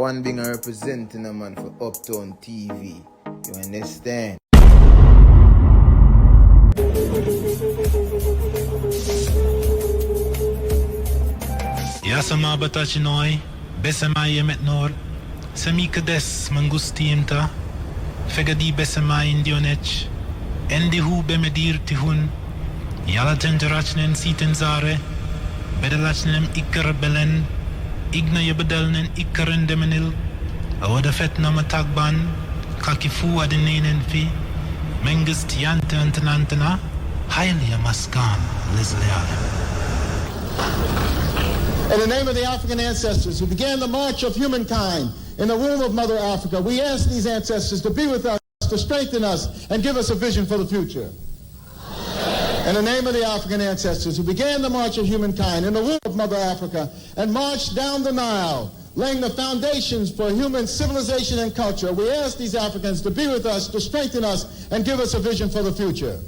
one being representing a man for Uptown TV. You understand? Yasama batachinoi, besama yemet nor, semi kades mangustinta, fegadi besama indionech, endi hu bemedir tihun, yala tenjarachnen sitenzare, bedelachnem ikkar belen, igna yebedelnen ikkaren demenil, awada fetna matagban, kakifu adenenen fi, mengist yante antanantana, highly maskan lizlealem. In the name of the African ancestors who began the march of humankind in the womb of Mother Africa, we ask these ancestors to be with us, to strengthen us, and give us a vision for the future. In the name of the African ancestors who began the march of humankind in the womb of Mother Africa and marched down the Nile, laying the foundations for human civilization and culture, we ask these Africans to be with us, to strengthen us, and give us a vision for the future.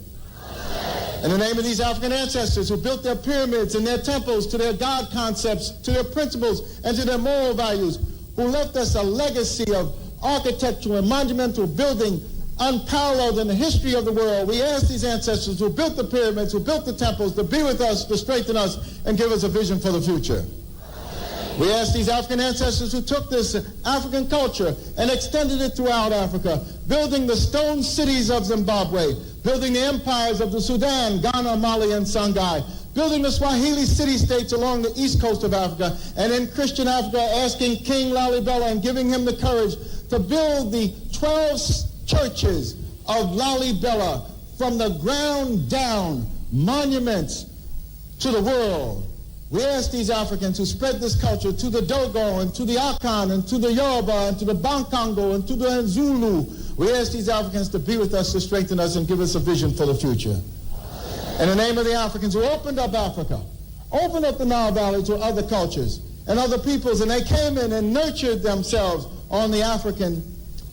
In the name of these African ancestors who built their pyramids and their temples to their God concepts, to their principles, and to their moral values, who left us a legacy of architectural and monumental building unparalleled in the history of the world, we ask these ancestors who built the pyramids, who built the temples, to be with us, to strengthen us, and give us a vision for the future. We ask these African ancestors who took this African culture and extended it throughout Africa, building the stone cities of Zimbabwe, building the empires of the Sudan, Ghana, Mali, and Songhai, building the Swahili city-states along the east coast of Africa, and in Christian Africa, asking King Lalibela and giving him the courage to build the 12 churches of Lalibela from the ground down, monuments to the world. We ask these Africans who spread this culture to the Dogo and to the Akan and to the Yoruba and to the Bankongo and to the Zulu. We ask these Africans to be with us, to strengthen us, and give us a vision for the future. In the name of the Africans who opened up Africa, opened up the Nile Valley to other cultures and other peoples, and they came in and nurtured themselves on the African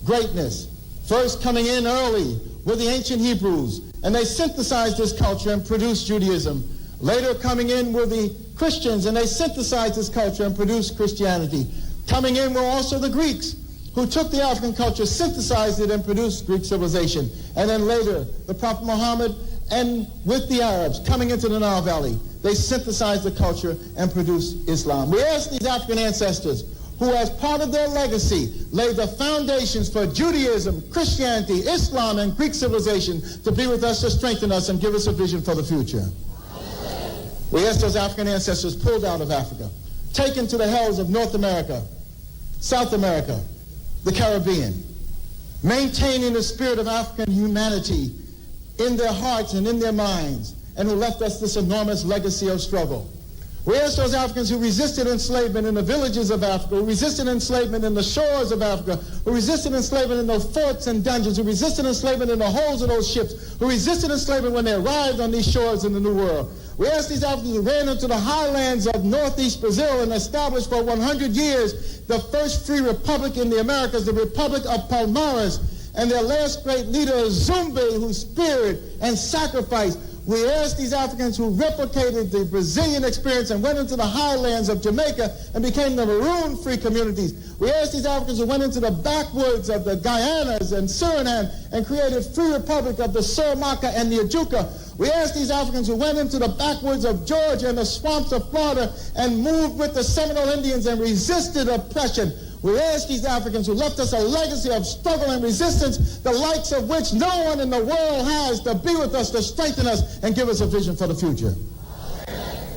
greatness. First coming in early were the ancient Hebrews, and they synthesized this culture and produced Judaism. Later coming in were the Christians, and they synthesized this culture and produced Christianity. Coming in were also the Greeks, who took the African culture, synthesized it, and produced Greek civilization. And then later, the Prophet Muhammad, and with the Arabs coming into the Nile Valley, they synthesized the culture and produced Islam. We ask these African ancestors, who as part of their legacy laid the foundations for Judaism, Christianity, Islam, and Greek civilization, to be with us, to strengthen us, and give us a vision for the future. We ask those African ancestors pulled out of Africa, taken to the hells of North America, South America, the Caribbean, maintaining the spirit of African humanity in their hearts and in their minds, and who left us this enormous legacy of struggle. We ask those Africans who resisted enslavement in the villages of Africa, who resisted enslavement in the shores of Africa, who resisted enslavement in those forts and dungeons, who resisted enslavement in the holds of those ships, who resisted enslavement when they arrived on these shores in the New World. We ask these Africans who ran into the highlands of northeast Brazil and established for 100 years the first free republic in the Americas, the Republic of Palmares, and their last great leader, Zumbi, whose spirit and sacrifice. We ask these Africans who replicated the Brazilian experience and went into the highlands of Jamaica and became the maroon-free communities. We ask these Africans who went into the backwoods of the Guyanas and Suriname and created free republic of the Suramaka and the Ajuka. We ask these Africans who went into the backwoods of Georgia and the swamps of Florida and moved with the Seminole Indians and resisted oppression. We ask these Africans who left us a legacy of struggle and resistance, the likes of which no one in the world has, to be with us, to strengthen us, and give us a vision for the future.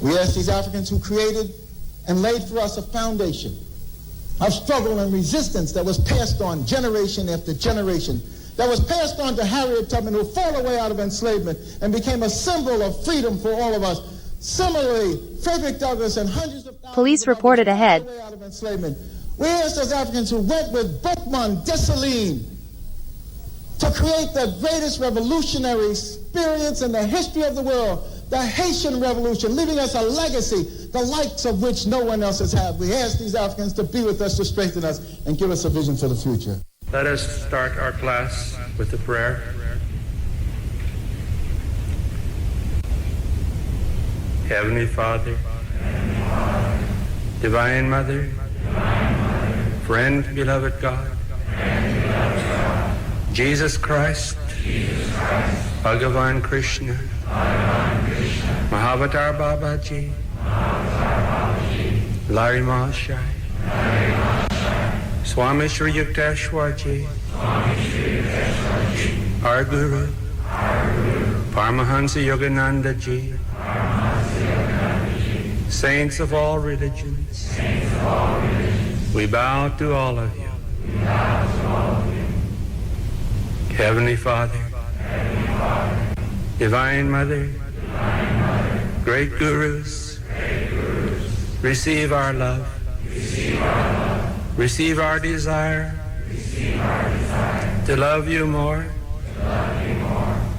We ask these Africans who created and laid for us a foundation of struggle and resistance that was passed on generation after generation, that was passed on to Harriet Tubman, who fought her way out of enslavement and became a symbol of freedom for all of us. Similarly, Frederick Douglass and hundreds of thousands Police reported ahead. Way out of enslavement. We asked those Africans who went with Boukman Dessalines to create the greatest revolutionary experience in the history of the world, the Haitian Revolution, leaving us a legacy, the likes of which no one else has had. We ask these Africans to be with us, to strengthen us, and give us a vision for the future. Let us start our class with a prayer. Heavenly Father, Divine Mother, Friend, beloved God, Jesus Christ, Bhagavan Krishna, Mahavatar Babaji, Lari Mahashai, Swami Shri Yukteswarji, our Guru, Paramahansa Yogananda Ji, saints of all religions, we bow to all of you. Heavenly Father, Divine Mother, great Gurus, receive our love, receive our desire to love you more,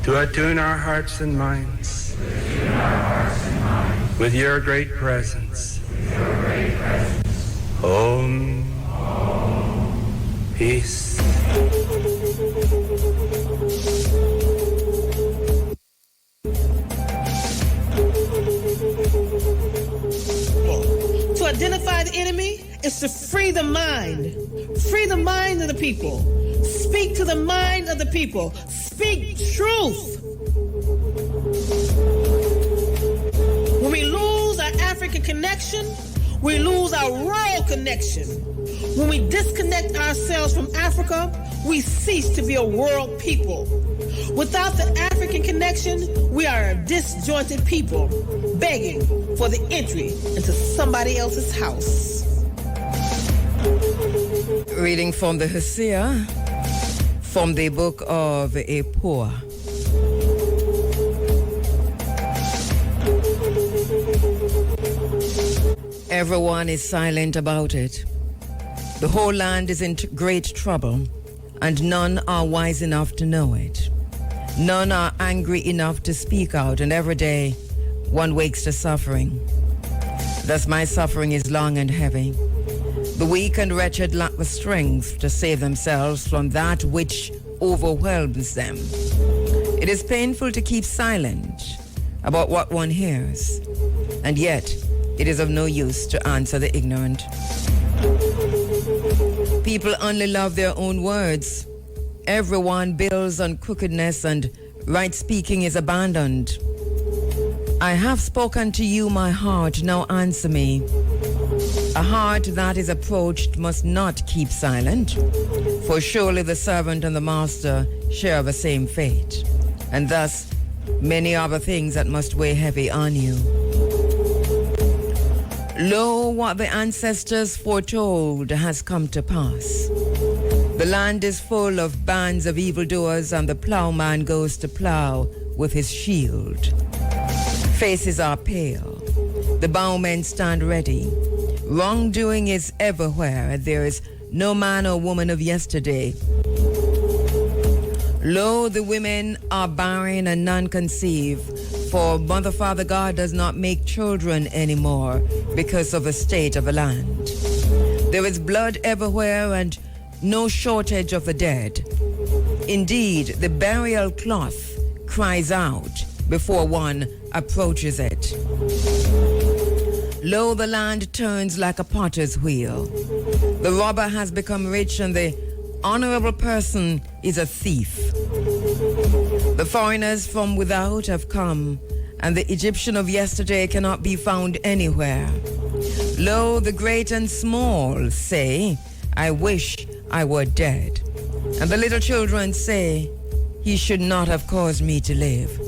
to attune our hearts and minds with your great presence. Om. Peace. To identify the enemy is to free the mind of the people. Speak to the mind of the people. Speak truth. When we lose our African connection, we lose our rural connection. When we disconnect ourselves from Africa, we cease to be a world people. Without the African connection, we are a disjointed people, begging for the entry into somebody else's house. Reading from the Hosea, from the book of a poor. Everyone is silent about it. The whole land is in great trouble, and none are wise enough to know it. None are angry enough to speak out, and every day one wakes to suffering. Thus my suffering is long and heavy. The weak and wretched lack the strength to save themselves from that which overwhelms them. It is painful to keep silent about what one hears, and yet it is of no use to answer the ignorant. People only love their own words. Everyone builds on crookedness, and right speaking is abandoned. I have spoken to you, my heart, now answer me. A heart that is approached must not keep silent, for surely the servant and the master share the same fate, and thus many are the things that must weigh heavy on you. Lo, what the ancestors foretold has come to pass. The land is full of bands of evildoers, and the plowman goes to plow with his shield. Faces are pale. The bowmen stand ready. Wrongdoing is everywhere, and there is no man or woman of yesterday. Lo, the women are barren and none conceive, for Mother Father God does not make children anymore because of the state of the land. There is blood everywhere and no shortage of the dead. Indeed, the burial cloth cries out before one approaches it. Lo, the land turns like a potter's wheel. The robber has become rich, and the honorable person is a thief. The foreigners from without have come, and the Egyptian of yesterday cannot be found anywhere. Lo, the great and small say, I wish I were dead. And the little children say, he should not have caused me to live.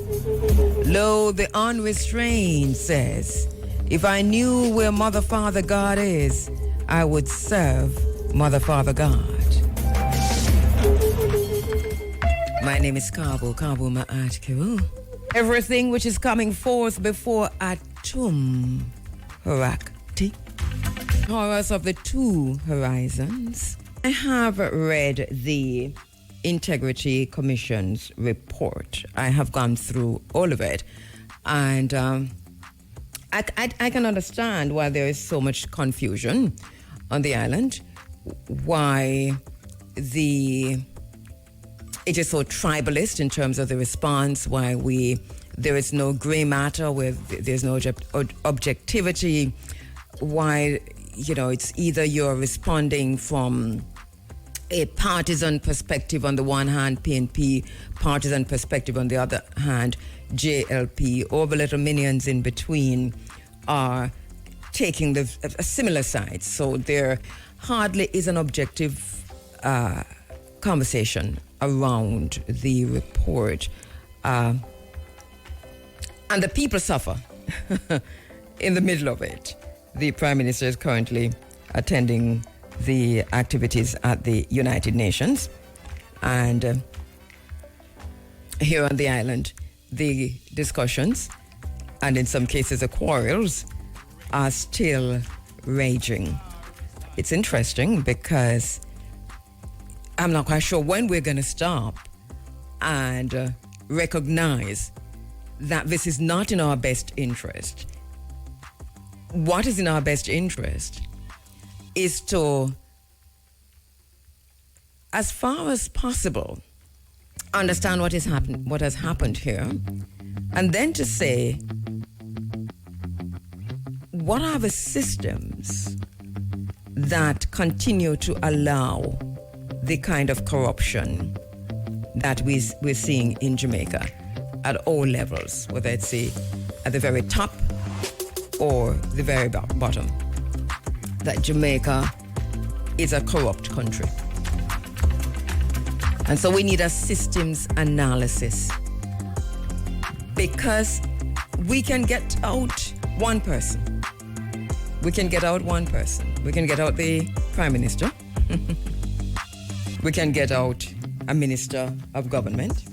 Lo, the unrestrained says, if I knew where Mother Father God is, I would serve Mother Father God. My name is Kabu-Ma'At-Kheru. Everything which is coming forth before Atum Harakti, Horrors of the Two Horizons. I have read the Integrity Commission's report. I have gone through all of it, and I can understand why there is so much confusion on the island, why it is so tribalist in terms of the response, why there is no gray matter, where there's no objectivity, why it's either you're responding from a partisan perspective on the one hand, PNP, partisan perspective on the other hand, JLP, all the little minions in between are taking a similar side. So there hardly is an objective conversation around the report. And the people suffer in the middle of it. The Prime Minister is currently attending the activities at the United Nations. And here on the island, the discussions, and in some cases the quarrels, are still raging. It's interesting because I'm not quite sure when we're going to stop and recognize that this is not in our best interest. What is in our best interest is to, as far as possible, understand what has happened here, and then to say, what are the systems that continue to allow the kind of corruption that we're seeing in Jamaica at all levels, whether it's at the very top or the very bottom, that Jamaica is a corrupt country. And so we need a systems analysis, because we can get out one person. We can get out one person. We can get out the Prime Minister. We can get out a Minister of Government.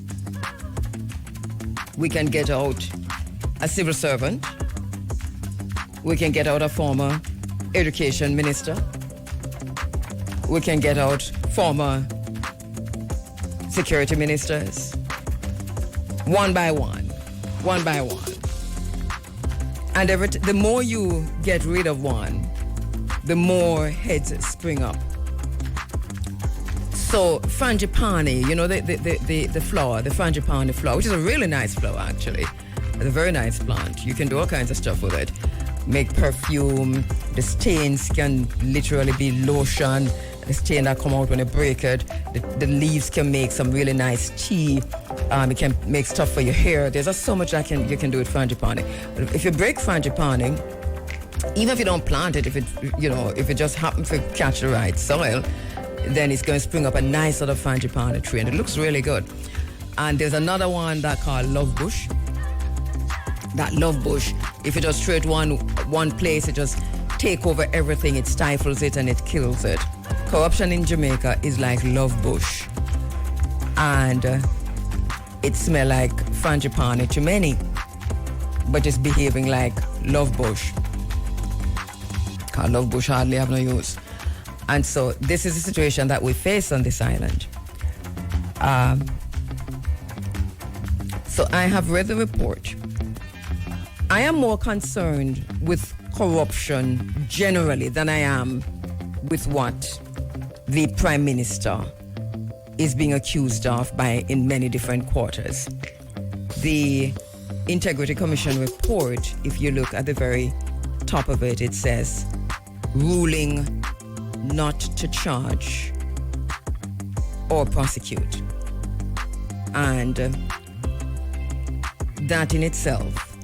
We can get out a civil servant. We can get out a former education minister. We can get out former security ministers. One by one. And the more you get rid of one, the more heads spring up. So frangipani, the flower, the frangipani flower, which is a really nice flower actually. It's a very nice plant. You can do all kinds of stuff with it. Make perfume. The stains can literally be lotion. The stain that come out when you break it. The leaves can make some really nice tea. It can make stuff for your hair. There's just so much you can do with frangipani. But if you break frangipani, even if you don't plant it, if it just happens to catch the right soil, then it's going to spring up a nice sort of frangipani tree, and it looks really good. And there's another one that called love bush. That love bush, if you just throw it one place, it just take over everything. It stifles it and it kills it. Corruption in Jamaica is like love bush, and it smells like frangipani to many, but it's behaving like love bush. Cause love bush hardly have no use. And so this is the situation that we face on this island. So I have read the report. I am more concerned with corruption generally than I am with what the Prime Minister is being accused of in many different quarters. The Integrity Commission report, if you look at the very top of it, it says, ruling not to charge or prosecute. And that in itself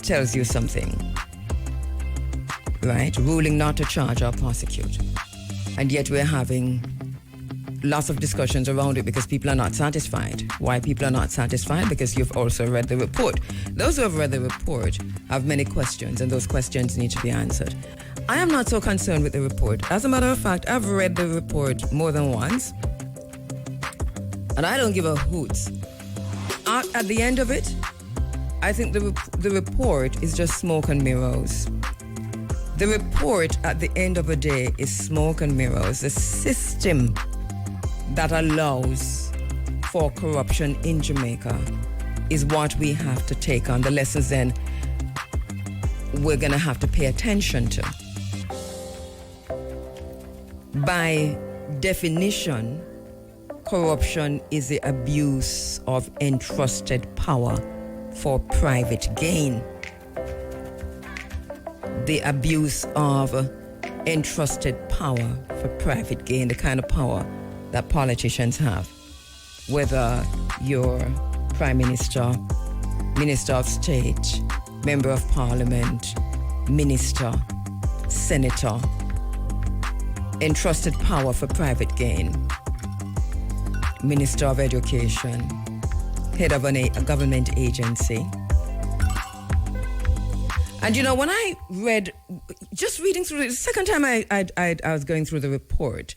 tells you something, right? Ruling not to charge or prosecute. And yet we're having lots of discussions around it because people are not satisfied. Why people are not satisfied? Because you've also read the report. Those who have read the report have many questions, and those questions need to be answered. I am not so concerned with the report. As a matter of fact, I've read the report more than once, and I don't give a hoot. At the end of it, I think the report is just smoke and mirrors. The report at the end of the day is smoke and mirrors. The system that allows for corruption in Jamaica is what we have to take on. The lessons then we're going to have to pay attention to. By definition, corruption is the abuse of entrusted power for private gain. the abuse of entrusted power for private gain, the kind of power that politicians have. Whether you're Prime Minister, Minister of State, Member of Parliament, Minister, Senator, entrusted power for private gain, Minister of Education, head of a government agency. And you know, when I read, just reading through it, the second time I was going through the report,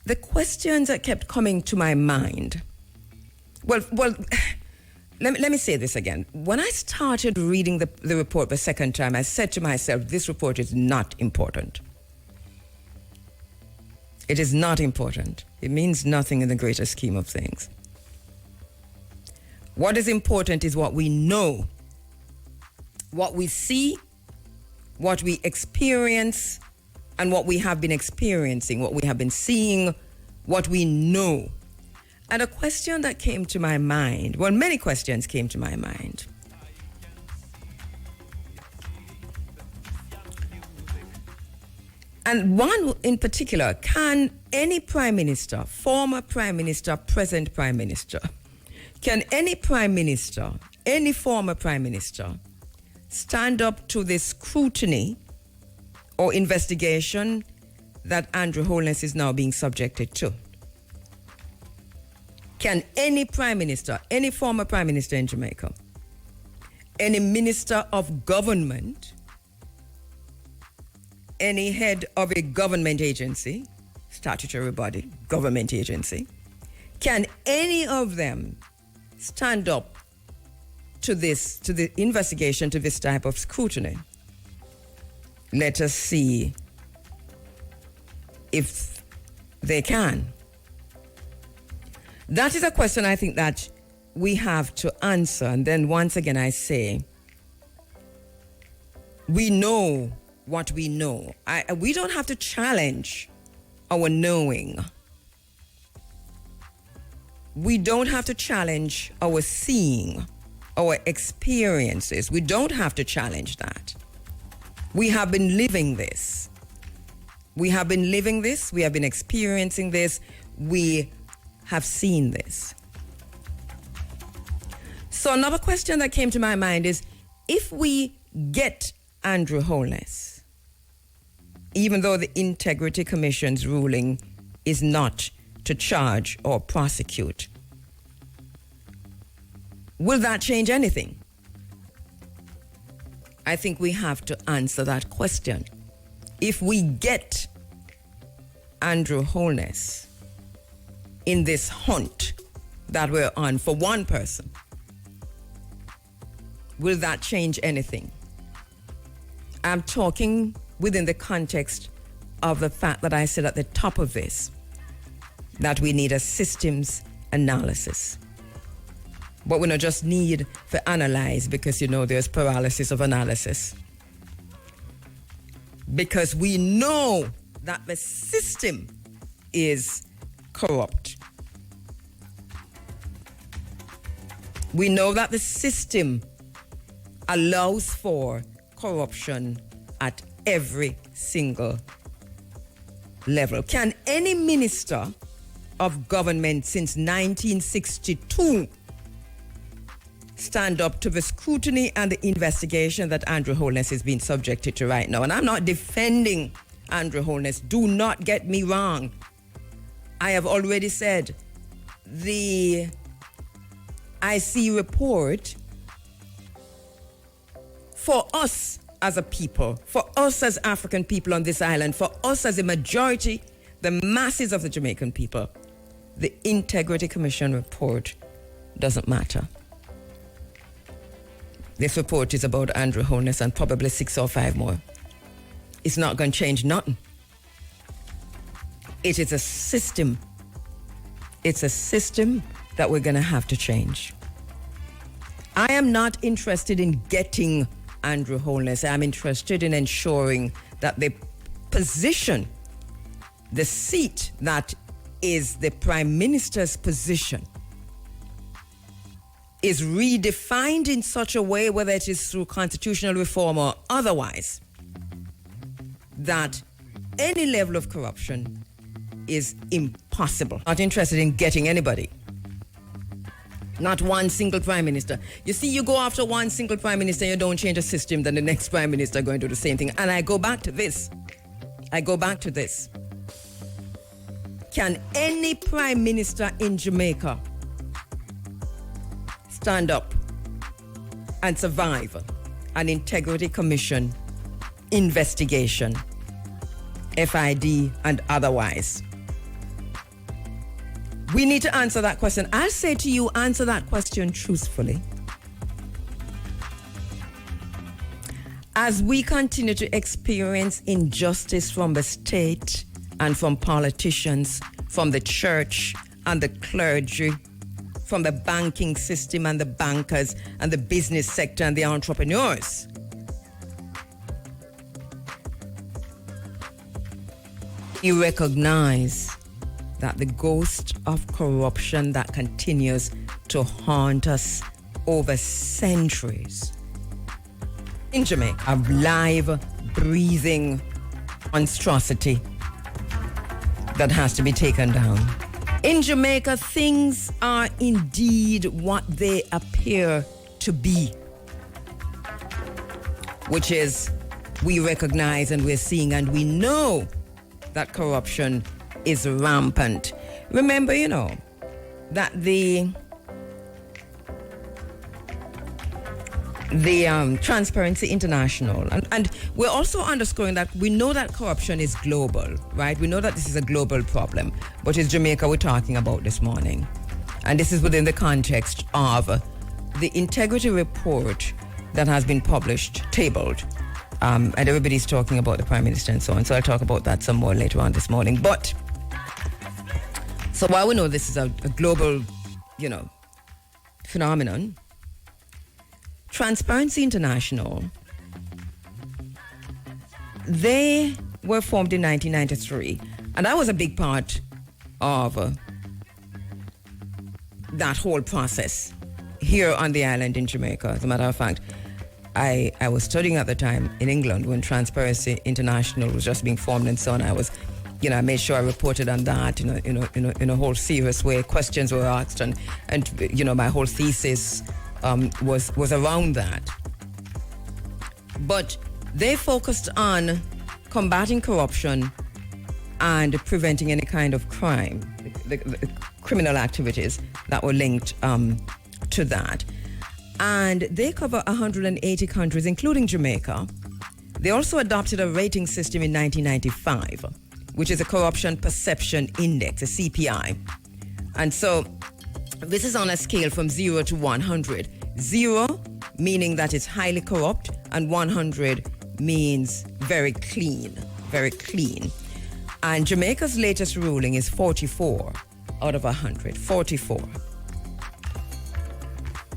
the questions that kept coming to my mind, well, let me say this again. When I started reading the report the second time, I said to myself, this report is not important. It is not important. It means nothing in the greater scheme of things. What is important is what we know, what we see, what we experience, and what we have been experiencing, what we have been seeing, what we know. And a question that came to my mind, well, many questions came to my mind. And one in particular, can any prime minister, former prime minister, present prime minister, can any prime minister, any former prime minister, stand up to the scrutiny or investigation that Andrew Holness is now being subjected to? Can any prime minister, any former prime minister in Jamaica, any minister of government, any head of a government agency, statutory body, government agency, can any of them stand up to this, to the investigation, to this type of scrutiny? Let us see if they can. That is a question I think that we have to answer. And then once again, I say, we know what we know. We don't have to challenge our knowing. We don't have to challenge our seeing, our experiences. We don't have to challenge that. We have been living this. We have been living this. We have been experiencing this. We have seen this. So another question that came to my mind is, if we get Andrew Holness, even though the Integrity Commission's ruling is not to charge or prosecute, will that change anything? I think we have to answer that question. If we get Andrew Holness in this hunt that we're on for one person, will that change anything? I'm talking within the context of the fact that I said at the top of this that we need a systems analysis. But we don't just need to analyze because, you know, there's paralysis of analysis. Because we know that the system is corrupt. We know that the system allows for corruption at every single level. Can any minister of government since 1962 stand up to the scrutiny and the investigation that Andrew Holness is being subjected to right now? And I'm not defending Andrew Holness. Do not get me wrong. I have already said the IC report, for us as a people, for us as African people on this island, for us as a majority, the masses of the Jamaican people, the Integrity Commission report doesn't matter. This report is about Andrew Holness and probably 6 or 5 more. It's not going to change nothing. It is a system. It's a system that we're going to have to change. I am not interested in getting Andrew Holness. I'm interested in ensuring that the position, the seat that is the Prime Minister's position, is redefined in such a way, whether it is through constitutional reform or otherwise, that any level of corruption is impossible. Not interested in getting anybody. Not one single prime minister. You see, you go after one single prime minister, you don't change a system, then the next prime minister is going to do the same thing. And I go back to this. Can any prime minister in Jamaica stand up and survive an Integrity Commission investigation, FID and otherwise? We need to answer that question. I'll say to you, answer that question truthfully. As we continue to experience injustice from the state and from politicians, from the church and the clergy, from the banking system and the bankers and the business sector and the entrepreneurs, you recognize that the ghost of corruption that continues to haunt us over centuries in Jamaica, of live, breathing monstrosity that has to be taken down. In Jamaica, things are indeed what they appear to be, which is we recognize and we're seeing and we know that corruption is rampant. Remember, that the Transparency International, and we're also underscoring that we know that corruption is global, right? We know that this is a global problem, but it's Jamaica we're talking about this morning. And this is within the context of the integrity report that has been published, tabled, and everybody's talking about the Prime Minister and so on. So I'll talk about that some more later on this morning. But so while we know this is a global, phenomenon, Transparency International, they were formed in 1993, and I was a big part of that whole process here on the island in Jamaica. As a matter of fact, I was studying at the time in England when Transparency International was just being formed and so on. I was, I made sure I reported on that in a whole serious way. Questions were asked, and my whole thesis was around that. But they focused on combating corruption and preventing any kind of crime, the criminal activities that were linked to that. And they cover 180 countries, including Jamaica. They also adopted a rating system in 1995, which is a Corruption Perception Index, a CPI. And so this is on a scale from 0 to 100. 0 meaning that it's highly corrupt, and 100 means very clean, very clean. And Jamaica's latest ruling is 44 out of 100, 44.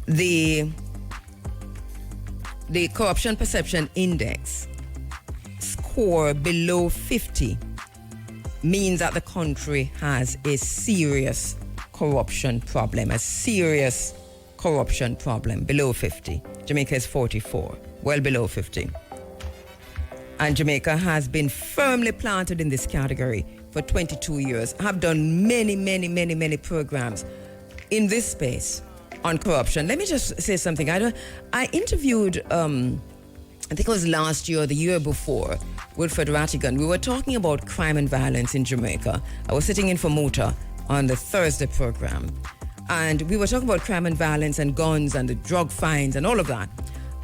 The Corruption Perception Index score below 50 means that the country has a serious corruption problem, below 50. Jamaica is 44, well below 50. And Jamaica has been firmly planted in this category for 22 years. I have done many programs in this space on corruption. Let me just say something. I interviewed, I think it was last year or the year before, Wilfred Rattigan. We were talking about crime and violence in Jamaica. I was sitting in for Muta on the Thursday program. And we were talking about crime and violence and guns and the drug fines and all of that.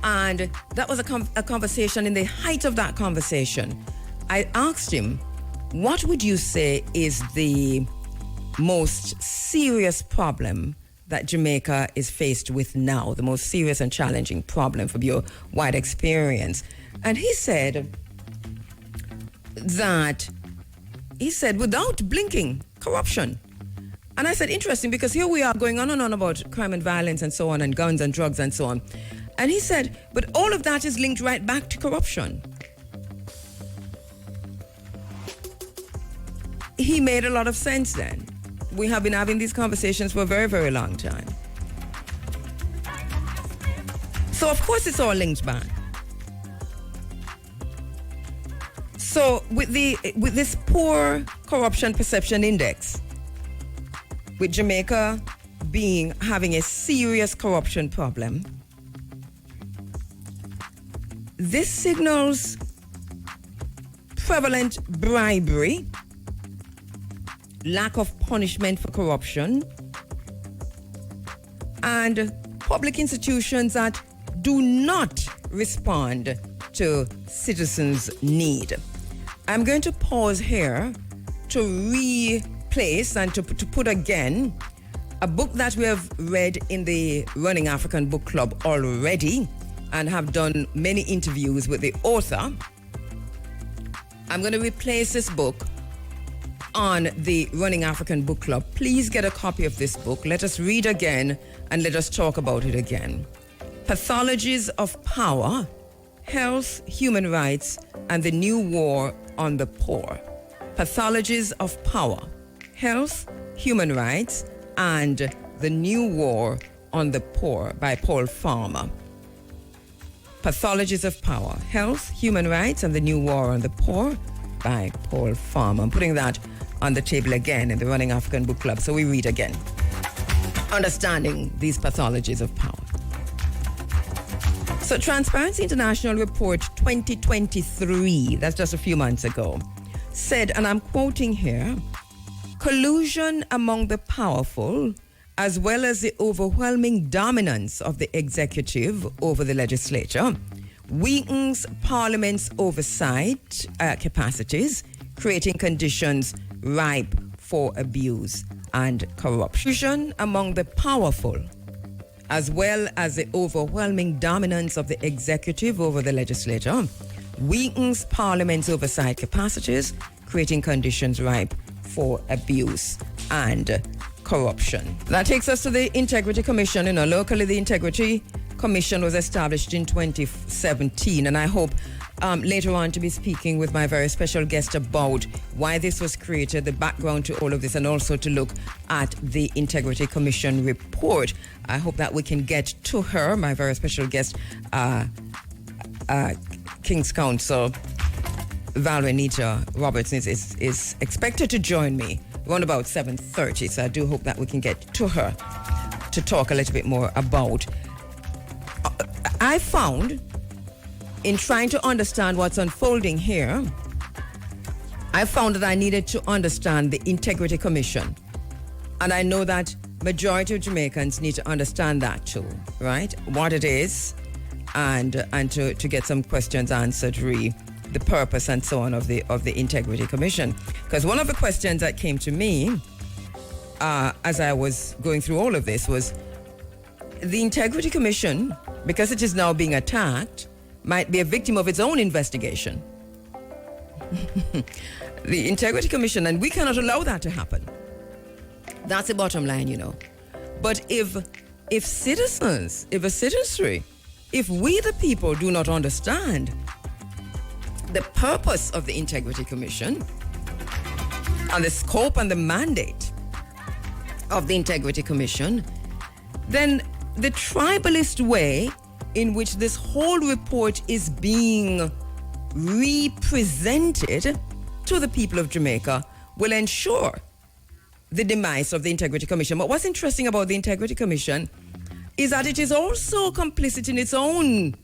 And that was a conversation. In the height of that conversation, I asked him, what would you say is the most serious problem that Jamaica is faced with now, the most serious and challenging problem from your wide experience? And he said without blinking, corruption. And I said, interesting, because here we are going on and on about crime and violence and so on, and guns and drugs and so on. And he said, but all of that is linked right back to corruption. He made a lot of sense then. We have been having these conversations for a very, very long time. So, of course, it's all linked back. So with this poor corruption perception index, with Jamaica having a serious corruption problem, this signals prevalent bribery, lack of punishment for corruption, and public institutions that do not respond to citizens' need. I'm going to pause here to replace and to put again a book that we have read in the Running African Book Club already and have done many interviews with the author. I'm going to replace this book on the Running African Book Club. Please get a copy of this book. Let us read again and let us talk about it again. Pathologies of Power, Health, Human Rights, and the New War on the Poor. Pathologies of Power, Health, Human Rights, and the New War on the Poor by Paul Farmer. Pathologies of Power, Health, Human Rights, and the New War on the Poor by Paul Farmer. I'm putting that on the table again in the Running African Book Club. So we read again. Understanding these pathologies of power. So Transparency International Report 2023, that's just a few months ago, said, and I'm quoting here, collusion among the powerful, as well as the overwhelming dominance of the executive over the legislature, weakens Parliament's oversight capacities, creating conditions ripe for abuse and corruption among the powerful, as well as the overwhelming dominance of the executive over the legislature, weakens Parliament's oversight capacities, creating conditions ripe for abuse and corruption. That takes us to the Integrity Commission. Locally, the Integrity Commission was established in 2017, and I hope later on to be speaking with my very special guest about why this was created, the background to all of this, and also to look at the Integrity Commission report. I hope that we can get to her, my very special guest, King's Counsel Valerie Nita Robertson is expected to join me around about 7:30, so I do hope that we can get to her to talk a little bit more about. I found, in trying to understand what's unfolding here, I found that I needed to understand the Integrity Commission. And I know that majority of Jamaicans need to understand that too, right? What it is, and to get some questions answered, the purpose and so on of the Integrity Commission. Because one of the questions that came to me as I was going through all of this was, the Integrity Commission, because it is now being attacked, might be a victim of its own investigation. The Integrity Commission, and we cannot allow that to happen. That's the bottom line, But if citizens, if a citizenry, if we the people do not understand the purpose of the Integrity Commission and the scope and the mandate of the Integrity Commission, then the tribalist way in which this whole report is being represented to the people of Jamaica will ensure the demise of the Integrity Commission. But what's interesting about the Integrity Commission is that it is also complicit in its own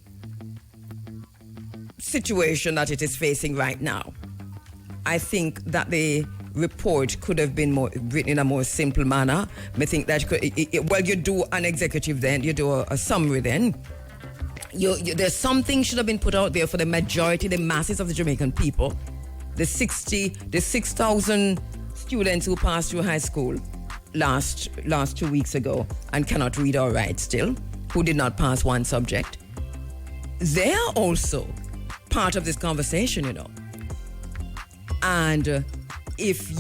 situation that it is facing right now. I think that the report could have been written in a more simple manner. I think that you do an executive then, you do a summary then. There's something should have been put out there for the majority, the masses of the Jamaican people. The 6,000 students who passed through high school last 2 weeks ago and cannot read or write still, who did not pass one subject. They are also part of this conversation, And if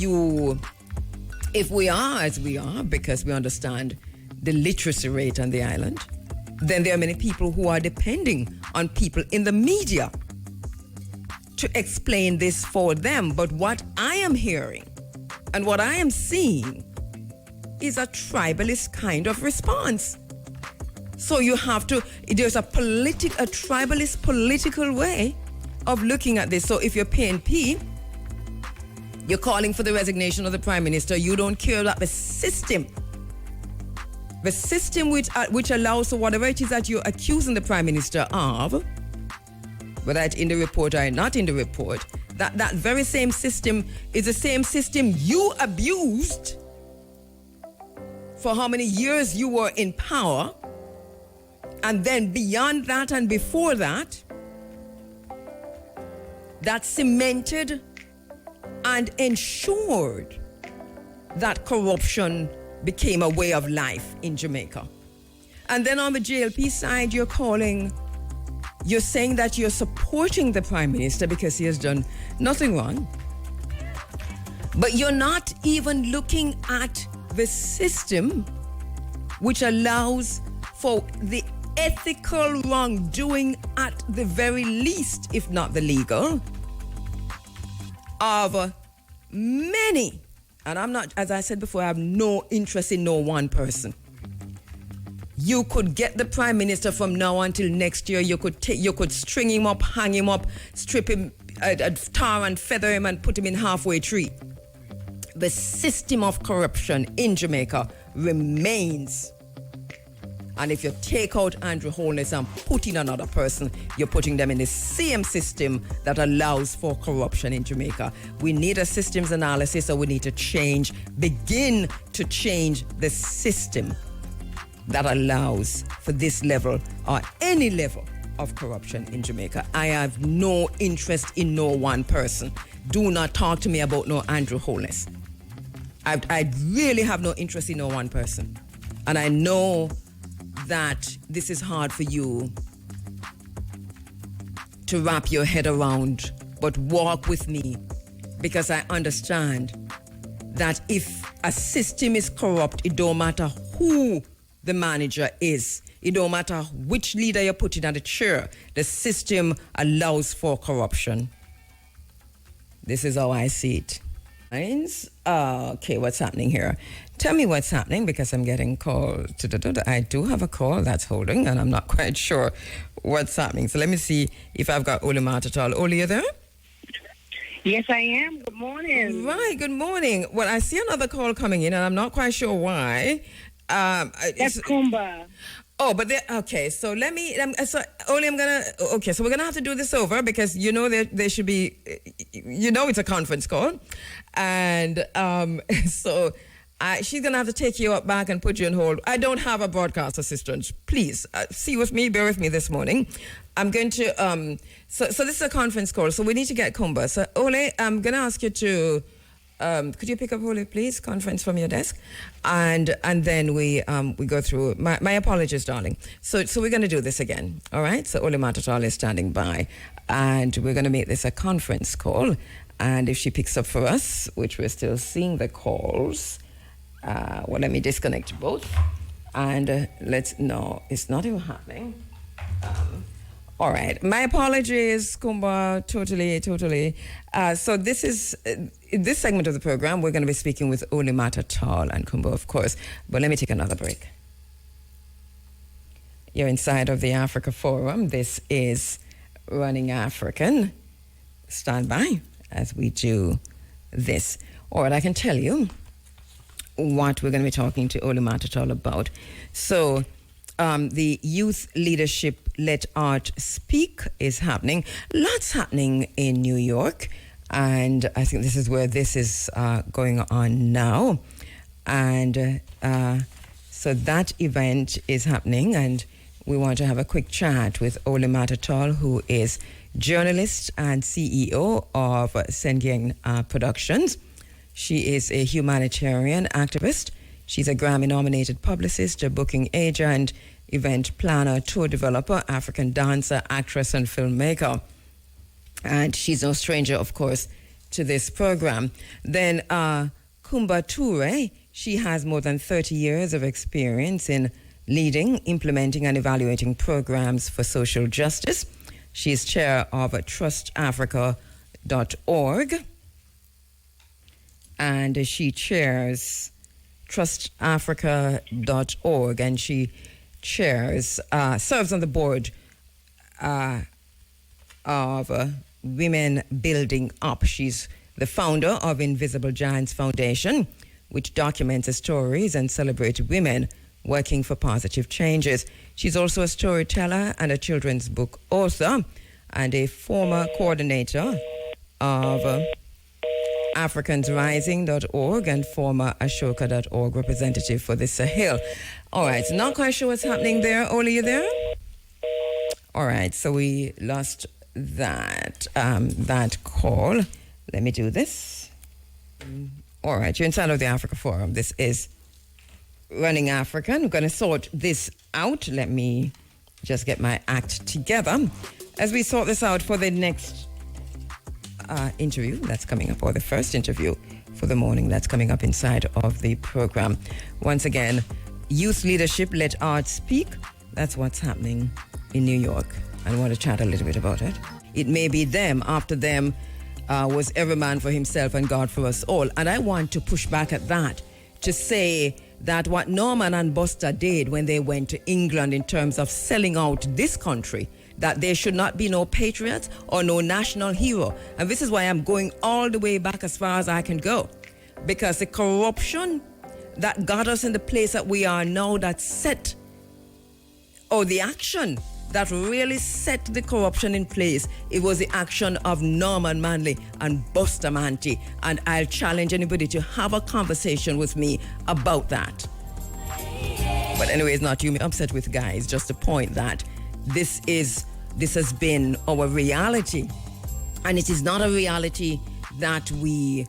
we are as we are, because we understand the literacy rate on the island, then there are many people who are depending on people in the media to explain this for them. But what I am hearing and what I am seeing is a tribalist kind of response. So you have to, there's a tribalist political way of looking at this. So if you're PNP, you're calling for the resignation of the Prime Minister. You don't care about the system which allows for whatever it is that you're accusing the Prime Minister of, whether it's in the report or not in the report, that very same system is the same system you abused for how many years you were in power, and then beyond that and before that, that cemented and ensured that corruption became a way of life in Jamaica. And then on the JLP side, you're saying that you're supporting the Prime Minister because he has done nothing wrong. But you're not even looking at the system which allows for the ethical wrongdoing at the very least, if not the legal, of many. And I'm not, as I said before, I have no interest in no one person. You could get the Prime Minister from now until next year. You could string him up, hang him up, strip him, tar and feather him and put him in halfway tree. The system of corruption in Jamaica remains. And if you take out Andrew Holness and put in another person, you're putting them in the same system that allows for corruption in Jamaica. We need a systems analysis, or we need to begin to change the system that allows for this level or any level of corruption in Jamaica. I have no interest in no one person. Do not talk to me about no Andrew Holness. I really have no interest in no one person. And I know that this is hard for you to wrap your head around, but walk with me, because I understand that if a system is corrupt, it don't matter who the manager is. It don't matter which leader you're putting at the chair. The system allows for corruption. This is how I see it. Okay, what's happening here? Tell me what's happening, because I'm getting called. I do have a call that's holding, and I'm not quite sure what's happening. So let me see if I've got Oli Matatal. Oli, you there? Yes, I am. Good morning. Right, good morning. Well, I see another call coming in, and I'm not quite sure why. That's Kumba. Oh, but okay. So let me. Oli, okay, so we're gonna have to do this over, because there should be. It's a conference call, and so she's gonna have to take you up back and put you on hold. I don't have a broadcast assistant. Please bear with me this morning. I'm going to. So this is a conference call. So we need to get Kumba. So Oli, I'm gonna ask you to. Could you pick up Oli, please? Conference from your desk, and then we go through. My apologies, darling. So we're going to do this again. All right. So Oli Matatal is standing by, and we're going to make this a conference call. And if she picks up for us, which we're still seeing the calls, let me disconnect both, and no, it's not even happening. All right. My apologies, Kumba. Totally. So this is this segment of the program. We're going to be speaking with Oli Matatal and Kumba, of course. But let me take another break. You're inside of the Africa Forum. This is Running African. Stand by as we do this. All right, I can tell you what we're going to be talking to Oli Matatal about. So the Youth Leadership Let Art Speak is happening. Lots happening in New York, and I think this is where this is going on now. And so that event is happening, and we want to have a quick chat with Oli Matatal, who is journalist and CEO of Sengyeng Productions. She is a humanitarian activist. She's a Grammy-nominated publicist, a booking agent, event planner, tour developer, African dancer, actress, and filmmaker. And she's no stranger, of course, to this program. Then Kumba Toure, she has more than 30 years of experience in leading, implementing, and evaluating programs for social justice. She's chair of trustafrica.org, and she chairs trustafrica.org, and she serves on the board of Women Building Up. She's the founder of Invisible Giants Foundation, which documents the stories and celebrates women working for positive changes. She's also a storyteller and a children's book author and a former coordinator of AfricansRising.org and former Ashoka.org representative for the Sahel. All right, so not quite sure what's happening there. Oli, you there? All right, so we lost that call. Let me do this. All right, you're inside of the Africa Forum. This is Running Africa. We're going to sort this out. Let me just get my act together as we sort this out for the next interview that's coming up, or the first interview for the morning that's coming up inside of the program. Once again, Youth Leadership, Let Art Speak. That's what's happening in New York. I want to chat a little bit about it. It may be them. After them was every man for himself and God for us all. And I want to push back at that to say that what Norman and Buster did when they went to England in terms of selling out this country, that there should not be no patriots or no national hero. And this is why I'm going all the way back as far as I can go. Because the corruption that got us in the place that we are now, that set, or the action that really set the corruption in place, it was the action of Norman Manley and Buster Manty. And I'll challenge anybody to have a conversation with me about that. But anyway, it's not you upset with, guys, just the point that this has been our reality. And it is not a reality that we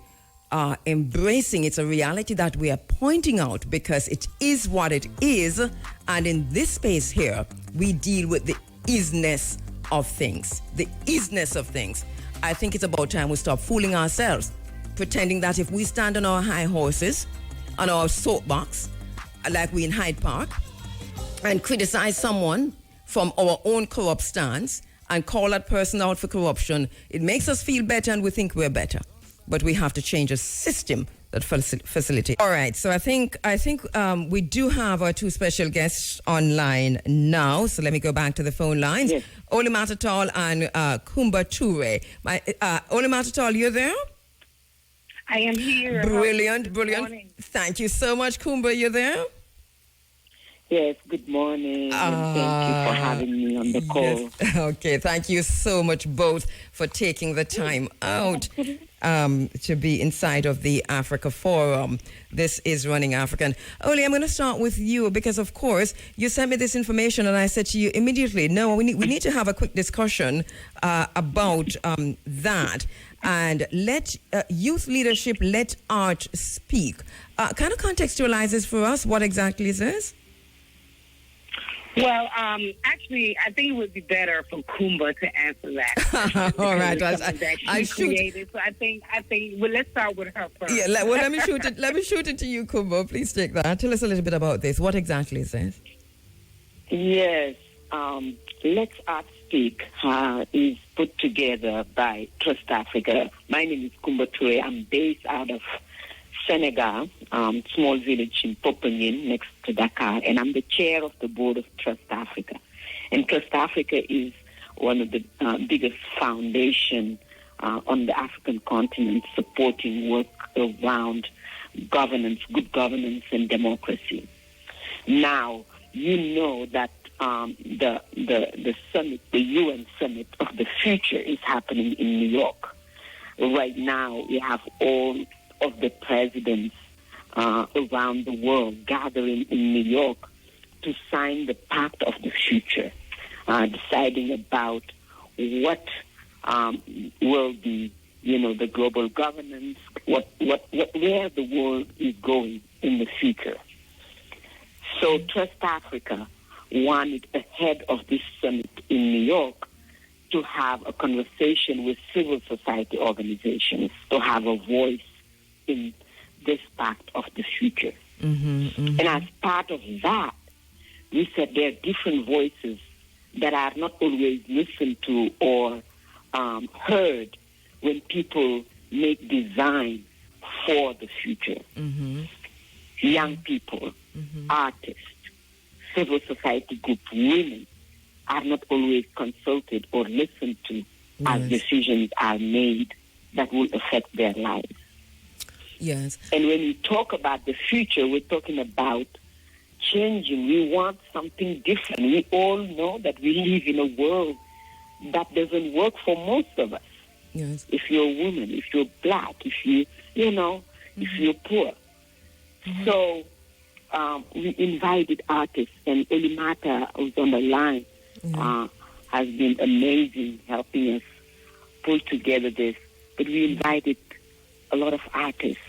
are embracing. It's a reality that we are pointing out because it is what it is. And in this space here, we deal with the isness of things. The isness of things. I think it's about time we stop fooling ourselves, pretending that if we stand on our high horses, on our soapbox, like we in Hyde Park, and criticize someone from our own corrupt stance and call that person out for corruption, it makes us feel better and we think we're better. But we have to change a system that facilitates. All right, so I think we do have our two special guests online now. So let me go back to the phone lines. Yes. Oli Matatal and Kumba Ture. Oli Matatal, you there? I am here. Brilliant. Thank you so much, Kumba. You there? Yes, good morning. And thank you for having me on the call. Yes. Okay, thank you so much both for taking the time out to be inside of the Africa Forum. This is Running African. Oli, I'm going to start with you because, of course, you sent me this information and I said to you immediately, no, we need to have a quick discussion about that. And let youth leadership, let art speak. Kind of contextualize this for us. What exactly is this? Well, actually, I think it would be better for Kumba to answer that. All right, I created. So I think. Well, let's start with her first. Yeah. Well, let me shoot it. Let me shoot it to you, Kumba. Please take that. Tell us a little bit about this. What exactly is this? Yes. Let's Art Speak is put together by Trust Africa. My name is Kumba Toure. I'm based out of Senegal, small village in Popengin next to Dakar, and I'm the chair of the board of Trust Africa. And Trust Africa is one of the biggest foundation on the African continent supporting work around governance, good governance and democracy. Now, you know that the summit, the UN summit of the future is happening in New York. Right now, we have all of the presidents around the world gathering in New York to sign the Pact of the Future, deciding about what will be, the global governance, where the world is going in the future. So Trust Africa wanted ahead of this summit in New York to have a conversation with civil society organizations, to have a voice in this Pact of the Future. And as part of that, we said there are different voices that are not always listened to or heard when people make design for the future. Young people, artists, civil society groups, women are not always consulted or listened to as decisions are made that will affect their lives. Yes. And when we talk about the future, we're talking about changing. We want something different. We all know that we live in a world that doesn't work for most of us. Yes. If you're a woman, if you're black, if if you're poor. So we invited artists, and Olimata, who's on the line, has been amazing helping us pull together this. But we invited a lot of artists,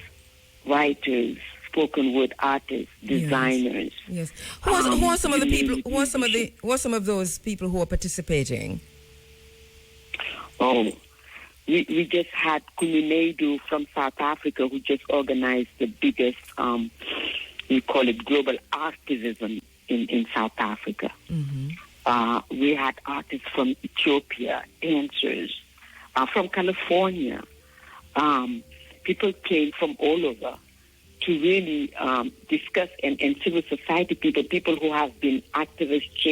writers, spoken word artists, designers. Yes. Who are some of the people? Who are some of those people who are participating? Oh, we just had Kabu-Ma'At-Kheru from South Africa, who just organized the biggest, we call it global artivism in South Africa. We had artists from Ethiopia, dancers from California. People came from all over to really discuss, and civil society people who have been activists,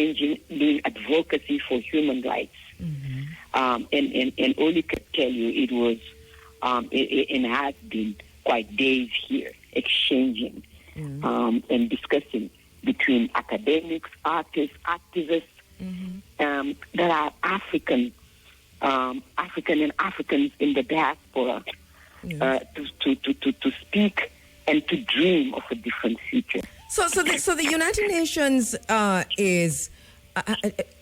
doing advocacy for human rights. And Oli could tell you it was, and has been quite days here, exchanging and discussing between academics, artists, activists that are African and Africans in the diaspora to speak and to dream of a different future. So the United Nations is,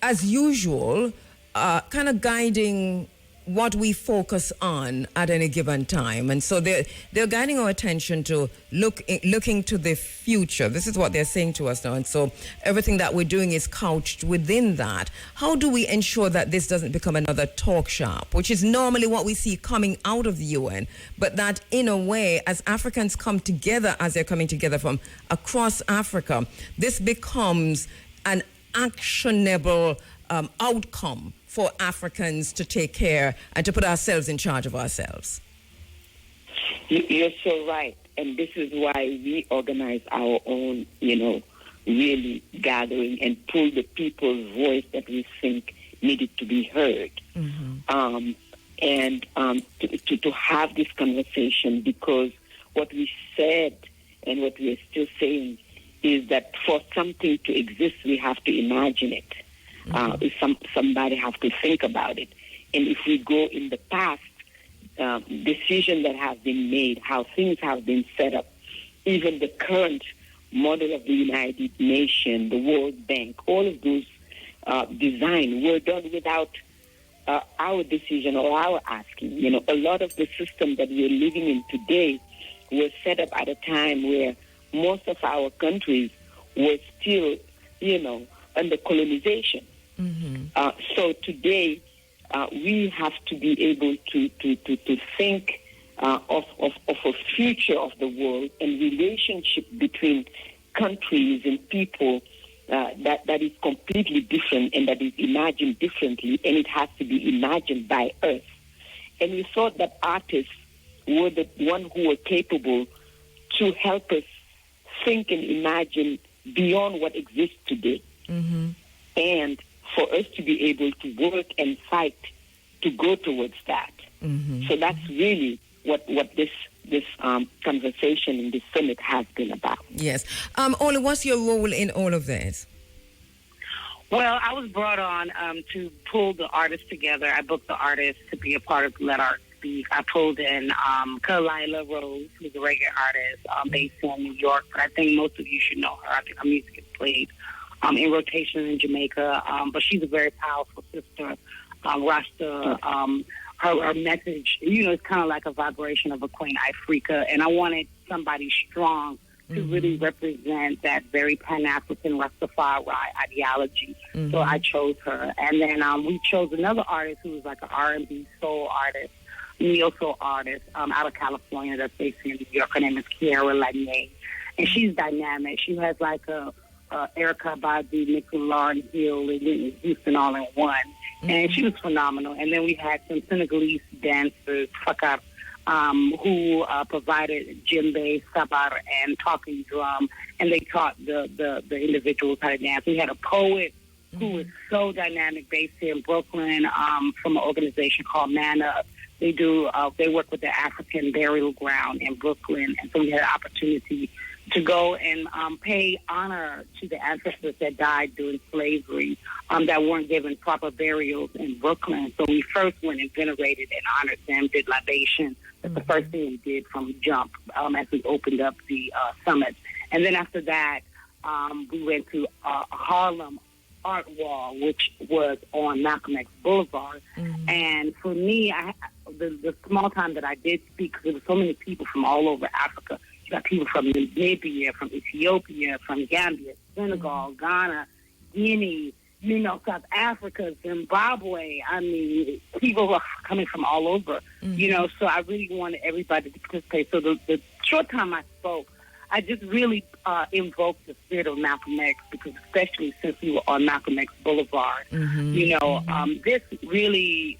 as usual, kind of guiding what we focus on at any given time. And so they're guiding our attention to looking to the future. This is what they're saying to us now. And so everything that we're doing is couched within that. How do we ensure that this doesn't become another talk shop, which is normally what we see coming out of the UN, but that in a way, as Africans come together, as they're coming together from across Africa, this becomes an actionable outcome for Africans to take care and to put ourselves in charge of ourselves. You're so right. And this is why we organize our own, really gathering and pull the people's voice that we think needed to be heard. To have this conversation, because what we said and what we are still saying is that for something to exist, we have to imagine it. Somebody have to think about it. And if we go in the past, decisions that have been made, how things have been set up, even the current model of the United Nations, the World Bank, all of those design were done without our decision or our asking. A lot of the system that we're living in today was set up at a time where most of our countries were still, under colonization. So today, we have to be able to think of a future of the world and relationship between countries and people that is completely different and that is imagined differently, and it has to be imagined by us. And we thought that artists were the one who were capable to help us think and imagine beyond what exists today. And for us to be able to work and fight to go towards that. So that's really what this conversation in this summit has been about. Yes. Oli, what's your role in all of this? Well, I was brought on to pull the artists together. I booked the artists to be a part of Let Art Speak. I pulled in Kalila Rose, who's a reggae artist based in New York, but I think most of you should know her. I think her music is played in rotation in Jamaica, but she's a very powerful sister. Rasta, her message, it's kind of like a vibration of a Queen Ifrica, and I wanted somebody strong to really represent that very Pan-African Rastafari ideology. So I chose her. And then we chose another artist who was like an R&B soul artist, neo-soul artist out of California that's based in New York. Her name is Kiara Lanier, and she's dynamic. She has like a Erica Badu, Nick Lauren Hill, and Whitney Houston all in one. And she was phenomenal. And then we had some Senegalese dancers, Fakar, who provided djembe, sabar, and talking drum, and they taught the individuals how to dance. We had a poet who is so dynamic, based here in Brooklyn, from an organization called Man Up. They work with the African burial ground in Brooklyn, and so we had an opportunity to go and pay honor to the ancestors that died during slavery, that weren't given proper burials in Brooklyn. So we first went and venerated and honored them, did libation. That's the first thing we did from jump as we opened up the summit. And then after that, we went to Harlem Art Wall, which was on Malcolm X Boulevard. And for me, the small time that I did speak, because there were so many people from all over Africa. You got people from Namibia, from Ethiopia, from Gambia, Senegal, Ghana, Guinea, South Africa, Zimbabwe. I mean, people were coming from all over, so I really wanted everybody to participate. So the short time I spoke, I just really invoked the spirit of Malcolm X, because especially since we were on Malcolm X Boulevard, this really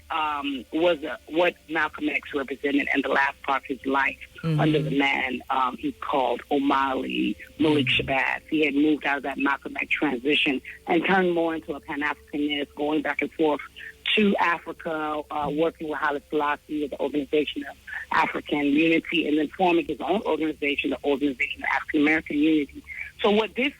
was what Malcolm X represented in the last part of his life under the man he called Omali Malik Shabazz. He had moved out of that Malcolm X transition and turned more into a Pan-Africanist, going back and forth to Africa, working with Haile Selassie with the Organization of African Unity, and then forming his own organization, the Organization of African American Unity. So what this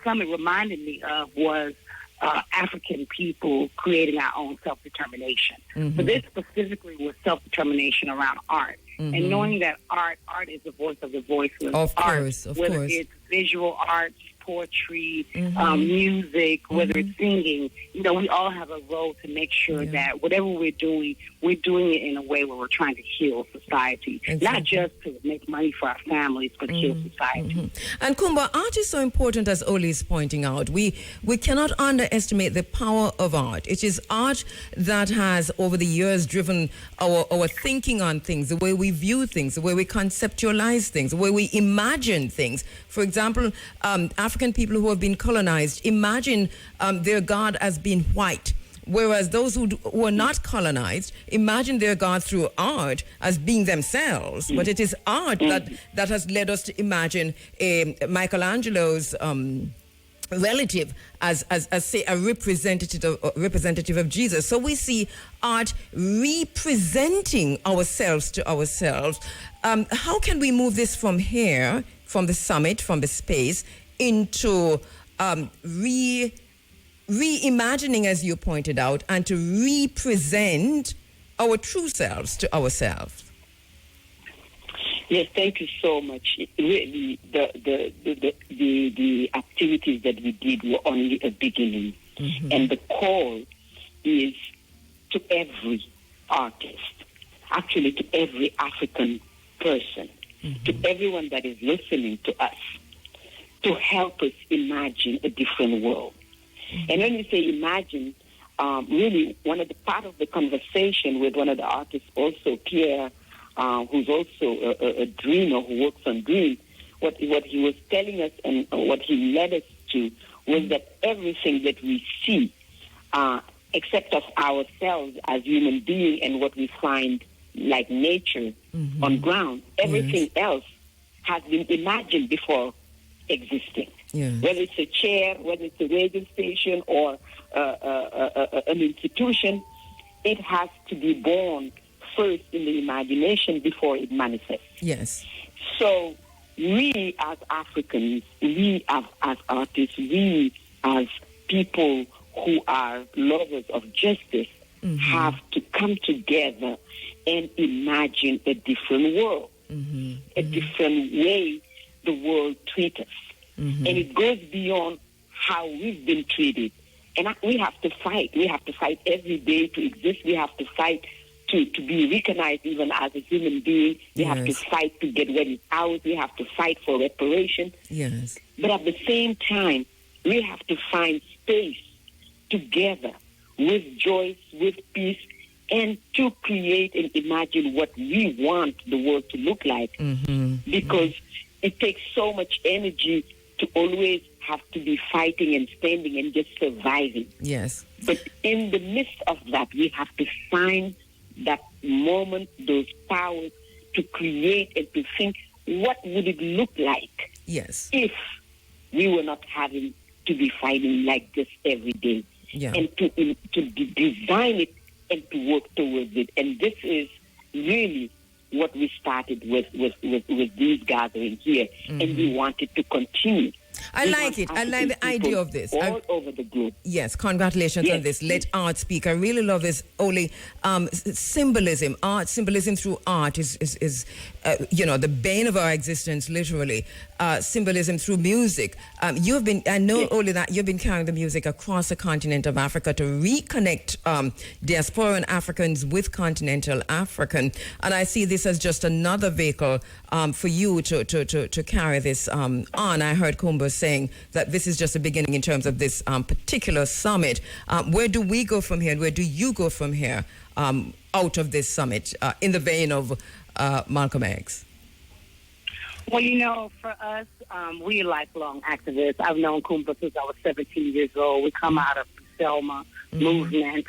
summit reminded me of was African people creating our own self-determination. So this specifically was self-determination around art. And knowing that art is the voice of the voiceless. Of art, course. whether it's visual arts, poetry, music, whether it's singing, we all have a role to make sure that whatever we're doing it in a way where we're trying to heal society, not just to make money for our families, but heal society. And Kumba, art is so important, as Oli is pointing out. We cannot underestimate the power of art. It is art that has, over the years, driven our thinking on things, the way we view things, the way we conceptualize things, the way we imagine things. For example, African people who have been colonized imagine their God as being white, whereas those who are not colonized imagine their God through art as being themselves. But it is art that has led us to imagine Michelangelo's relative as say a representative of Jesus. So we see art representing ourselves to ourselves. How can we move this from here, from the summit, from the space, into reimagining, as you pointed out, and to represent our true selves to ourselves? Yes, thank you so much. Really, the activities that we did were only a beginning, and the call is to every artist, actually to every African person, to everyone that is listening to us, to help us imagine a different world. And when we say imagine, really one of the part of the conversation with one of the artists, also Pierre, who's also a dreamer who works on dreams, what he was telling us and what he led us to was that everything that we see, except of ourselves as human beings and what we find like nature on ground, everything else has been imagined before existing. Whether it's a chair, whether it's a radio station or an institution, it has to be born first in the imagination before it manifests. Yes. So we as Africans, we as artists, we as people who are lovers of justice have to come together and imagine a different world, a different way the world treats us. And it goes beyond how we've been treated. And we have to fight. We have to fight every day to exist. We have to fight to be recognized even as a human being. We have to fight to get what is ours. We have to fight for reparation. Yes. But at the same time, we have to find space together with joy, with peace, and to create and imagine what we want the world to look like. Because it takes so much energy to always have to be fighting and standing and just surviving. Yes. But in the midst of that, we have to find that moment, those powers to create and to think, what would it look like if we were not having to be fighting like this every day, and to design it and to work towards it. And this is really what we started with these gatherings here, and we wanted to continue. I like it. I like the idea of this. All over the globe. Yes, congratulations on this. Let art speak. I really love this, Oli. Symbolism, art, symbolism through art is the bane of our existence, literally. Symbolism through music. I know, Oli, that you've been carrying the music across the continent of Africa to reconnect diasporan Africans with continental African. And I see this as just another vehicle for you to carry this on. I heard Kumba saying that this is just a beginning in terms of this particular summit. Where do we go from here, and where do you go from here out of this summit in the vein of Malcolm X? Well, for us, we're lifelong activists. I've known Kumba since I was 17 years old. We come out of the Selma movement.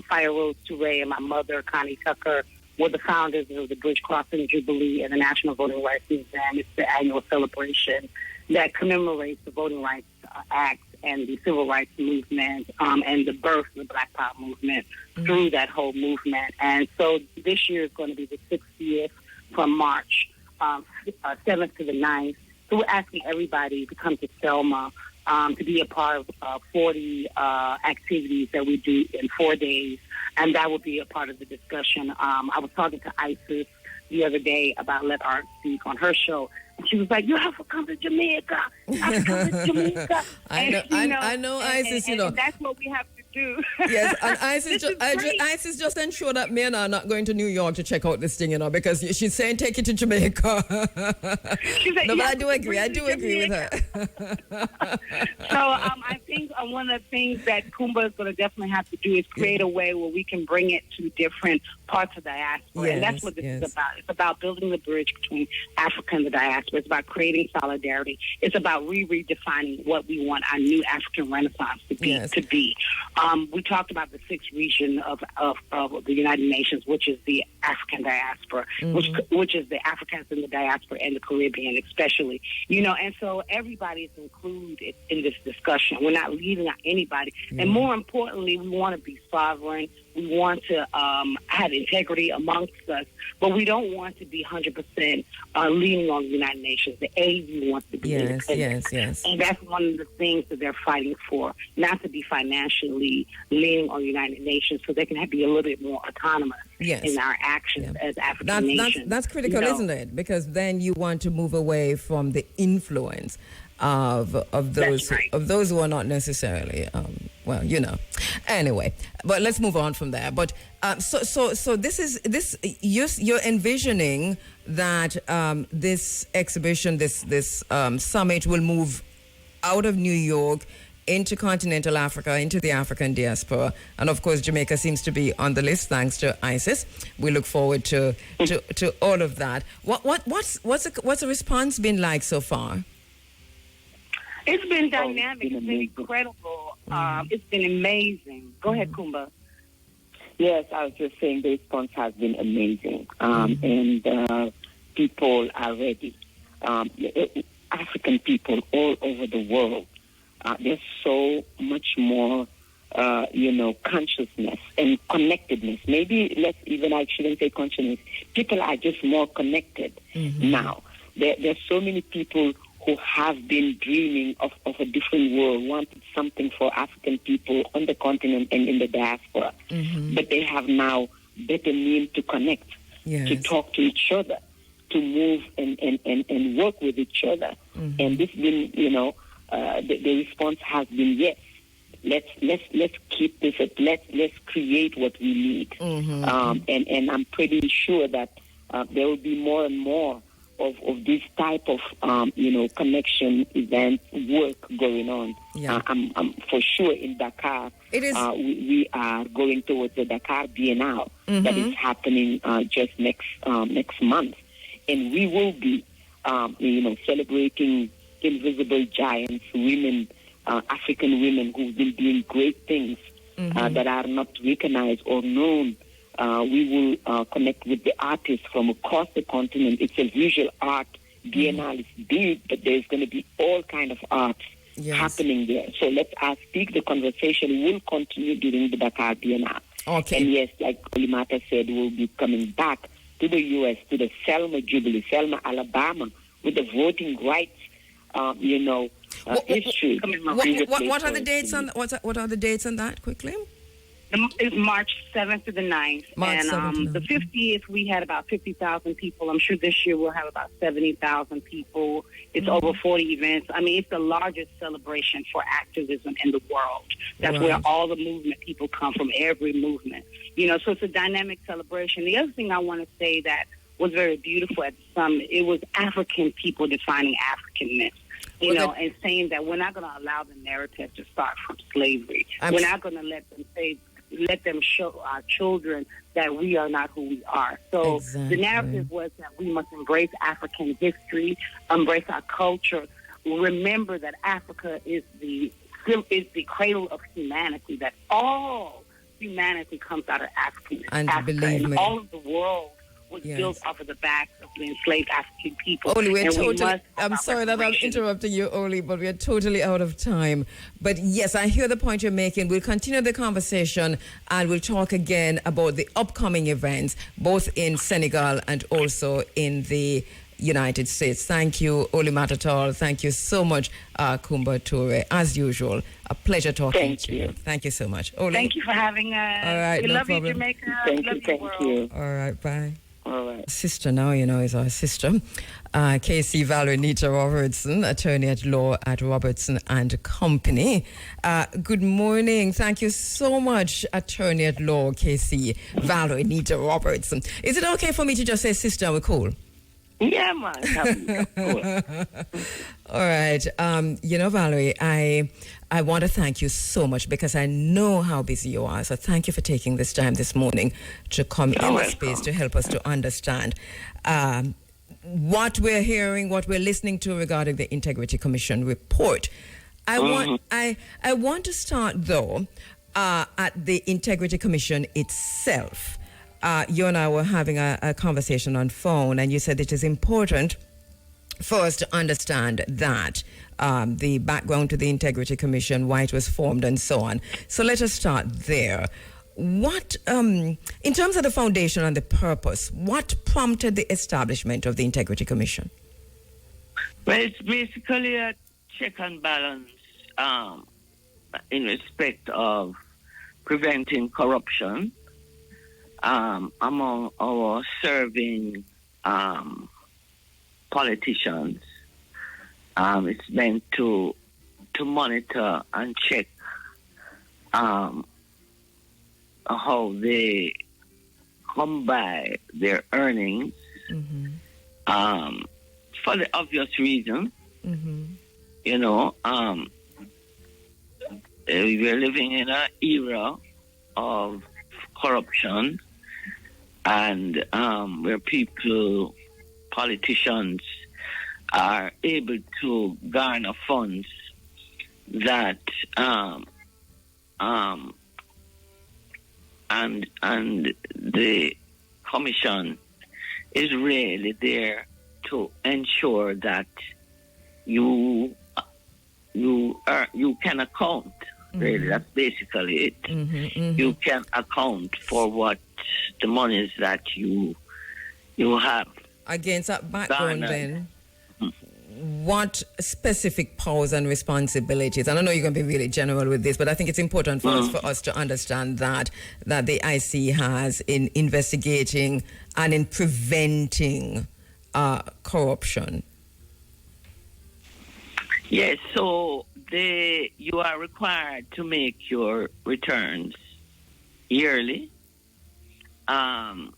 Fire Rose Touré and my mother, Connie Tucker, were the founders of the Bridge Crossing Jubilee and the National Voting Rights Museum. It's the annual celebration that commemorates the Voting Rights Act and the Civil Rights Movement and the birth of the Black Power movement through that whole movement. And so this year is going to be the 60th from March 7th to the 9th. So we're asking everybody to come to Selma to be a part of 40 activities that we do in 4 days, and that will be a part of the discussion. I was talking to Isis the other day about Let Art Speak on her show, and she was like, "You have to come to Jamaica. You have to come to Jamaica." I know, Isis. And that's what we have to do. Yes, and Isis just ensured that me and I are not going to New York to check out this thing, because she's saying take it to Jamaica. No, but I do agree with her. So I think one of the things that Kumba is going to definitely have to do is create a way where we can bring it to different parts of the diaspora. And that's what this is about. It's about building the bridge between Africa and the diaspora. It's about creating solidarity. It's about redefining what we want our new African Renaissance to be. We talked about the sixth region of the United Nations, which is the African diaspora, which is the Africans in the diaspora and the Caribbean especially. And so everybody is included in this discussion. We're not leaving out anybody. And more importantly, we want to be sovereign. We want to have integrity amongst us, but we don't want to be 100% leaning on the United Nations. The AU wants to be independent. Yes. And that's one of the things that they're fighting for, not to be financially leaning on the United Nations so they can be a little bit more autonomous in our actions as African nations. That's critical, isn't it? Because then you want to move away from the influence of those who are not necessarily anyway, but let's move on from there. But so this you're envisioning that this exhibition, this summit will move out of New York into continental Africa, into the African diaspora, and of course Jamaica seems to be on the list thanks to ISIS. We look forward to all of that. What's the response been like so far? It's been dynamic. It's been incredible. It's been amazing. Go ahead, Kumba. Yes, I was just saying the response has been amazing. And people are ready. African people all over the world, there's so much more, consciousness and connectedness. Maybe I shouldn't say consciousness. People are just more connected now. There's so many people who have been dreaming of a different world, wanted something for African people on the continent and in the diaspora. But they have now better means to connect, to talk to each other, to move and work with each other. And this been, the response has been yes. Let's keep this up. Let's create what we need. And I'm pretty sure that there will be more and more of this type of connection event work going on. I'm for sure in Dakar. It is. We are going towards the Dakar Biennale that is happening just next month, and we will be celebrating invisible giants, women, African women who've been doing great things that are not recognized or known. We will connect with the artists from across the continent. It's a visual art biennale. It's big, but there's going to be all kind of arts happening there. So let us speak. The conversation will continue during the Dakar Biennale. Okay. And yes, like Olimata said, we'll be coming back to the U.S., to the Selma Jubilee, Selma, Alabama, with the voting rights, history. What are the dates on what are the dates on that, quickly? It's March 7th to the 9th. And the 50th, we had about 50,000 people. I'm sure this year we'll have about 70,000 people. It's over 40 events. I mean, it's the largest celebration for activism in the world. That's where all the movement people come from, every movement. So it's a dynamic celebration. The other thing I want to say that was very beautiful at the summit, it was African people defining Africanness. And saying that we're not going to allow the narrative to start from slavery. We're not going to let them show our children that we are not who we are. So the narrative was that we must embrace African history, embrace our culture, remember that Africa is the cradle of humanity, that all humanity comes out of Africa. Believe me, all of the world was built off of the backs of the enslaved African people. Oli, I'm sorry that I'm interrupting you, Oli, but we're totally out of time. But yes, I hear the point you're making. We'll continue the conversation and we'll talk again about the upcoming events, both in Senegal and also in the United States. Thank you, Oli Matatal. Thank you so much, Kumba Toure. As usual, a pleasure talking to you. Thank you so much. Oli. Thank you for having us. All right, we no love problem. you, Jamaica. Thank you. All right, bye. All right. Sister now, is our sister. KC Valerie Nita Robertson, attorney at law at Robertson and Company. Good morning. Thank you so much, attorney at law, KC Valerie Nita Robertson. Is it okay for me to just say sister? We're cool. Yeah, man. All right. Valerie, I want to thank you so much because I know how busy you are. So thank you for taking this time this morning to come in the space to help us to understand what we're hearing, what we're listening to regarding the Integrity Commission report. I want to start, though, at the Integrity Commission itself. You and I were having a conversation on phone, and you said it is important for us to understand that the background to the Integrity Commission, why it was formed, and so on. So let us start there. What, in terms of the foundation and the purpose, what prompted the establishment of the Integrity Commission? Well, it's basically a check and balance in respect of preventing corruption among our serving politicians. It's meant to monitor and check how they come by their earnings for the obvious reason. We're living in an era of corruption and where politicians are able to garner funds that and the commission is really there to ensure that you can account. Really, that's basically it. You can account for what the monies that you have. Against that background, then, what specific powers and responsibilities? And I know you're going to be really general with this, but I think it's important for us to understand that the IC has in investigating and in preventing corruption. Yes, so you are required to make your returns yearly. And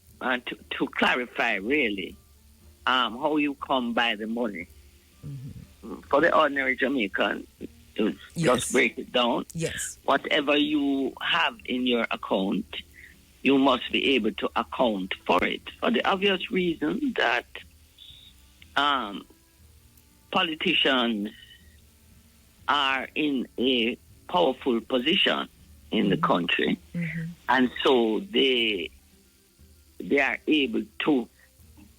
to clarify, really, how you come by the money. For the ordinary Jamaican, to just break it down. Yes. Whatever you have in your account, you must be able to account for it. For the obvious reason that politicians are in a powerful position in the country, and so they are able to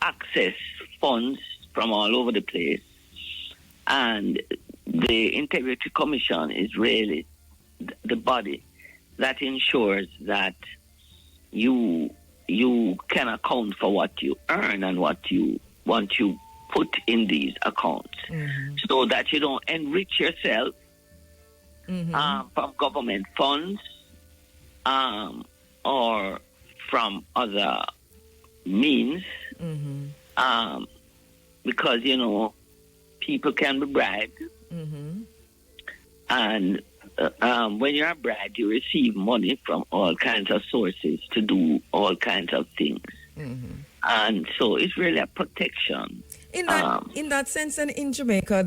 access funds from all over the place, and the Integrity Commission is really the body that ensures that you can account for what you earn and what you put in these accounts, so that you don't enrich yourself from government funds or from other means, because people can be bribed, and when you're bribed, you receive money from all kinds of sources to do all kinds of things, and so it's really a protection. In that sense, and in Jamaica,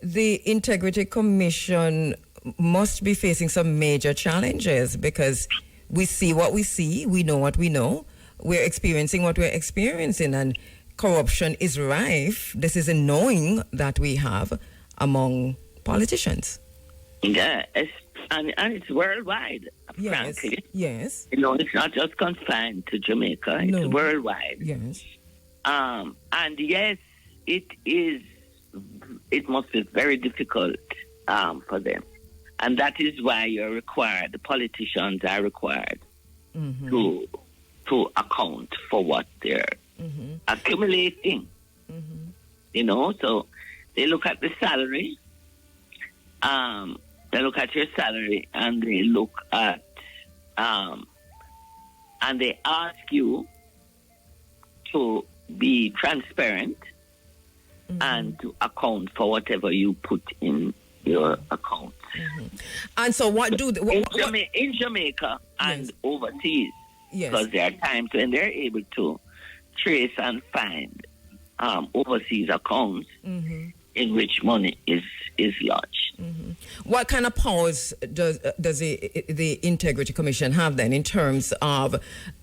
the Integrity Commission must be facing some major challenges, because we see what we see, we know what we know, we're experiencing what we're experiencing, and corruption is rife. This is a knowing that we have among politicians. Yeah, and it's worldwide, frankly. Yes. It's not just confined to Jamaica. It's worldwide. Yes. And yes, it must be very difficult for them. And that is why the politicians are required to account for what they're accumulating. So they look at the salary, they look at your salary, and they look at, and they ask you to be transparent and to account for whatever you put in your account. And so what do in Jamaica and overseas, because there are times when they're able to trace and find overseas accounts in which money is lodged. What kind of powers does the Integrity Commission have then, in terms of,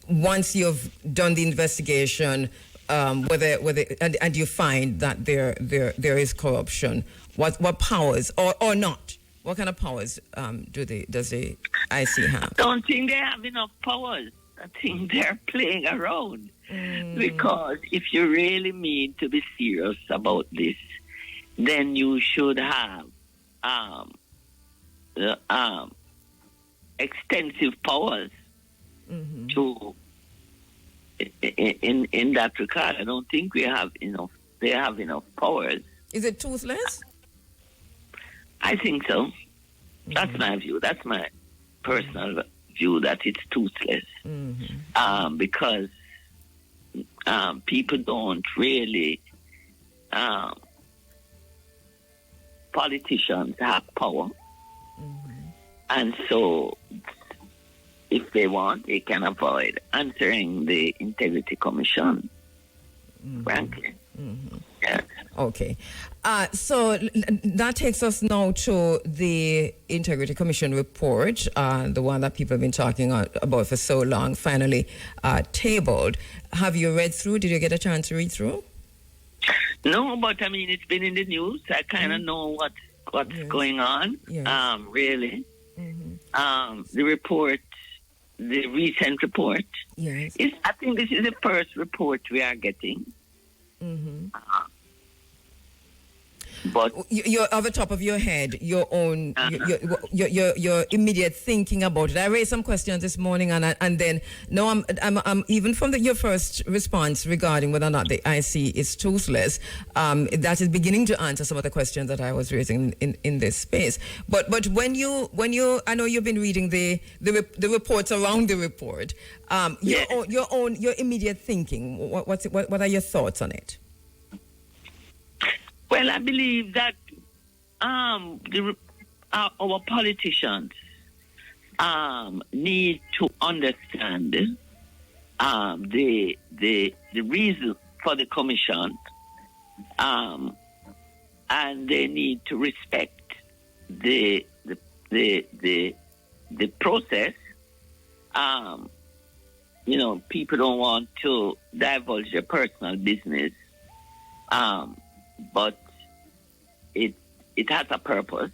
once you've done the investigation, whether and you find that there is corruption, what powers or not? What kind of powers does the IC have? I don't think they have enough powers. I think they're playing around, because if you really mean to be serious about this, then you should have extensive powers to in that regard. I don't think we have enough. They have enough powers. Is it toothless? I think so. That's my view. That's my personal view, that it's toothless. Because people don't really, politicians have power. And so if they want, they can avoid answering the Integrity Commission, frankly. Yes. Okay. So that takes us now to the Integrity Commission report, the one that people have been talking about for so long, finally tabled. Have you read through? Did you get a chance to read through? No, but I mean, it's been in the news. I kind of know what's going on, really. The report, the recent report, I think this is the first report we are getting. But you're off the top of your head, your own, your immediate thinking about it. I raised some questions this morning, and then no, I'm even from your first response regarding whether or not the IC is toothless. That is beginning to answer some of the questions that I was raising in this space. But when you, I know you've been reading the reports around the report. Your immediate thinking. What are your thoughts on it? Well, I believe that our politicians need to understand the reason for the commission, and they need to respect the process. People don't want to divulge their personal business, but it has a purpose.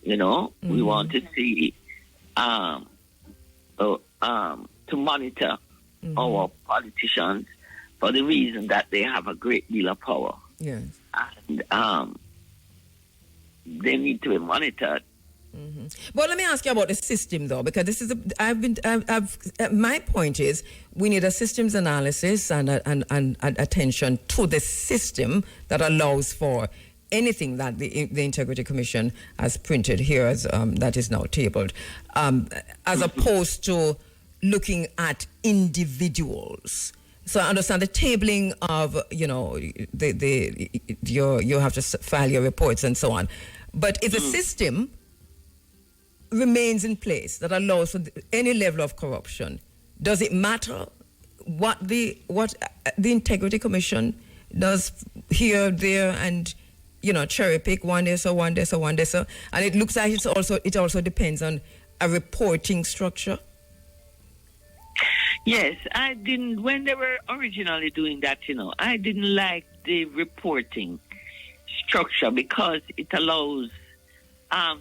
We want to see to monitor our politicians for the reason that they have a great deal of power. Yes. And they need to be monitored. Well, let me ask you about the system, though, because this is my point is we need a systems analysis and attention to the system that allows for anything that the Integrity Commission has printed here as that is now tabled, as opposed to looking at individuals. So I understand the tabling of, you know, you have to file your reports and so on, but if the system remains in place that allows for any level of corruption, does it matter what the Integrity Commission does here, there, and, you know, cherry pick one day so, one day so, one day so, and it looks like it also depends on a reporting structure? Yes, I didn't, when they were originally doing that, you know, I didn't like the reporting structure because it allows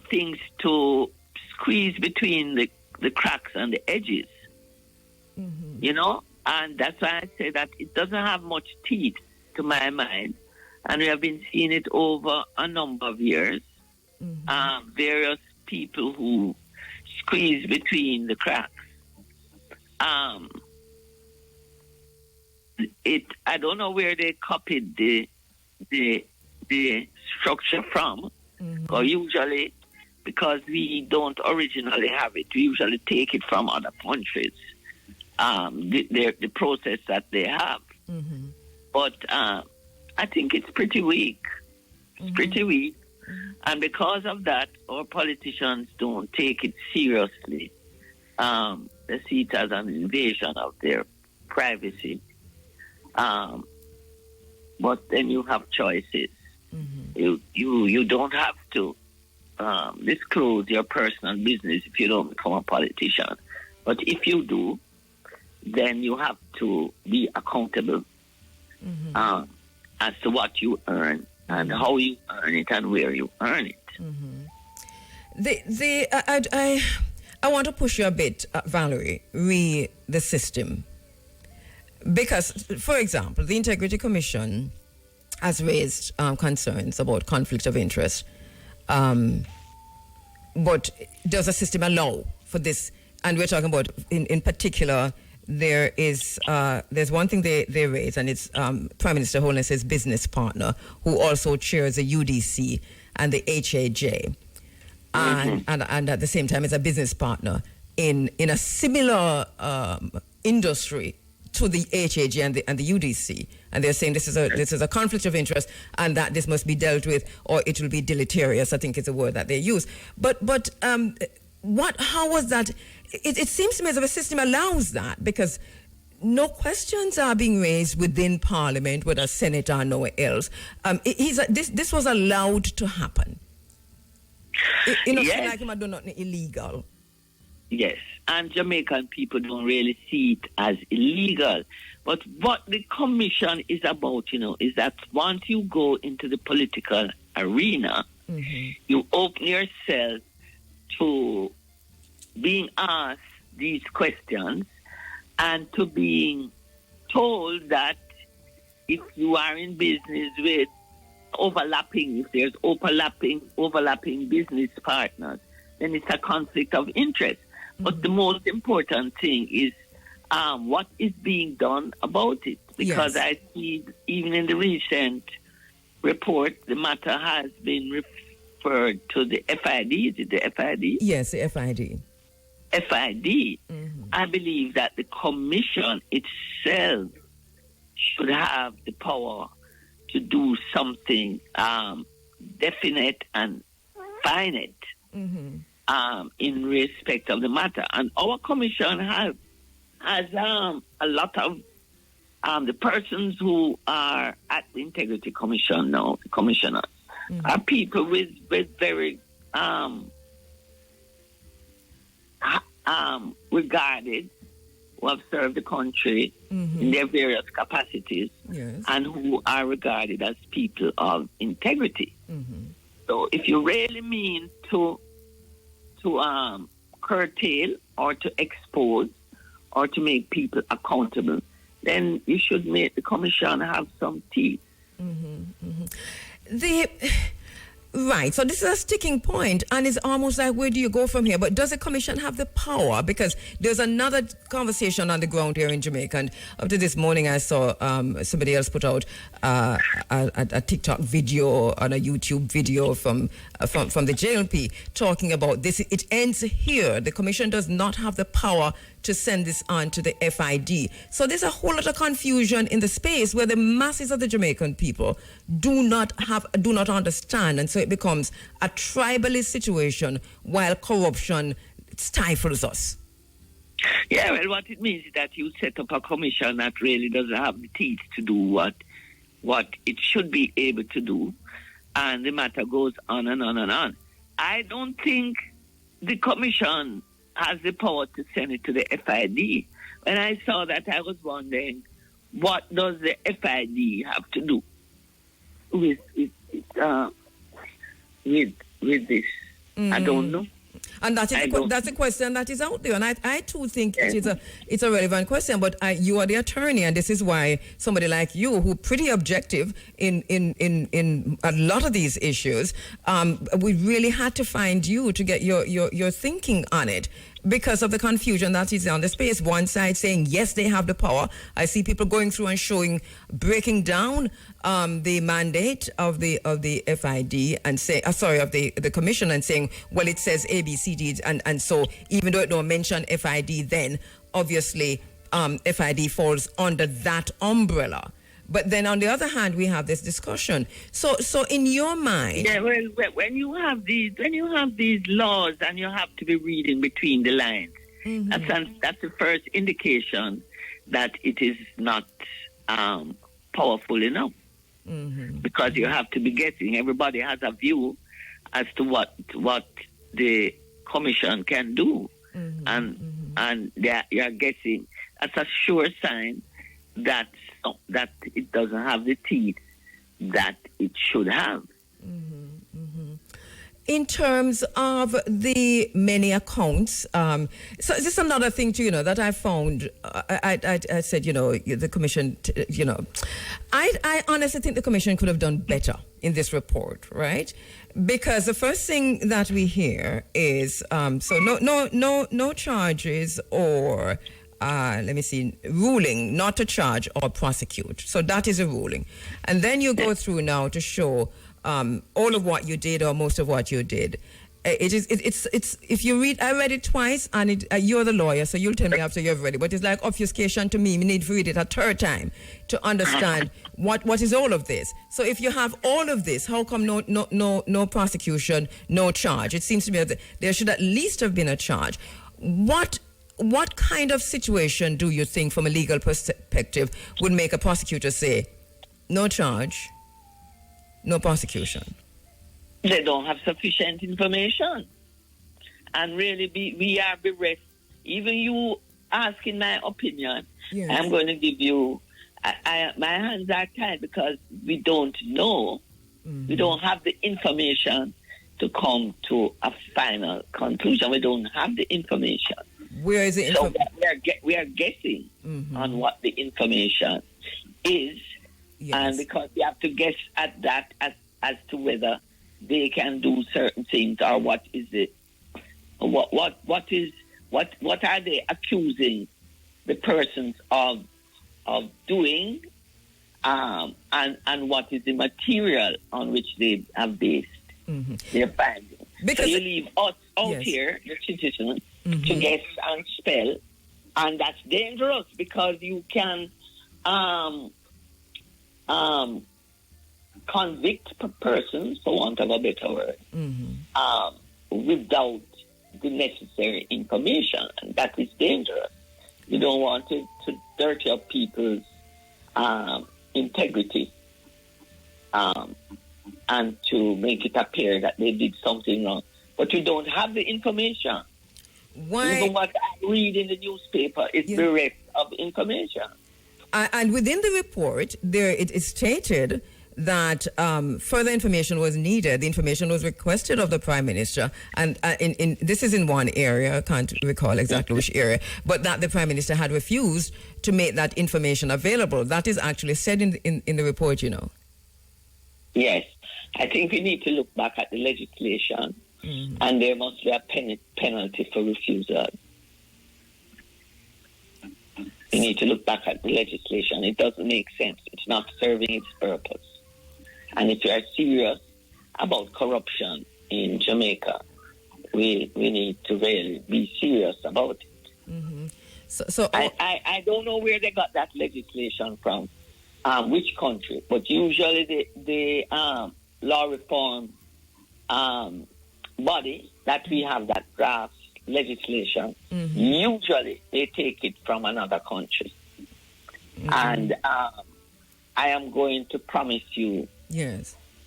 things to squeeze between the cracks and the edges, you know, and that's why I say that it doesn't have much teeth to my mind, and we have been seeing it over a number of years. Various people who squeeze between the cracks. I don't know where they copied the structure from, or usually, because we don't originally have it, we usually take it from other countries, the process that they have. But I think it's pretty weak. It's pretty weak. And because of that, our politicians don't take it seriously. They see it as an invasion of their privacy. But then you have choices. You don't have to disclose your personal business if you don't become a politician. But if you do, then you have to be accountable as to what you earn and how you earn it and where you earn it. I want to push you a bit, Valerie, the system. Because, for example, the Integrity Commission has raised concerns about conflict of interest. But does the system allow for this? And we're talking about, in particular, there's one thing they raise, and it's Prime Minister Holness' business partner, who also chairs the UDC and the HAJ, and at the same time is a business partner in a similar industry to the HAJ and the UDC, and they're saying this is a conflict of interest, and that this must be dealt with, or it will be deleterious. I think it's a word that they use. But how was that? It seems to me as if the system allows that, because no questions are being raised within Parliament, whether Senate or nowhere else. This was allowed to happen. Feel like him done nothing illegal. Yes, and Jamaican people don't really see it as illegal. But what the commission is about, is that once you go into the political arena, you open yourself to being asked these questions and to being told that if you are in business with if there's overlapping business partners, then it's a conflict of interest. But the most important thing is what is being done about it. Because I see even in the recent report, the matter has been referred to the FID. Is it the FID? Yes, the FID. FID. I believe that the commission itself should have the power to do something definite and finite in respect of the matter. And our commission has a lot of the persons who are at the Integrity Commission now, the commissioners, are people with very regarded, who have served the country in their various capacities, and who are regarded as people of integrity. So if you really mean to curtail or to expose or to make people accountable, then you should make the commission have some teeth. Right. So this is a sticking point, and it's almost like, where do you go from here? But does the commission have the power? Because there's another conversation on the ground here in Jamaica, and up to this morning I saw somebody else put out a TikTok video and a YouTube video from the JLP talking about this. It ends here. The commission does not have the power to send this on to the FID. So there's a whole lot of confusion in the space where the masses of the Jamaican people do not understand, and so it becomes a tribalist situation while corruption stifles us. Yeah, well, what it means is that you set up a commission that really doesn't have the teeth to do what it should be able to do, and the matter goes on and on and on. I don't think the commission has the power to send it to the FID. When I saw that, I was wondering, what does the FID have to do with this? I don't know. And that's a question that is out there, and I too think it's a relevant question. But you are the attorney, and this is why somebody like you, who pretty objective in a lot of these issues, we really had to find you to get your thinking on it, because of the confusion that is on the space. One side saying yes, they have the power. I see people going through and breaking down the mandate of the FID and say, of the commission, and saying, well, it says ABCD, and so even though it don't mention FID, then obviously FID falls under that umbrella. But then on the other hand, we have this discussion. So in your mind, yeah, well, when you have these laws, and you have to be reading between the lines, that's the first indication that it is not powerful enough. Because you have to be guessing. Everybody has a view as to what the commission can do, and you're guessing. That's a sure sign that it doesn't have the teeth that it should have. In terms of the many accounts, so this is another thing too, that I found. I said, the commission, I honestly think the commission could have done better in this report, right? Because the first thing that we hear is no charges or ruling not to charge or prosecute. So that is a ruling. And then you go through now to show all of what you did or most of what you did. It's if you read, I read it twice, and you're the lawyer, so you'll tell me after you've read it, but it's like obfuscation to me. We need to read it a third time to understand what is all of this. So if you have all of this, how come no prosecution, no charge? It seems to me that there should at least have been a charge. What kind of situation do you think, from a legal perspective, would make a prosecutor say, no charge, no prosecution? They don't have sufficient information. And really, we are bereft. Even you asking my opinion, yes. I'm going to give you, my hands are tied because we don't know. We don't have the information to come to a final conclusion. We don't have the information. Where is it? So we are guessing on what the information is. Yes. And because we have to guess at that as to whether they can do certain things, or what is it? What are they accusing the persons of doing? And what is the material on which they have based their findings? Because so you leave us out here, the citizens, to guess and spell, and that's dangerous because you can convict persons, for want of a better word, without the necessary information, and that is dangerous. You don't want to dirty up people's integrity and to make it appear that they did something wrong. But you don't have the information. Why? Even what I read in the newspaper is bereft of information. And within the report, it is stated that further information was needed. The information was requested of the Prime Minister, and this is in one area, I can't recall exactly which area, but that the Prime Minister had refused to make that information available. That is actually said in the report, Yes. I think we need to look back at the legislation, and there must be a penalty for refusal. We need to look back at the legislation. It doesn't make sense. It's not serving its purpose. And if we are serious about corruption in Jamaica, we need to really be serious about it. I don't know where they got that legislation from, which country, but usually the law reform body that we have that drafts legislation, usually they take it from another country. And I am going to promise you,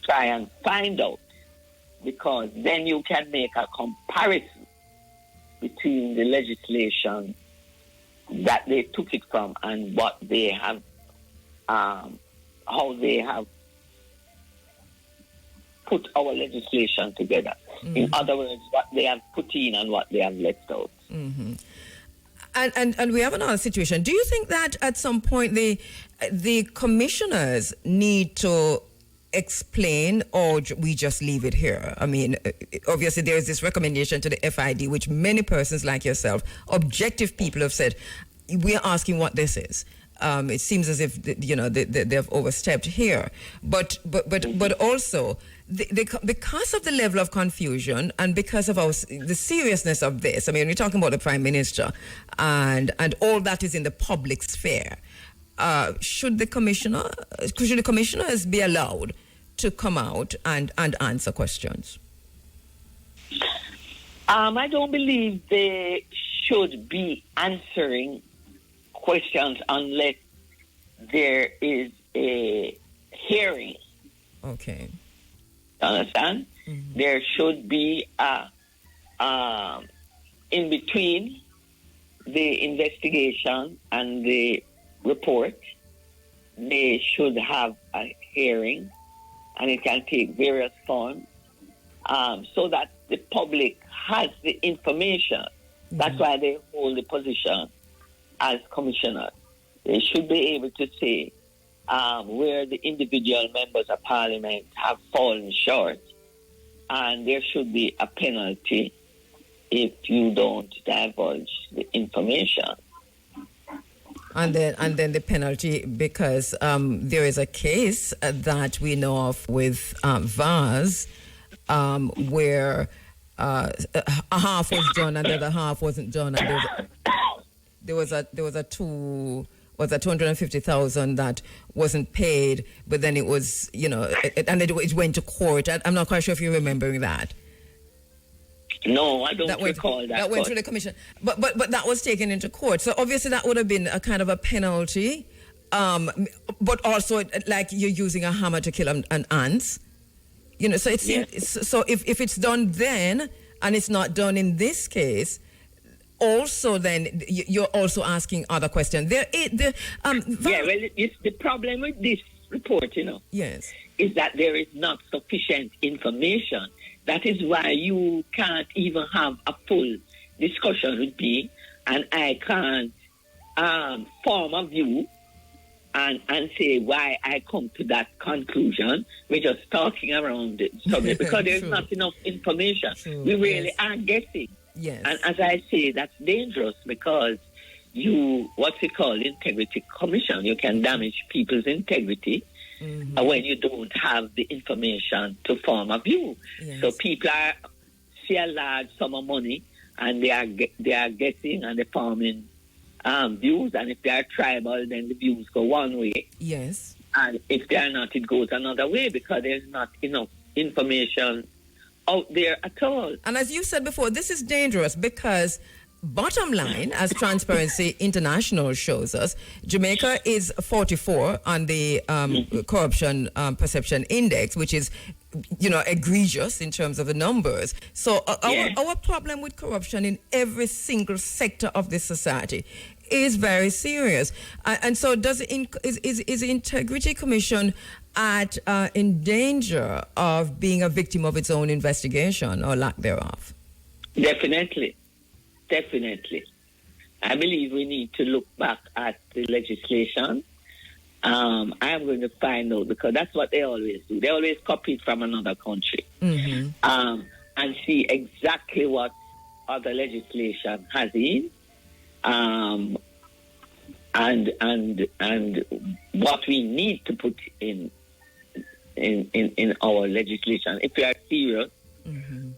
try and find out, because then you can make a comparison between the legislation that they took it from and what they have, how they have put our legislation together. In other words, what they have put in and what they have left out. And we have another situation. Do you think that at some point the commissioners need to explain, or we just leave it here? I mean, obviously there is this recommendation to the FID, which many persons like yourself, objective people, have said, we are asking what this is. It seems as if they've overstepped here, but also because of the level of confusion and because of the seriousness of this. I mean, we're talking about the Prime Minister and all that is in the public sphere. Should the commissioners be allowed to come out and answer questions? I don't believe they should be answering questions unless there is a hearing. Okay. Understand? There should be in between the investigation and the report, they should have a hearing, and it can take various forms, so that the public has the information. That's why they hold the position as commissioners. They should be able to say where the individual members of parliament have fallen short, and there should be a penalty if you don't divulge the information. And then the penalty, because there is a case that we know of with VAS where a half was done and the other half wasn't done, and there was a 250,000 that wasn't paid, but then it was, and it went to court. I'm not quite sure if you're remembering that. No, I don't recall that. That went through the commission, but that was taken into court. So obviously that would have been a kind of a penalty, but also like you're using a hammer to kill an ant. So it seems, so if it's done then and it's not done in this case, also then you're also asking other questions. The problem with this report, yes, is that there is not sufficient information. That is why you can't even have a full discussion with me, and I can't form a view and say why I come to that conclusion. We're just talking around the subject because there's not enough information. We really are guessing. Yes. And as I say, that's dangerous because integrity commission. You can damage people's integrity when you don't have the information to form a view. Yes. So people see a large sum of money and they are guessing and they're forming views. And if they are tribal, then the views go one way. Yes. And if they are not, it goes another way because there's not enough information out there at all. And as you said before, this is dangerous because bottom line, as Transparency International shows us, Jamaica is 44 on the corruption perception index, which is, egregious in terms of the numbers. So our problem with corruption in every single sector of this society is very serious. And so is the Integrity Commission in danger of being a victim of its own investigation or lack thereof? Definitely. I believe we need to look back at the legislation I'm going to find out, because that's what they always do. They always copy it from another country. And see exactly what other legislation has in, and what we need to put in our legislation if we are serious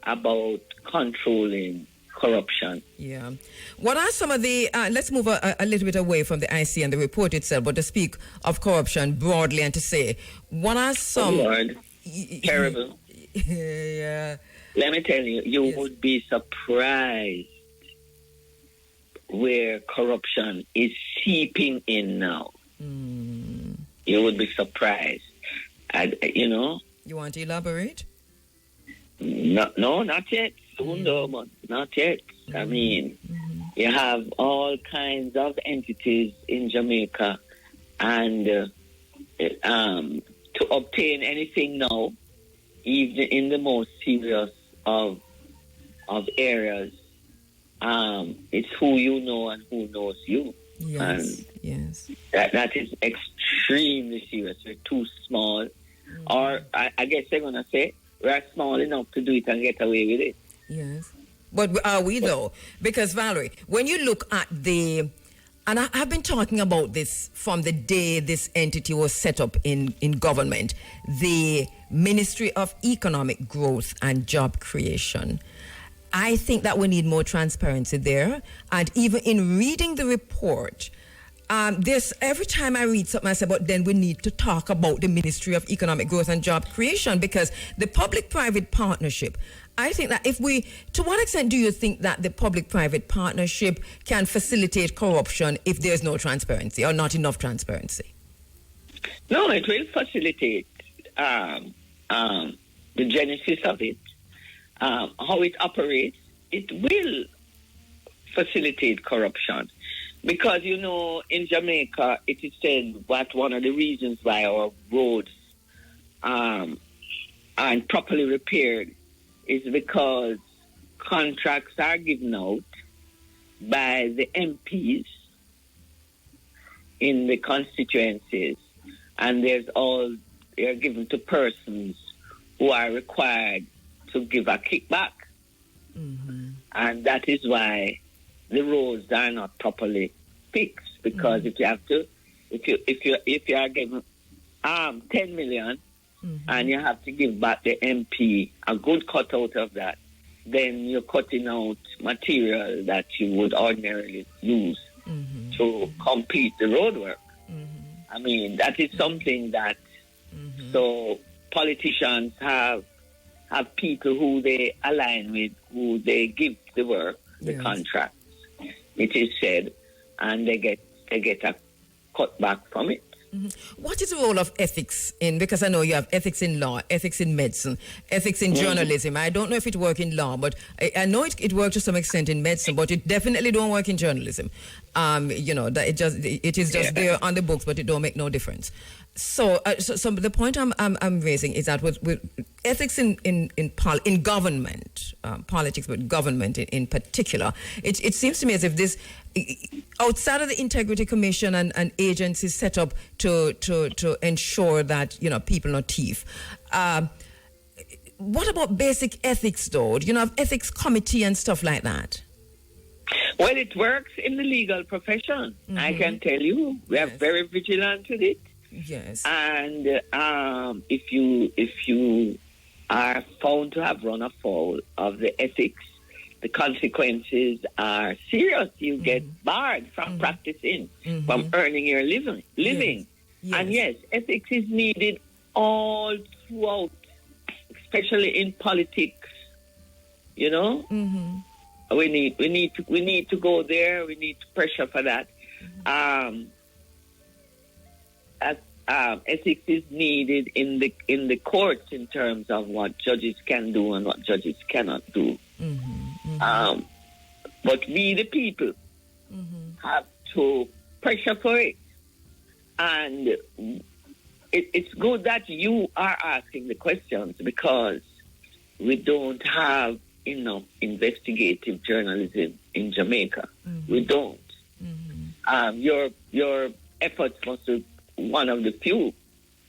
about controlling corruption. Yeah. What are some of the, let's move a little bit away from the IC and the report itself, but to speak of corruption broadly and to say, what are some... Terrible. Yeah. Let me tell you, you would be surprised where corruption is seeping in now. You would be surprised. You know? You want to elaborate? No, not yet. Soon though, but not yet. I mean, you have all kinds of entities in Jamaica, and to obtain anything now, even in the most serious of areas, it's who you know and who knows you. Yes, and that is extremely serious. We're too small, or I guess they're gonna say we're small enough to do it and get away with it. Yes, but are we though? Because Valerie, when you look at the, and I've been talking about this from the day this entity was set up in government, the Ministry of Economic Growth and Job Creation. I think that we need more transparency there. And even in reading the report, there's every time I read something, I say, but then we need to talk about the Ministry of Economic Growth and Job Creation, because the public-private partnership, I think that if we, to what extent do you think that the public-private partnership can facilitate corruption if there's no transparency or not enough transparency? No, it will facilitate the genesis of it, how it operates. It will facilitate corruption. Because, you know, in Jamaica, it is said that one of the reasons why our roads aren't properly repaired is because contracts are given out by the MPs in the constituencies, and they're given to persons who are required to give a kickback. And that is why the roads are not properly fixed, because if you are given 10 million and you have to give back the MP a good cut out of that, then you're cutting out material that you would ordinarily use to complete the road work. I mean, that is something that so politicians have people who they align with, who they give the work, the contract. It is said, and they get a cut back from it. What is the role of ethics in, because I know you have ethics in law, ethics in medicine, ethics in journalism. I don't know if it works in law, but I know it works to some extent in medicine, but it definitely don't work in journalism. You know, that it is just there on the books, but it don't make no difference. So the point I'm raising is that with ethics in government, politics, but government in particular, it seems to me as if this, outside of the Integrity Commission and agencies set up to ensure that, you know, people are not thief. What about basic ethics, though? Do you know, have ethics committee and stuff like that? Well, it works in the legal profession. I can tell you, we are very vigilant with it. Yes. And if you are found to have run afoul of the ethics, the consequences are serious. You get barred from practicing, from earning your living. Yes. And yes, ethics is needed all throughout, especially in politics. You know, we need to go there. We need to pressure for that. Ethics is needed in the courts in terms of what judges can do and what judges cannot do. But we, the people, have to pressure for it. And it's good that you are asking the questions, because we don't have enough investigative journalism in Jamaica. We don't. Your efforts must one of the few.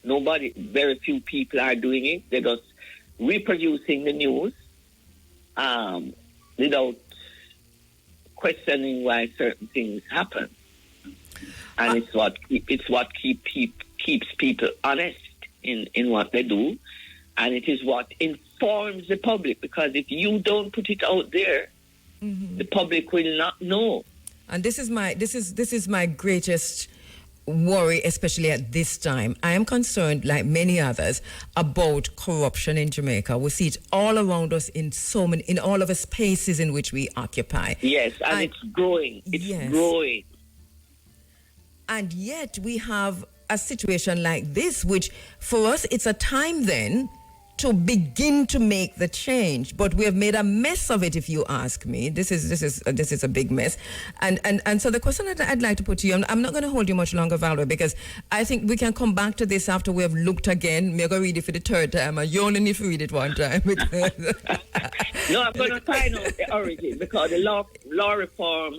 Very few people are doing it. They're just reproducing the news without questioning why certain things happen. And it's what keeps people honest in what they do, and it is what informs the public. Because if you don't put it out there, the public will not know. And this is my greatest worry, especially at this time. I am concerned, like many others, about corruption in Jamaica. We see it all around us in all of the spaces in which we occupy. Yes, and it's growing. It's growing. And yet we have a situation like this, which for us, it's a time then to begin to make the change, but we have made a mess of it. If you ask me, this is a big mess, and so the question that I'd like to put to you, I'm not going to hold you much longer, Valerie, because I think we can come back to this after we have looked again. We're going to read it for the third time, and you only need to read it one time. No, I'm going to find out the origin, because the law reform.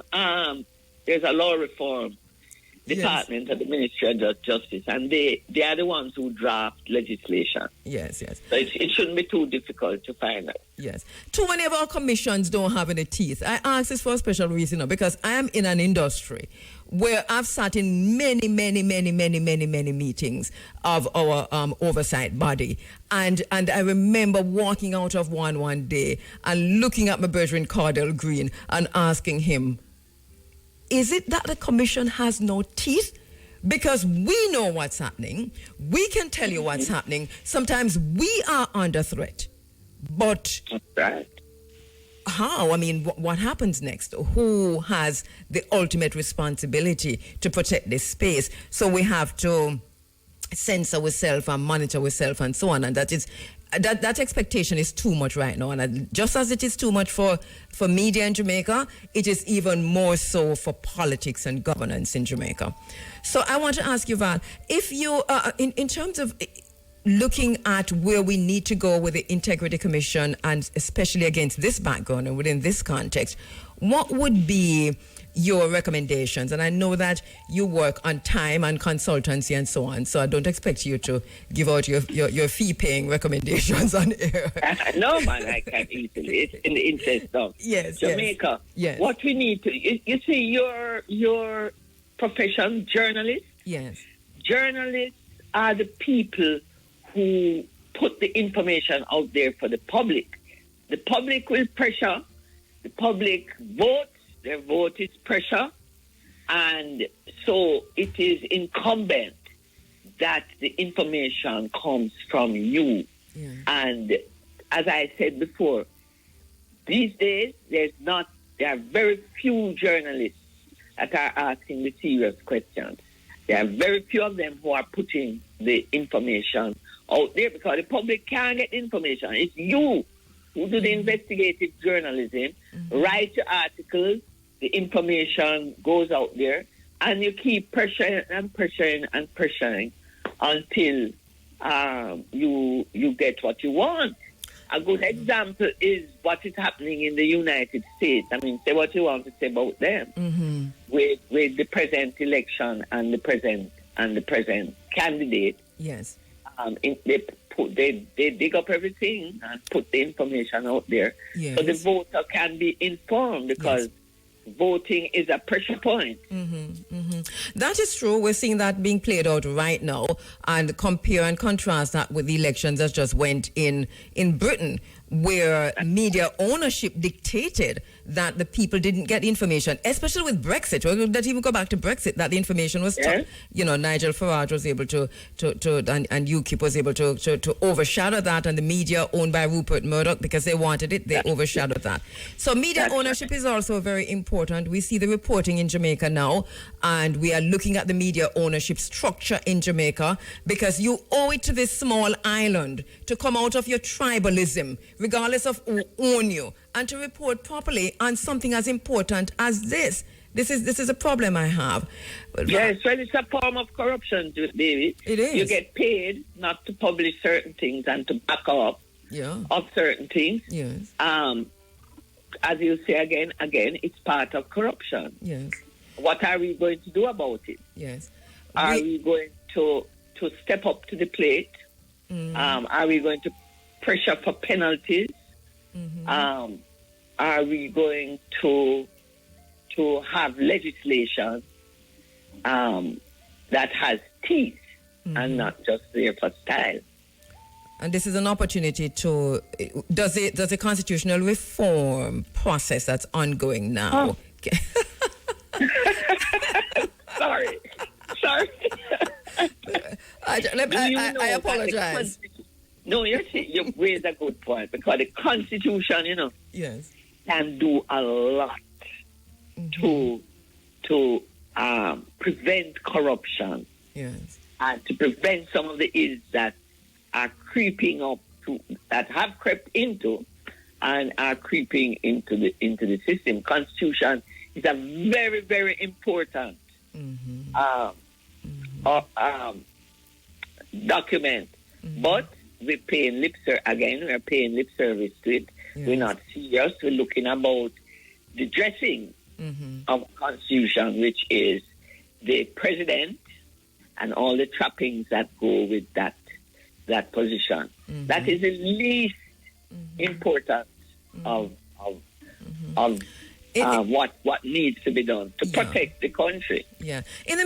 There's a law reform department of the Ministry of Justice, and they are the ones who draft legislation. Yes. So it shouldn't be too difficult to find out. Yes. Too many of our commissions don't have any teeth. I ask this for a special reason, because I am in an industry where I've sat in many meetings of our oversight body. And I remember walking out of one day and looking at my brethren Cardell Green and asking him, is it that the commission has no teeth? Because we know what's happening. We can tell you what's happening. Sometimes we are under threat. But how? I mean, what happens next? Who has the ultimate responsibility to protect this space? So we have to censor ourselves and monitor ourselves and so on. And that expectation is too much right now. And just as it is too much for media in Jamaica, it is even more so for politics and governance in Jamaica. So I want to ask you, Val, if you, in terms of looking at where we need to go with the Integrity Commission, and especially against this background and within this context, what would be your recommendations? And I know that you work on time and consultancy and so on, so I don't expect you to give out your fee-paying recommendations on air. No, man, I can't easily. It's in the interest of Jamaica. Yes. What we need to, you see, your profession, journalists. Yes. Journalists are the people who put the information out there for the public. The public will pressure. The public votes. Their vote is pressure, and so it is incumbent that the information comes from you. Yeah. And as I said before, these days there are very few journalists that are asking the serious questions. There are very few of them who are putting the information out there, because the public can't get information. It's you who do the investigative journalism, write your articles, the information goes out there, and you keep pressuring until you get what you want. A good example is what is happening in the United States. I mean, say what you want to say about them with the present election and the present candidate. Yes. They dig up everything and put the information out there, so the voter can be informed, because voting is a pressure point. That is true. We're seeing that being played out right now, and compare and contrast that with the elections that just went in Britain, where media ownership dictated that the people didn't get information, especially with Brexit. Let's even go back to Brexit, that the information was tough. You know, Nigel Farage was able to and UKIP was able to overshadow that, and the media owned by Rupert Murdoch, because they wanted it, they overshadowed that. So media ownership is also very important. We see the reporting in Jamaica now, and we are looking at the media ownership structure in Jamaica, because you owe it to this small island to come out of your tribalism, regardless of who own you, and to report properly on something as important as this. This is a problem I have. Yes, well, it's a form of corruption, David. It is. You get paid not to publish certain things and to back up of certain things. Yes. As you say again, it's part of corruption. Yes. What are we going to do about it? Yes. Are we going to step up to the plate? Are we going to pressure for penalties? Are we going to have legislation that has teeth and not just there for style? And this is an opportunity to does the constitutional reform process that's ongoing now? Sorry. I apologize. No, you raised a good point, because the Constitution, yes, can do a lot to prevent corruption, yes, and to prevent some of the ills that are creeping up that have crept into and are creeping into the system. Constitution is a very, very important document, but we're paying lip service to it. Yes. We're not serious. We're looking about the dressing of Constitution, which is the president and all the trappings that go with that position. That is the least important of what needs to be done to protect the country. Yeah. In the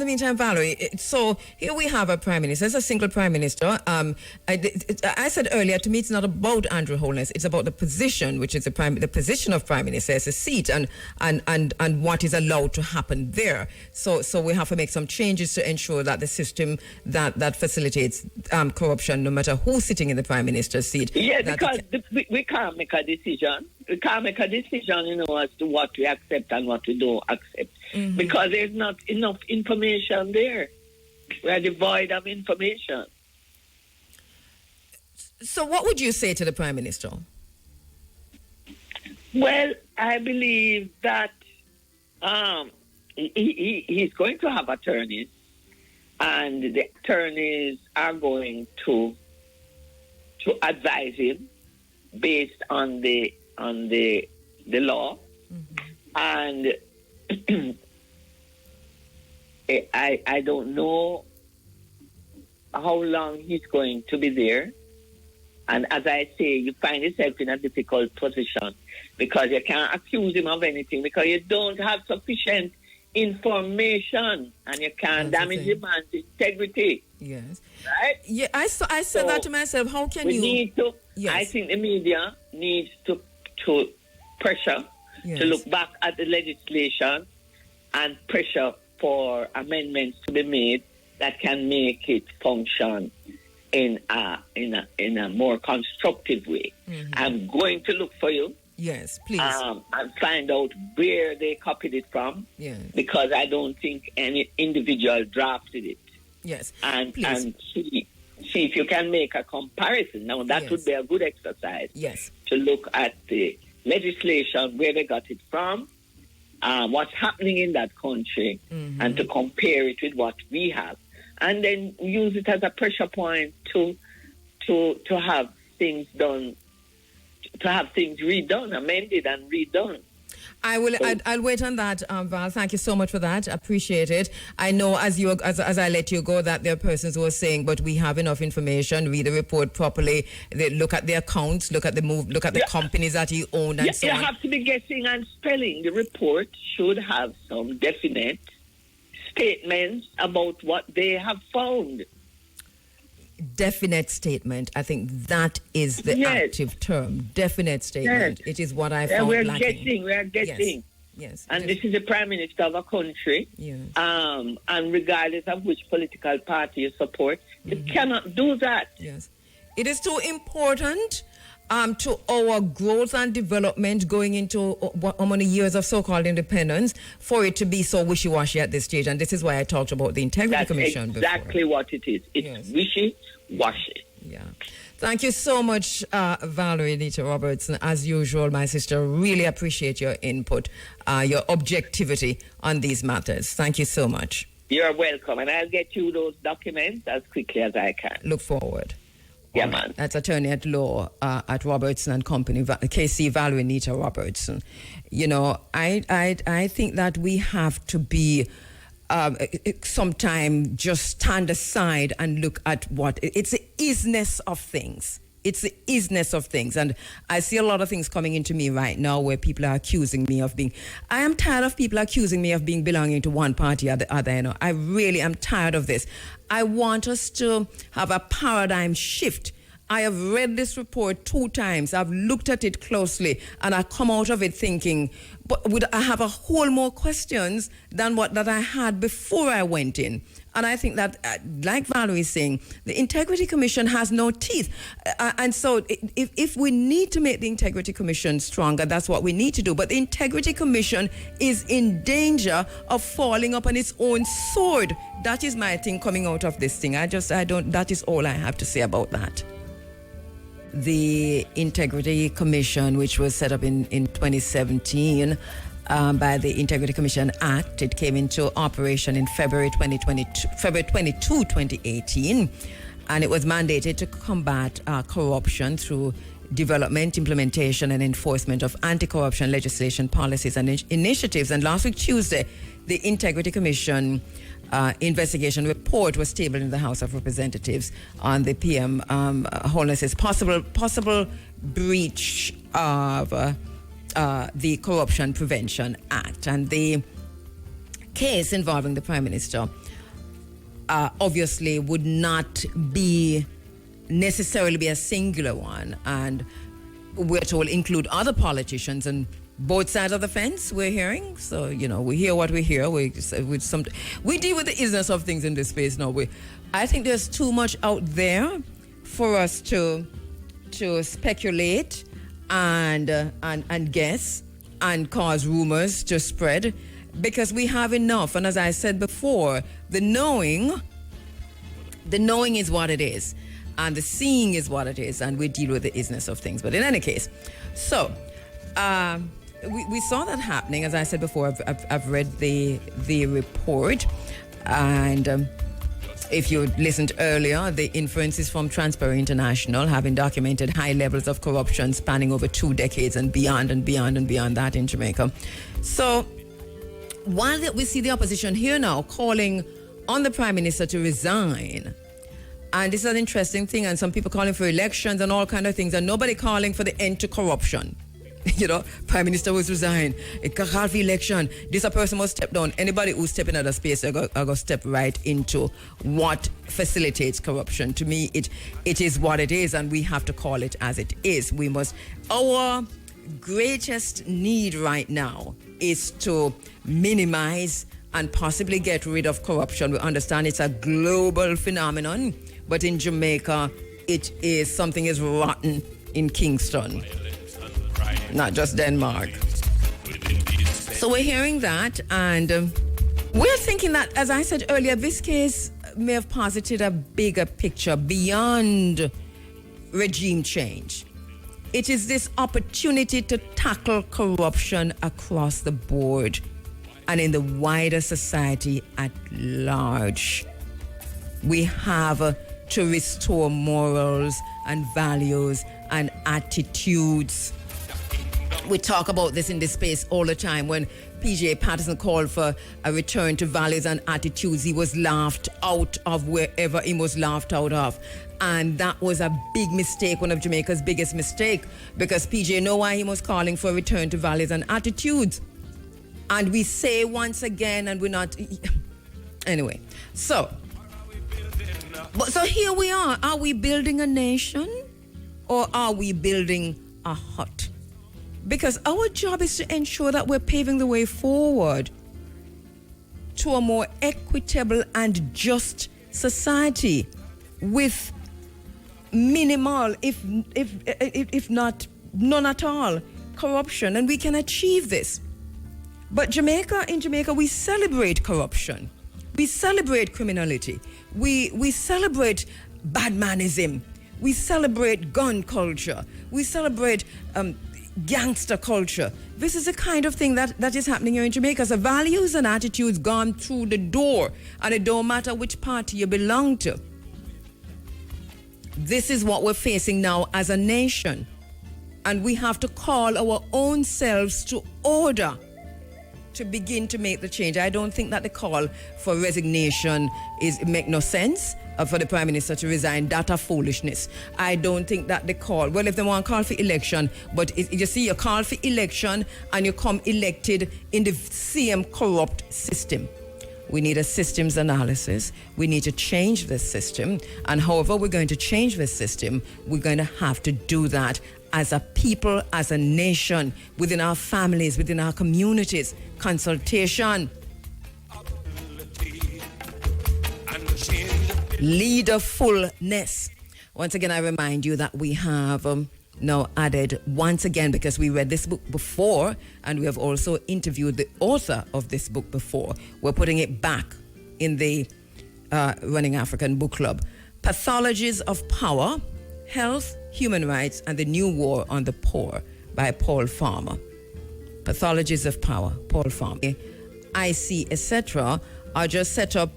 meantime, Valerie, so here we have a prime minister. It's a single prime minister. I said earlier, to me, it's not about Andrew Holness. It's about the position, which is the position of prime minister as a seat, and what is allowed to happen there. So we have to make some changes to ensure that the system that facilitates corruption, no matter who's sitting in the prime minister's seat. Yeah, because we can't make a decision. We can't make a decision, as to what we accept and what we don't accept. Because there's not enough information there. We are devoid of information. So what would you say to the Prime Minister? Well, I believe that he's going to have attorneys, and the attorneys are going to advise him based on the law, and I don't know how long he's going to be there. And as I say, you find yourself in a difficult position, because you can't accuse him of anything, because you don't have sufficient information, and you can't damage the man's integrity. Yes. Right? Yeah, I said that to myself. How can you? Need to. Yes. I think the media needs to pressure to look back at the legislation and pressure for amendments to be made that can make it function in a more constructive way. I'm going to look for you. Yes, please. And find out where they copied it from. Yes. Because I don't think any individual drafted it. Yes. And please. And see if you can make a comparison. Now that would be a good exercise. Yes. To look at the legislation, where they got it from, what's happening in that country, and to compare it with what we have, and then use it as a pressure point to have things done, to have things redone, amended and redone. I'll wait on that, Val. Thank you so much for that. Appreciate it. I know as I let you go that there are persons who are saying, but we have enough information. Read the report properly. They look at the accounts. Look at the companies that he owned, and so on. You have to be guessing and spelling. The report should have some definite statements about what they have found. Definite statement. I think that is the active term. Definite statement. It is what I found lacking. We are guessing. Yes. And this is the Prime Minister of a country. Yes. And regardless of which political party you support, you cannot do that. Yes. It is too important to our growth and development going into how many years of so-called independence for it to be so wishy-washy at this stage. And this is why I talked about the Integrity Commission before. That's exactly what it is. It's wishy-washy. Yeah. Thank you so much, Valerie Anita Robertson. As usual, my sister, really appreciate your input, your objectivity on these matters. Thank you so much. You're welcome. And I'll get you those documents as quickly as I can. Look forward. Yeah, man. That's attorney at law at Robertson and Company, KC Valerie Anita Robertson. You know, I think that we have to be sometime just stand aside and look at what it's the isness of things. It's the isness of things. And I see a lot of things coming into me right now where people are accusing me of being... I am tired of people accusing me of being belonging to one party or the other. You know, I really am tired of this. I want us to have a paradigm shift. I have read this report 2 times. I've looked at it closely, and I come out of it thinking, but would I have a whole more questions than that I had before I went in? And I think that, like Valerie is saying, the Integrity Commission has no teeth. And so if we need to make the Integrity Commission stronger, that's what we need to do. But the Integrity Commission is in danger of falling upon its own sword. That is my thing coming out of this thing. That is all I have to say about that. The Integrity Commission, which was set up in 2017, by the Integrity Commission Act. It came into operation in February 22, 2018, and it was mandated to combat corruption through development, implementation, and enforcement of anti-corruption legislation, policies, and initiatives. And last week, Tuesday, the Integrity Commission investigation report was tabled in the House of Representatives on the PM Holness's possible breach of the Corruption Prevention Act. And the case involving the Prime Minister obviously would not necessarily be a singular one, and we're told include other politicians and both sides of the fence we're hearing. So, you know, we hear what we hear. We deal with the isness of things in this space now. I think there's too much out there for us to speculate and guess and cause rumors to spread, because we have enough. And as I said before, the knowing is what it is, and the seeing is what it is, and we deal with the isness of things. But in any case, so we saw that happening. As I said before, I've read the report, and if you listened earlier, the inferences from Transparency International, having documented high levels of corruption spanning over 2 decades and beyond that in Jamaica. So while we see the opposition here now calling on the Prime Minister to resign, and this is an interesting thing, and some people calling for elections and all kind of things, and nobody calling for the end to corruption. You know, Prime Minister was resign. It can call for election. This a person must step down. Anybody who's stepping out of space, I go step right into what facilitates corruption. To me, it is what it is, and we have to call it as it is. Our greatest need right now is to minimize and possibly get rid of corruption. We understand it's a global phenomenon, but in Jamaica, something is rotten in Kingston. Not just Denmark. So we're hearing that, and we're thinking that, as I said earlier, this case may have posited a bigger picture beyond regime change. It is this opportunity to tackle corruption across the board and in the wider society at large. We have to restore morals and values and attitudes. We talk about this in this space all the time. When PJ Patterson called for a return to values and attitudes, he was laughed out of wherever he was laughed out of. And that was a big mistake, one of Jamaica's biggest mistake, because PJ know why he was calling for a return to values and attitudes. And we say once again, and we're not... Anyway, so here we are. Are we building a nation, or are we building a hut? Because our job is to ensure that we're paving the way forward to a more equitable and just society with minimal, if not none at all, corruption. And we can achieve this. But in Jamaica, we celebrate corruption. We celebrate criminality. We celebrate badmanism. We celebrate gun culture. We celebrate gangster culture. This is the kind of thing that is happening here in Jamaica. So values and attitudes gone through the door, and it don't matter which party you belong to. This is what we're facing now as a nation, and we have to call our own selves to order. to begin to make the change. I don't think that the call for resignation make no sense for the Prime Minister to resign. That a foolishness. I don't think that the call, well, if they want to call for election, but you see, you call for election and you come elected in the same corrupt system. We need a systems analysis. We need to change this system. And however we're going to change this system, we're going to have to do that as a people, as a nation, within our families, within our communities. Consultation. Leaderfulness. Once again, I remind you that we have now added once again, because we read this book before and we have also interviewed the author of this book before. We're putting it back in the Running African Book Club. Pathologies of Power, Health, Human Rights, and the New War on the Poor by Paul Farmer. Pathologies of Power, Paul Farmer. IC, etc. are just set up,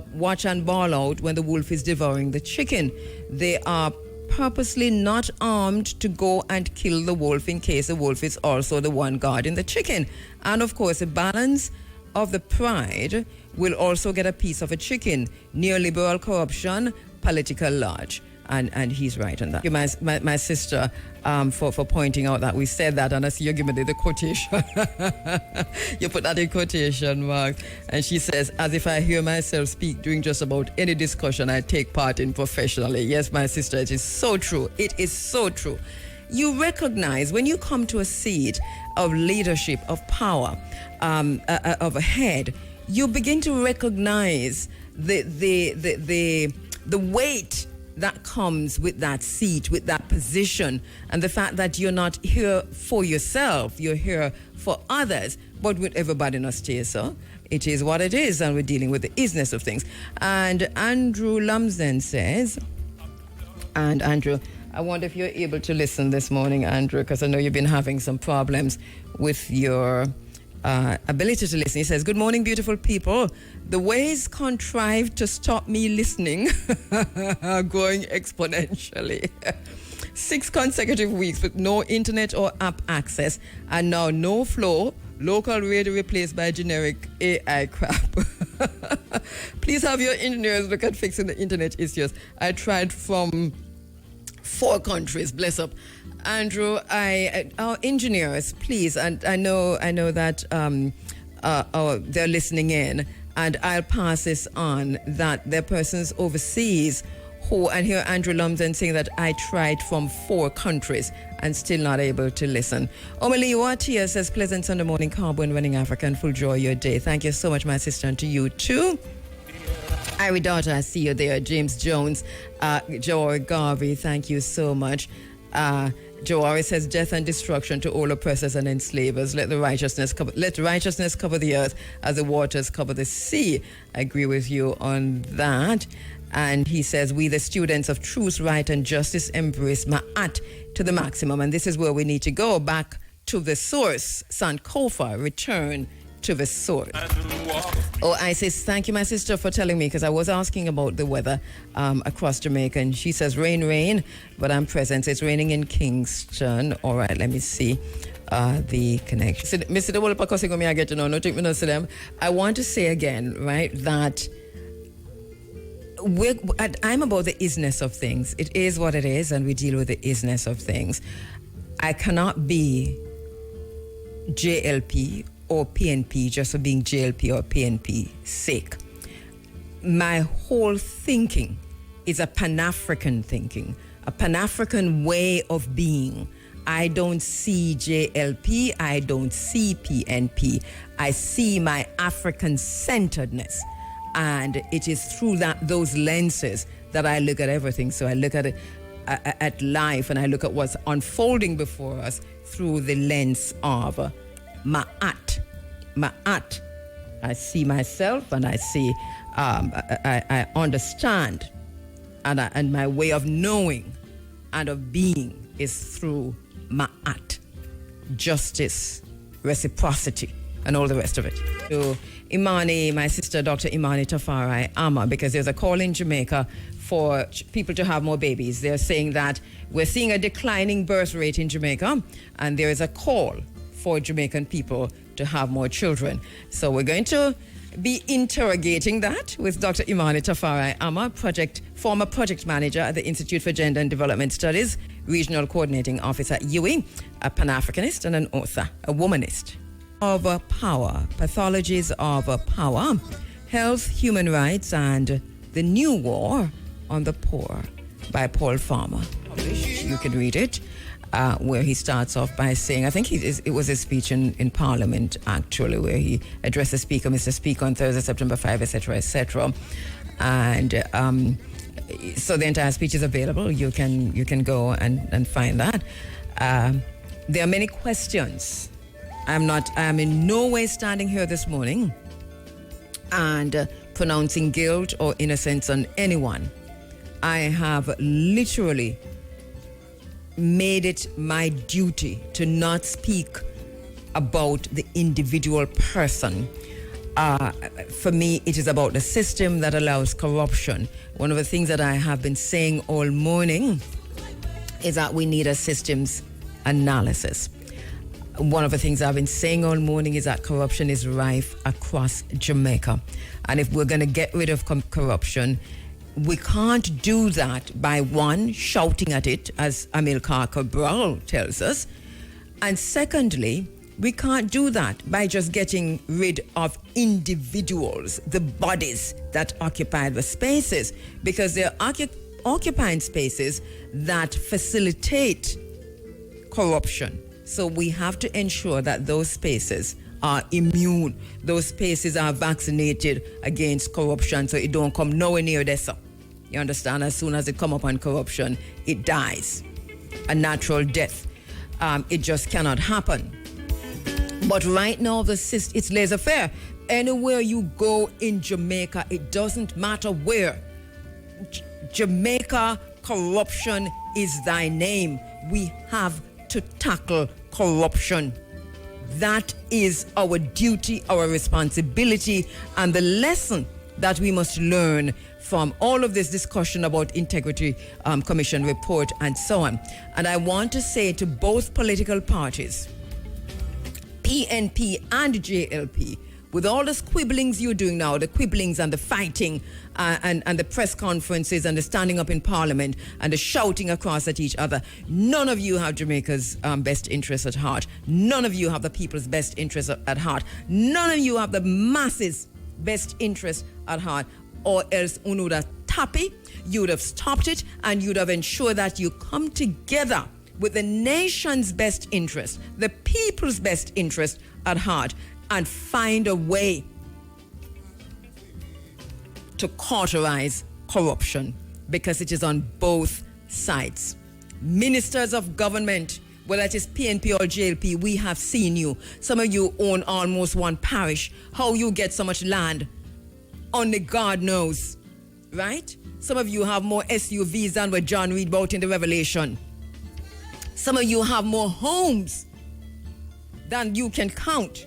watch and ball out when the wolf is devouring the chicken. They are purposely not armed to go and kill the wolf in case the wolf is also the one guarding the chicken. And of course, the balance of the pride will also get a piece of a chicken. Neoliberal corruption, political large. And he's right on that. My sister for pointing out that we said that, and I see you give me the quotation. You put that in quotation marks. And she says, as if I hear myself speak during just about any discussion I take part in professionally. Yes, my sister, it is so true. It is so true. You recognize when you come to a seat of leadership, of power, of a head, you begin to recognize the weight that comes with that seat, with that position, and the fact that you're not here for yourself, you're here for others, but with everybody not stay so. It is what it is, and we're dealing with the isness of things. And Andrew Lumsden says, and Andrew, I wonder if you're able to listen this morning, Andrew, because I know you've been having some problems with your ability to listen. He says, good morning, beautiful people. The ways contrived to stop me listening are growing exponentially. 6 consecutive weeks with no internet or app access, and now no flow, local radio replaced by generic AI crap. Please have your engineers look at fixing the internet issues. I tried from 4 countries, bless up. Andrew, our engineers, please, and I know that they're listening in, and I'll pass this on, that there are persons overseas who, and here Andrew Lumsden saying that I tried from 4 countries and still not able to listen. Omali Watia says, pleasant Sunday morning, Kabu and Running Africa, and full joy your day. Thank you so much, my sister, and to you too. Iri daughter, I see you there. James Jones, Joe Garvey, thank you so much. Joari says, death and destruction to all oppressors and enslavers. Let righteousness cover the earth as the waters cover the sea. I agree with you on that. And he says, we the students of truth, right and justice embrace Ma'at to the maximum. And this is where we need to go, back to the source. Sankofa, return to the source. Oh, I say thank you, my sister, for telling me, because I was asking about the weather across Jamaica, and she says rain, but I'm present. It's raining in Kingston. All right, let me see the connection. Mr. I want to say again, right, that I'm about the isness of things. It is what it is, and we deal with the isness of things. I cannot be JLP or PNP just for being JLP or PNP sake. My whole thinking is a Pan-African thinking, a Pan-African way of being. I don't see JLP, I don't see PNP. I see my African-centeredness, and it is through those lenses that I look at everything. So I look at it, at life, and I look at what's unfolding before us through the lens of Ma'at. I see myself, and I see, I understand, and my way of knowing and of being is through Ma'at, justice, reciprocity, and all the rest of it. So Imani, my sister, Dr. Imani Tafari Ama, because there's a call in Jamaica for people to have more babies. They're saying that we're seeing a declining birth rate in Jamaica, and there is a call for Jamaican people to have more children. So we're going to be interrogating that with Dr. Imani Tafari Amma, former project manager at the Institute for Gender and Development Studies, regional coordinating officer at UWI, a Pan-Africanist and an author, a womanist. Of power, pathologies of power, health, human rights, and the new war on the poor by Paul Farmer. You can read it. Where he starts off by saying, I think it was a speech in Parliament, actually, where he addressed the Speaker, Mr. Speaker, on Thursday, September 5, etc., etc. And so the entire speech is available. You can go and find that. There are many questions. I am in no way standing here this morning and pronouncing guilt or innocence on anyone. I have literally made it my duty to not speak about the individual person. For me, it is about the system that allows corruption. One of the things that I have been saying all morning is that we need a systems analysis. One of the things I've been saying all morning is that corruption is rife across Jamaica. And if we're going to get rid of corruption, we can't do that by, one, shouting at it, as Amilcar Cabral tells us. And secondly, we can't do that by just getting rid of individuals, the bodies that occupy the spaces, because they're occupying spaces that facilitate corruption. So we have to ensure that those spaces are immune. Those spaces are vaccinated against corruption, so it don't come nowhere near this. You understand? As soon as it come upon corruption, it dies. A natural death. It just cannot happen. But right now, it's laissez-faire. Anywhere you go in Jamaica, it doesn't matter where. Jamaica, corruption is thy name. We have to tackle corruption. That is our duty, our responsibility, and the lesson that we must learn from all of this discussion about Integrity Commission report and so on. And I want to say to both political parties, PNP and JLP, with all the squibblings you're doing now, the quibblings and the fighting and the press conferences and the standing up in Parliament and the shouting across at each other, none of you have Jamaica's best interests at heart. None of you have the people's best interests at heart. None of you have the masses' best interests at heart, or else you would have tapped it, you would have stopped it, and you'd have ensured that you come together with the nation's best interest, the people's best interest at heart, and find a way to cauterize corruption, because it is on both sides. Ministers of government, whether it is PNP or JLP, we have seen you. Some of you own almost one parish. How you get so much land, only God knows, right? Some of you have more SUVs than what John read about in the Revelation. Some of you have more homes than you can count.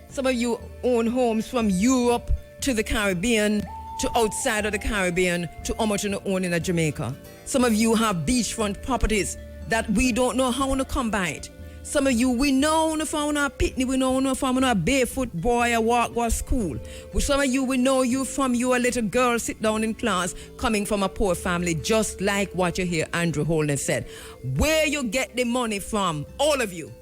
Some of you own homes from Europe to the Caribbean, to outside of the Caribbean, to how much you own in Jamaica. Some of you have beachfront properties that we don't know how to come by it. Some of you, we know from our pitney, we know from our barefoot boy or walk or school. With some of you, we know you from you a little girl sit down in class coming from a poor family, just like what you hear Andrew Holness said. Where you get the money from, all of you,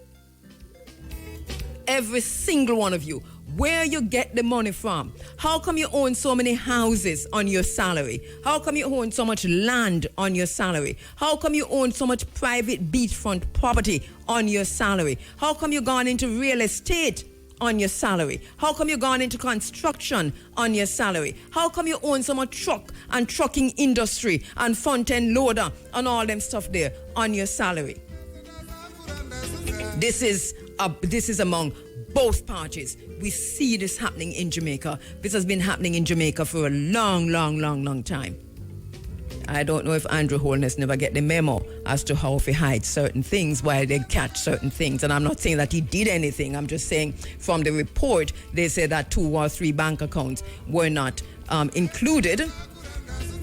every single one of you, where you get the money from. How come you own so many houses on your salary? How come you own so much land on your salary? How come you own so much private beachfront property on your salary? How come you gone into real estate on your salary? How come you gone into construction on your salary? How come you own so much truck and trucking industry and front end loader and all them stuff there on your salary? This is among both parties. We see this happening in Jamaica. This has been happening in Jamaica for a long time. I don't know if Andrew Holness never get the memo as to how he hides certain things, why they catch certain things. And I'm not saying that he did anything. I'm just saying from the report, they say that 2 or 3 bank accounts were not included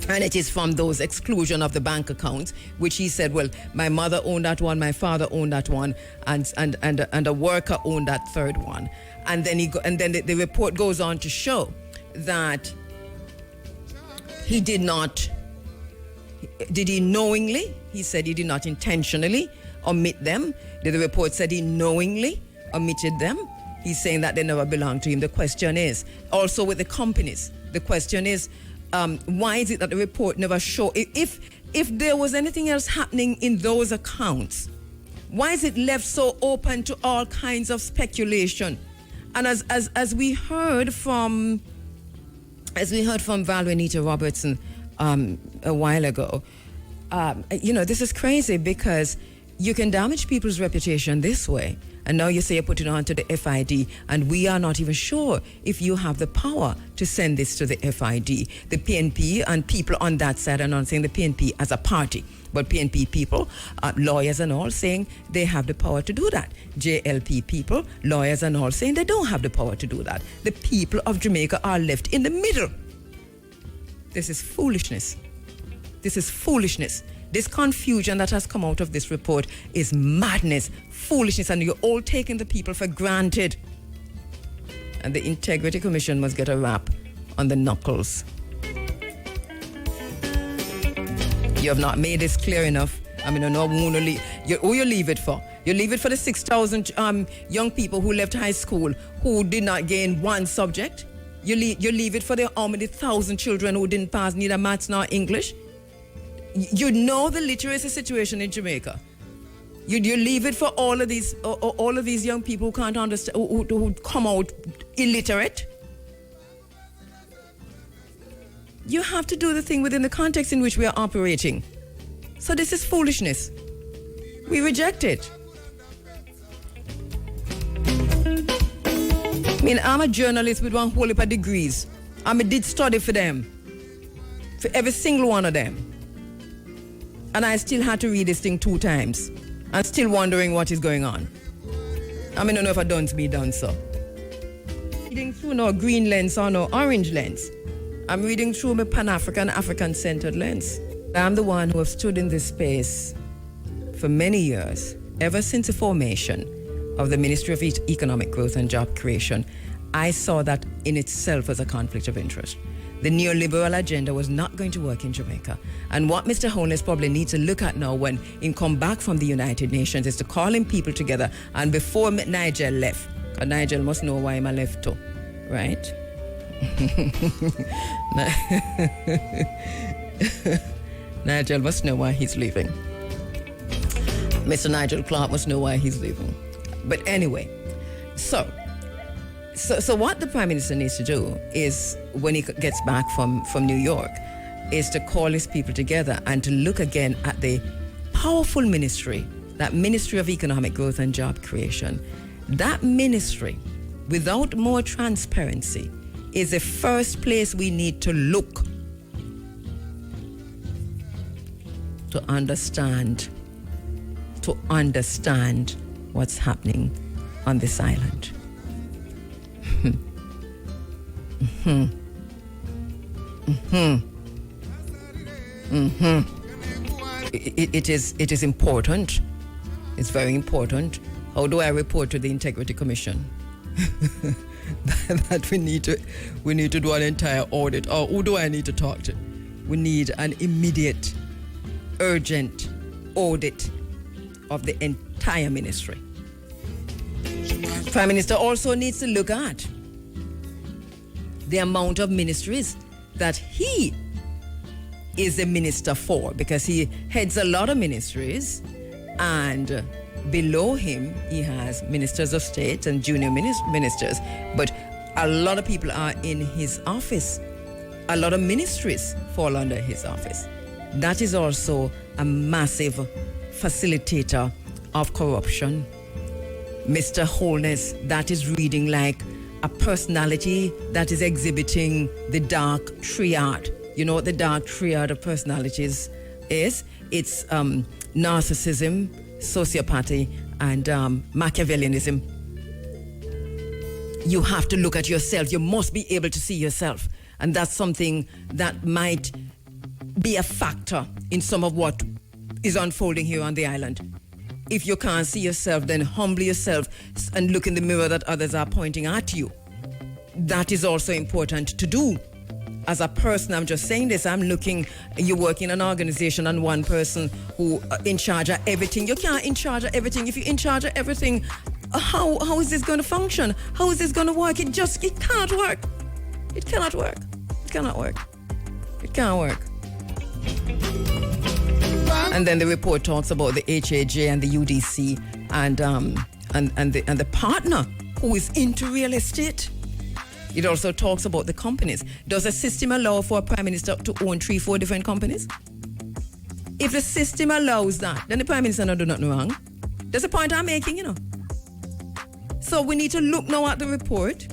And it is from those exclusion of the bank accounts, which he said, well, my mother owned that one, my father owned that one, and a worker owned that third one. And then the report goes on to show that he did he knowingly? He said he did not intentionally omit them. The report said he knowingly omitted them. He's saying that they never belonged to him. The question is, also with the companies, the question is, why is it that the report never showed? If there was anything else happening in those accounts, why is it left so open to all kinds of speculation? And as we heard from Valrenita Robertson a while ago, this is crazy because you can damage people's reputation this way. And now you say you put it on to the FID, and we are not even sure if you have the power to send this to the FID. The PNP and people on that side are not saying the PNP as a party, but PNP people, lawyers and all, saying they have the power to do that. JLP people, lawyers and all, saying they don't have the power to do that. The people of Jamaica are left in the middle. This is foolishness. This is foolishness. This confusion that has come out of this report is madness, foolishness, and you're all taking the people for granted. And the Integrity Commission must get a rap on the knuckles. You have not made this clear enough. I mean, I know who you leave it for? You leave it for the 6,000 young people who left high school who did not gain one subject. You leave it for the how many thousand children who didn't pass neither maths nor English. You know the literacy situation in Jamaica. You leave it for all of these young people who can't understand, who come out illiterate. You have to do the thing within the context in which we are operating. So this is foolishness. We reject it. I mean, I'm a journalist with one whole heap of degrees. I did study for them, for every single one of them. And I still had to read this thing 2 times. I'm still wondering what is going on. I don't know if I done to be done so. Reading through no green lens or no orange lens. I'm reading through my Pan-African, African-centered lens. I'm the one who have stood in this space for many years, ever since the formation of the Ministry of Economic Growth and Job Creation. I saw that in itself as a conflict of interest. The neoliberal agenda was not going to work in Jamaica. And what Mr. Holness probably needs to look at now when he come back from the United Nations is to call in people together. And before Nigel left, and Nigel must know why I left too, right? Nigel must know why he's leaving. Mr. Nigel Clark must know why he's leaving. But anyway, so what the Prime Minister needs to do is, when he gets back from New York, is to call his people together and to look again at the powerful ministry, that Ministry of Economic Growth and Job Creation. That ministry, without more transparency, is the first place we need to look to understand what's happening on this island. It is important. It's very important. How do I report to the Integrity Commission? that we need to do an entire audit. Or who do I need to talk to? We need an immediate, urgent audit of the entire ministry. Prime Minister also needs to look at the amount of ministries that he is the minister for, because he heads a lot of ministries, and below him he has ministers of state and junior ministers, but a lot of people are in his office. A lot of ministries fall under his office. That is also a massive facilitator of corruption. Mr. Holness, that is reading like a personality that is exhibiting the dark triad. You know what the dark triad of personalities is? It's narcissism, sociopathy, and Machiavellianism. You have to look at yourself. You must be able to see yourself. And that's something that might be a factor in some of what is unfolding here on the island. If you can't see yourself, then humble yourself and look in the mirror that others are pointing at you. That is also important to do. As a person, I'm just saying this, you work in an organization and one person who in charge of everything. You can't in charge of everything. If you're in charge of everything, how is this going to function? How is this going to work? It cannot work. It cannot work. It cannot work. It can't work. And then the report talks about the HAJ and the UDC and the partner who is into real estate. It also talks about the companies. Does the system allow for a prime minister to own 3-4 different companies? If the system allows that, then the prime minister not do nothing wrong. That's the point I'm making, So we need to look now at the report.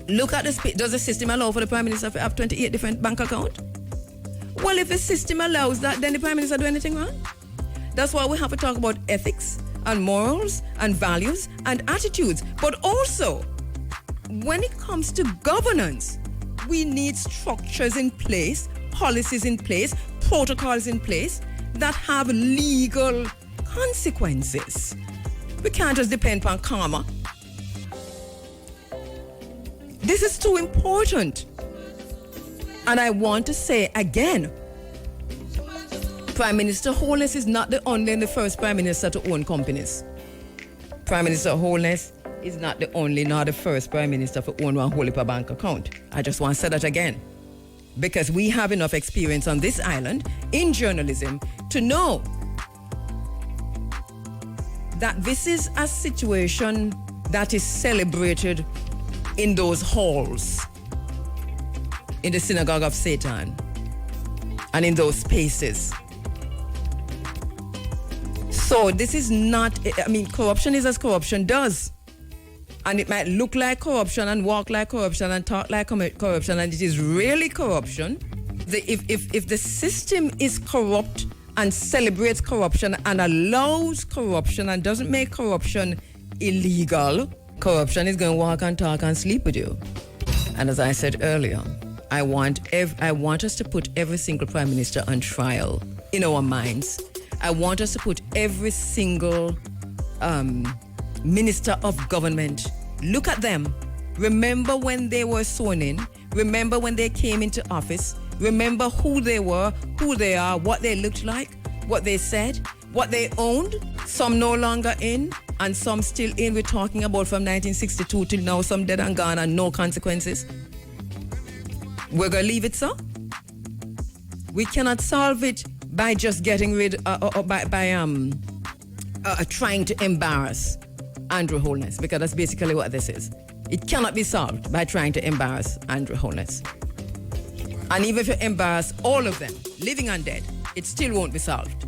Look at does the system allow for the prime minister to have 28 different bank accounts? Well, if the system allows that, then the prime minister do anything wrong? That's why we have to talk about ethics and morals and values and attitudes. But also, when it comes to governance, we need structures in place, policies in place, protocols in place that have legal consequences. We can't just depend on karma. This is too important. And I want to say again, Prime Minister Holness is not the only and the first Prime Minister to own companies. Prime Minister Holness is not the only nor the first Prime Minister to own one whole heap of bank account. I just want to say that again. Because we have enough experience on this island in journalism to know that this is a situation that is celebrated in those halls, in the synagogue of Satan, and in those spaces. So this is not, corruption is as corruption does. And it might look like corruption and walk like corruption and talk like corruption, and it is really corruption. If the system is corrupt and celebrates corruption and allows corruption and doesn't make corruption illegal, corruption is going to walk and talk and sleep with you. And as I said earlier, I want us to put every single prime minister on trial in our minds. I want us to put every single minister of government, look at them. Remember when they were sworn in. Remember when they came into office. Remember who they were, who they are, what they looked like, what they said, what they owned. Some no longer in and some still in. We're talking about from 1962 till now, some dead and gone and no consequences. We're going to leave it so? We cannot solve it by just getting rid or by trying to embarrass Andrew Holness, because that's basically what this is. It cannot be solved by trying to embarrass Andrew Holness. And even if you embarrass all of them, living and dead, it still won't be solved.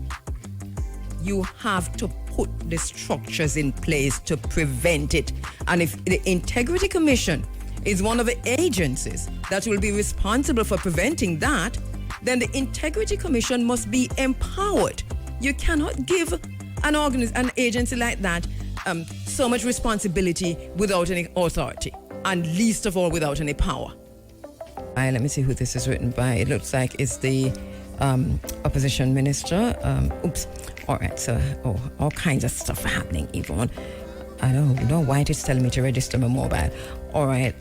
You have to put the structures in place to prevent it. And if the Integrity Commission is one of the agencies that will be responsible for preventing that, then the Integrity Commission must be empowered. You cannot give an agency like that so much responsibility without any authority, and least of all without any power. Let me see who this is written by. It looks like it's the opposition minister. All right, so all kinds of stuff happening, Yvonne. I don't know why it is telling me to register my mobile. All right,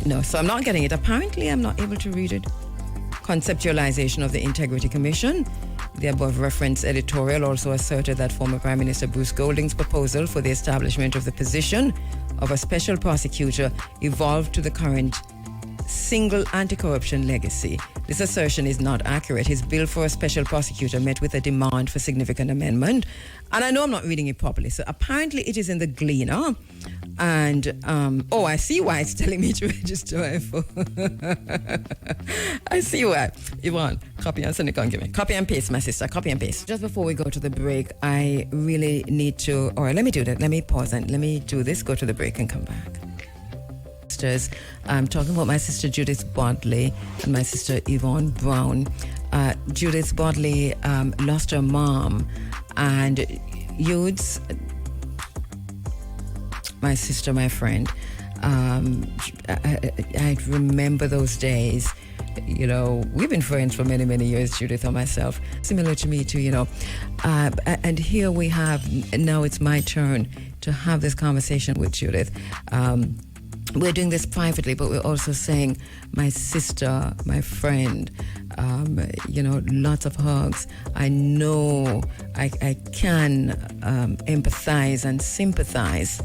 no, so I'm not getting it. Apparently, I'm not able to read it. Conceptualization of the Integrity Commission. The above referenced editorial also asserted that former Prime Minister Bruce Golding's proposal for the establishment of the position of a special prosecutor evolved to the current single anti-corruption legacy. This assertion is not accurate. His bill for a special prosecutor met with a demand for significant amendment. And I know I'm not reading it properly. So apparently it is in the Gleaner. And, I see why it's telling me to register my phone. I see why. Yvonne, copy and send it, give me. Copy and paste, my sister. Copy and paste. Just before we go to the break, I really need to, let me do that. Let me pause and let me do this, go to the break and come back. I'm talking about my sister Judith Bodley and my sister Yvonne Brown. Judith Bodley lost her mom, and Youths, my sister, my friend, I remember those days. You know, we've been friends for many, many years, Judith or myself. Similar to me too, you know. And here we have, now it's my turn to have this conversation with Judith. We're doing this privately, but we're also saying, my sister, my friend, you know, lots of hugs. I know I can empathize and sympathize.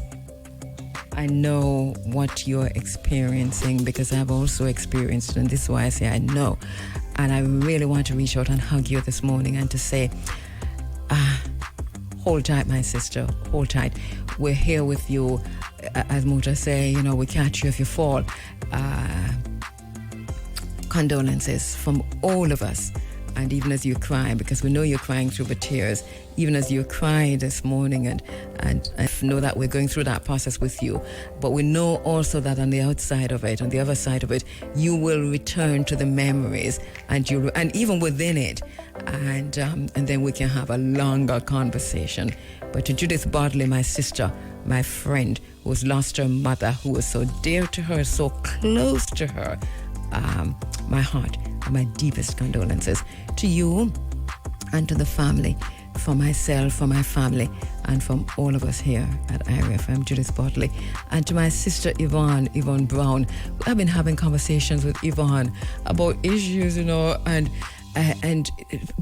I know what you're experiencing because I've also experienced it, and this is why I say I know. And I really want to reach out and hug you this morning and to say, hold tight, my sister, hold tight. We're here with you. As Muta say, you know, we catch you if you fall. Condolences from all of us. And even as you cry, because we know you're crying through the tears, even as you cry this morning, and I know that we're going through that process with you, but we know also that on the outside of it, on the other side of it, you will return to the memories, and even within it, and then we can have a longer conversation. But to Judith Bodley, my sister, my friend, who's lost her mother, who was so dear to her, so close to her, my heart and my deepest condolences to you and to the family, for myself, for my family, and from all of us here at IRFM, Judith Bodley. And to my sister Yvonne Brown. I've been having conversations with Yvonne about issues, you know, and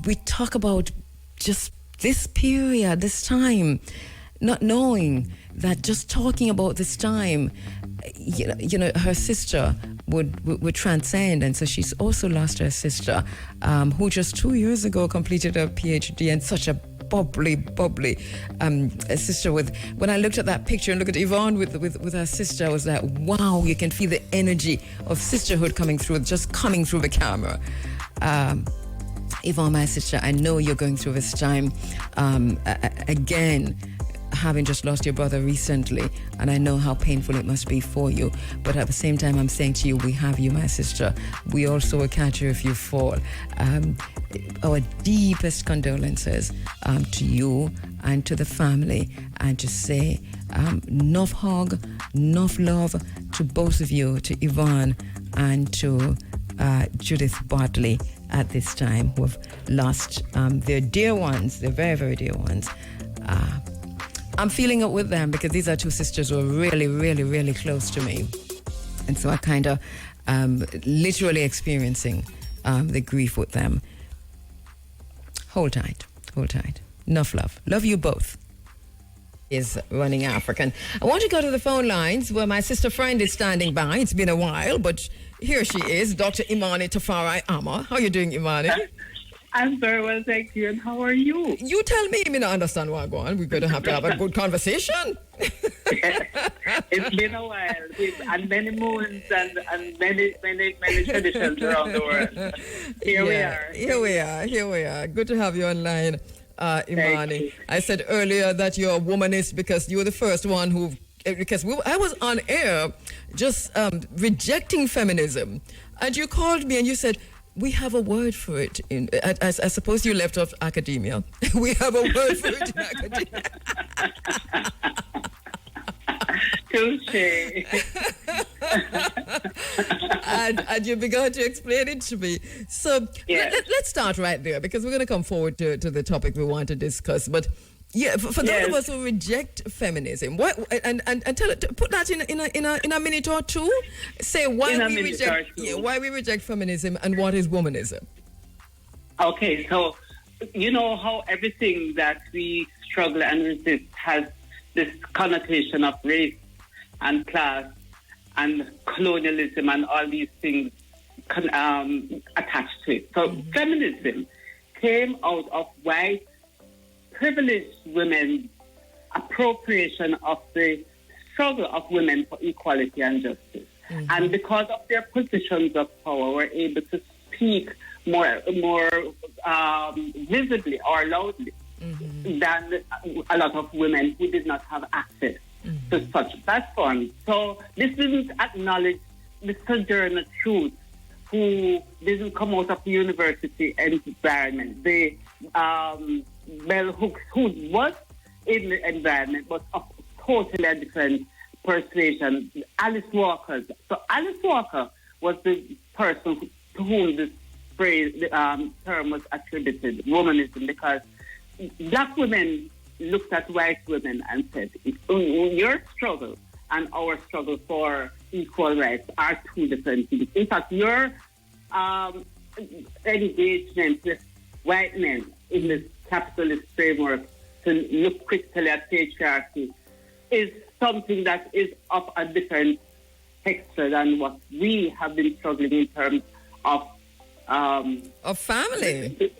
we talk about just this period, this time, not knowing that just talking about this time, you know, her sister would transcend. And so she's also lost her sister, who just 2 years ago completed her PhD, and such a bubbly sister. When I looked at that picture and looked at Yvonne with her sister, I was like, wow, you can feel the energy of sisterhood coming through the camera. Yvonne, my sister, I know you're going through this time again, having just lost your brother recently, and I know how painful it must be for you. But at the same time, I'm saying to you, we have you, my sister. We also will catch you if you fall. Our deepest condolences to you and to the family, and to say enough hug, enough love to both of you, to Yvonne and to Judith Bodley at this time, who have lost their dear ones, their very, very dear ones. I'm feeling it with them because these are two sisters who are really, really, really close to me. And so I kind of literally experiencing the grief with them. Hold tight. Enough love. Love you both. Is Running African. I want to go to the phone lines where my sister friend is standing by. It's been a while, but here she is, Dr. Imani Tafari Amma. How are you doing, Imani? I'm very well, thank you. And how are you? You tell me. I mean, I understand what's going on. We're going to have a good conversation. It's been a while, and many moons and many traditions around the world. Here we are. Good to have you online, Imani. I said earlier that you're a womanist because you were the first one who, because I was on air just rejecting feminism, and you called me and you said, we have a word for it. I suppose you left off academia. We have a word for it in academia. Touché. and you began to explain it to me. So let's start right there, because we're going to come forward to the topic we want to discuss. But yeah, for those of us who reject feminism, what and put that in a minute or two. Say why we reject feminism and what is womanism. Okay, so you know how everything that we struggle and resist has this connotation of race and class and colonialism and all these things attached to it. So feminism came out of white privileged women's appropriation of the struggle of women for equality and justice. And because of their positions of power, were able to speak more visibly or loudly than a lot of women who did not have access to such platforms. So this didn't acknowledge the sojourner truth, who didn't come out of the university environment. The bell hooks who was in the environment, but of totally a different persuasion, Alice Walker. So Alice Walker was the person to whom this phrase, term was attributed, womanism, because black women looked at white women and said, your struggle and our struggle for equal rights are two different things. In fact, your engagement with white men in this capitalist framework to look critically at patriarchy is something that is of a different texture than what we have been struggling in terms of family.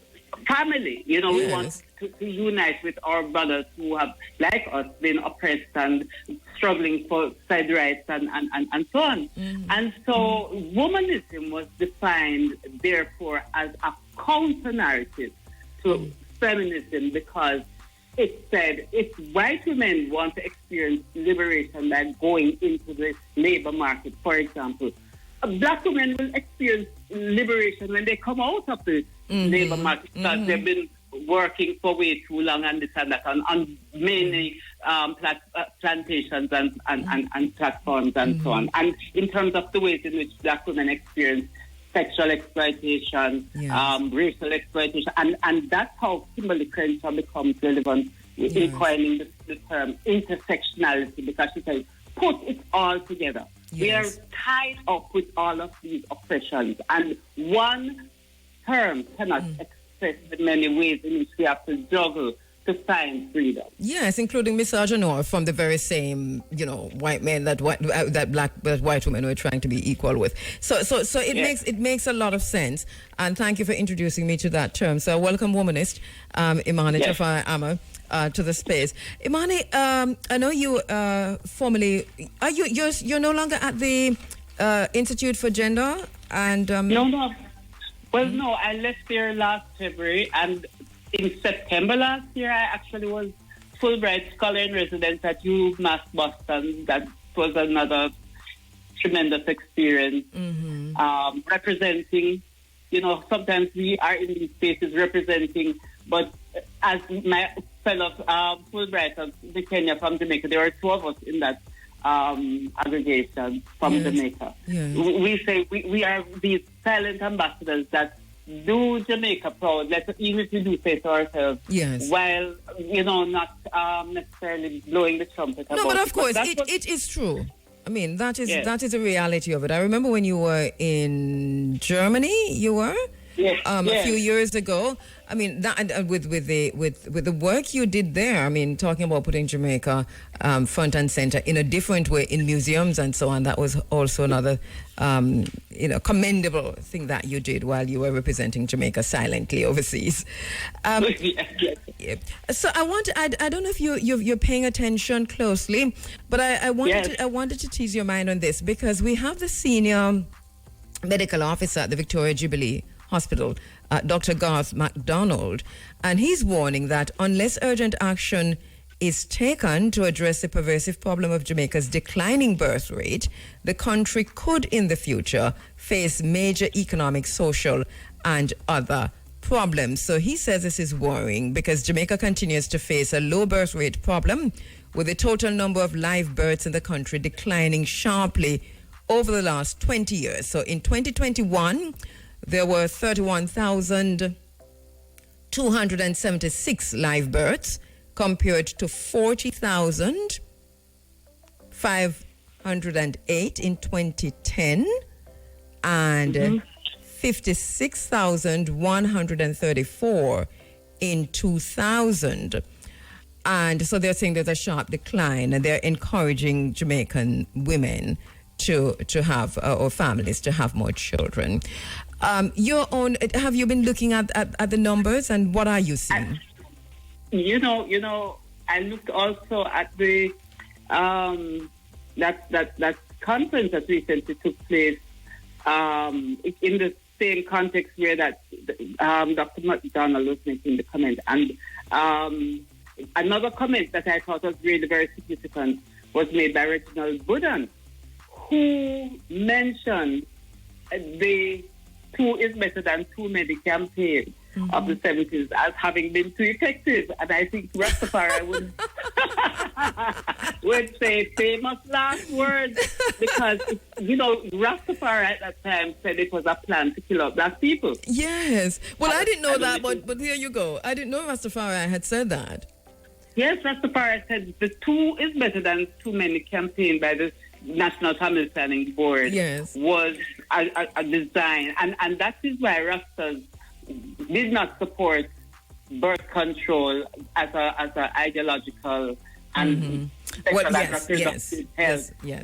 Family, you know, we want to unite with our brothers who have, like us, been oppressed and struggling for side rights and so on. And so womanism was defined, therefore, as a counter-narrative to feminism, because it said if white women want to experience liberation by going into the labor market, for example, black women will experience liberation when they come out of the labor market, because they've been working for way too long and this and that on many plantations and platforms and so on. And in terms of the ways in which black women experience sexual exploitation, racial exploitation, and that's how Kimberly Crenshaw becomes relevant in coining the term intersectionality, because she says, put it all together. We are tied up with all of these oppressions, and one term cannot express the many ways in which we have to juggle to find freedom. Yes, including misogyny from the very same, white men that white women were trying to be equal with. So it makes a lot of sense. And thank you for introducing me to that term. So welcome, womanist Imani Jafar Amma, to the space. Imani, I know you formerly you're no longer at the Institute for Gender and no. Well, no, I left there last February, and in September last year, I actually was Fulbright Scholar in Residence at UMass Boston. That was another tremendous experience. Representing, sometimes we are in these spaces representing, but as my fellow Fulbrighters, the Kenya from Jamaica, there were two of us in that aggregation from Jamaica. We say we are these silent ambassadors that do Jamaica proud, even if we do say to ourselves, while, not necessarily blowing the trumpet about it. No, but of course, it is true. I mean, that is a reality of it. I remember when you were in Germany, a few years ago. I mean, that with the work you did there. I mean, talking about putting Jamaica front and center in a different way in museums and so on. That was also another, commendable thing that you did while you were representing Jamaica silently overseas. So I don't know if you're paying attention closely, but I wanted to tease your mind on this, because we have the senior medical officer at the Victoria Jubilee Hospital, Dr. Garth MacDonald, and he's warning that unless urgent action is taken to address the pervasive problem of Jamaica's declining birth rate, the country could in the future face major economic, social, and other problems. So he says this is worrying because Jamaica continues to face a low birth rate problem, with the total number of live births in the country declining sharply over the last 20 years. So in 2021, there were 31,276 live births compared to 40,508 in 2010 and 56,134 in 2000. And so they're saying there's a sharp decline, and they're encouraging Jamaican women to have, or families to have more children. Have you been looking at the numbers, and what are you seeing? I looked also at the that conference that recently took place in the same context where that Dr. McDonald was making the comment, and another comment that I thought was really very significant was made by Reginald Budden, who mentioned the two is better than too many campaign of the 70s as having been too effective. And I think Rastafari would would say famous last words because, Rastafari at that time said it was a plan to kill out black people. Yes. Well, I didn't know that, but here you go. I didn't know Rastafari had said that. Yes, Rastafari said the two is better than too many campaign by the National Family Planning Board. Yes. Was a design. And that is why Rastas did not support birth control as a ideological and yes.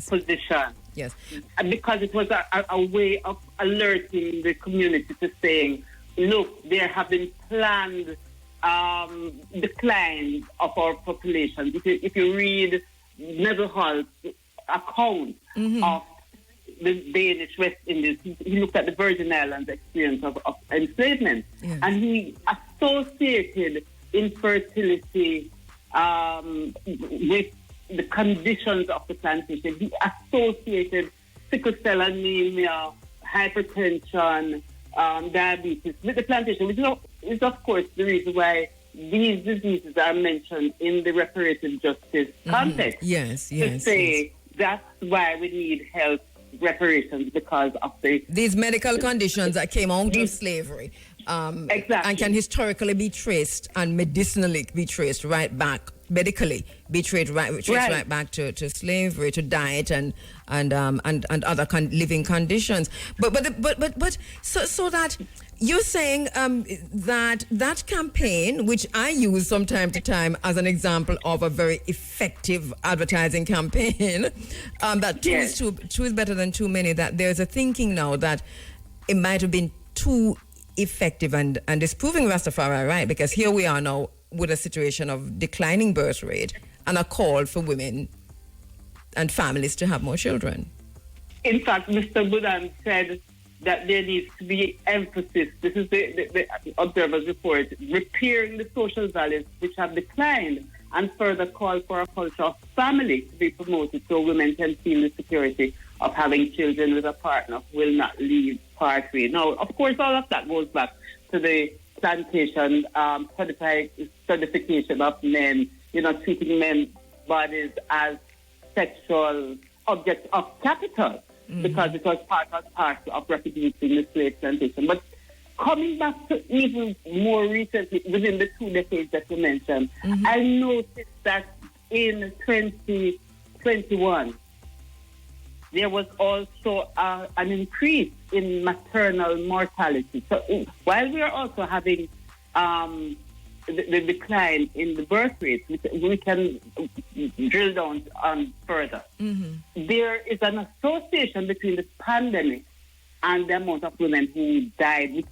position. Yes. And because it was a way of alerting the community to saying, look, there have been planned decline of our population. If you read Neville Hall's account of the Danish West Indies, he looked at the Virgin Islands experience of enslavement, and he associated infertility with the conditions of the plantation. He associated sickle cell anemia, hypertension, diabetes with the plantation, which is of course the reason why these diseases are mentioned in the reparative justice context. Yes. To say that's why we need health reparations because of these medical conditions that came out of slavery. Exactly. And can historically be traced and medicinally be traced right back, medically be traced right back to slavery, to diet and other living conditions. But so that you're saying that campaign, which I use from time to time as an example of a very effective advertising campaign, that two is better than too many, that there's a thinking now that it might have been too effective and it's proving Rastafari right, because here we are now with a situation of declining birth rate and a call for women and families to have more children. In fact, Mr. Budan said that there needs to be emphasis. This is the Observer's report, repairing the social values which have declined, and further call for a culture of family to be promoted so women can feel the security of having children with a partner who will not leave part way. Now, of course, all of that goes back to the plantation certification of men, treating men's bodies as sexual objects of capital, because it was part of reproducing the slave plantation. But coming back to even more recently, within the 2 decades that you mentioned, I noticed that in 2021, there was also an increase in maternal mortality. So while we are also having the decline in the birth rate, which we can drill down on further, there is an association between the pandemic and the amount of women who died, which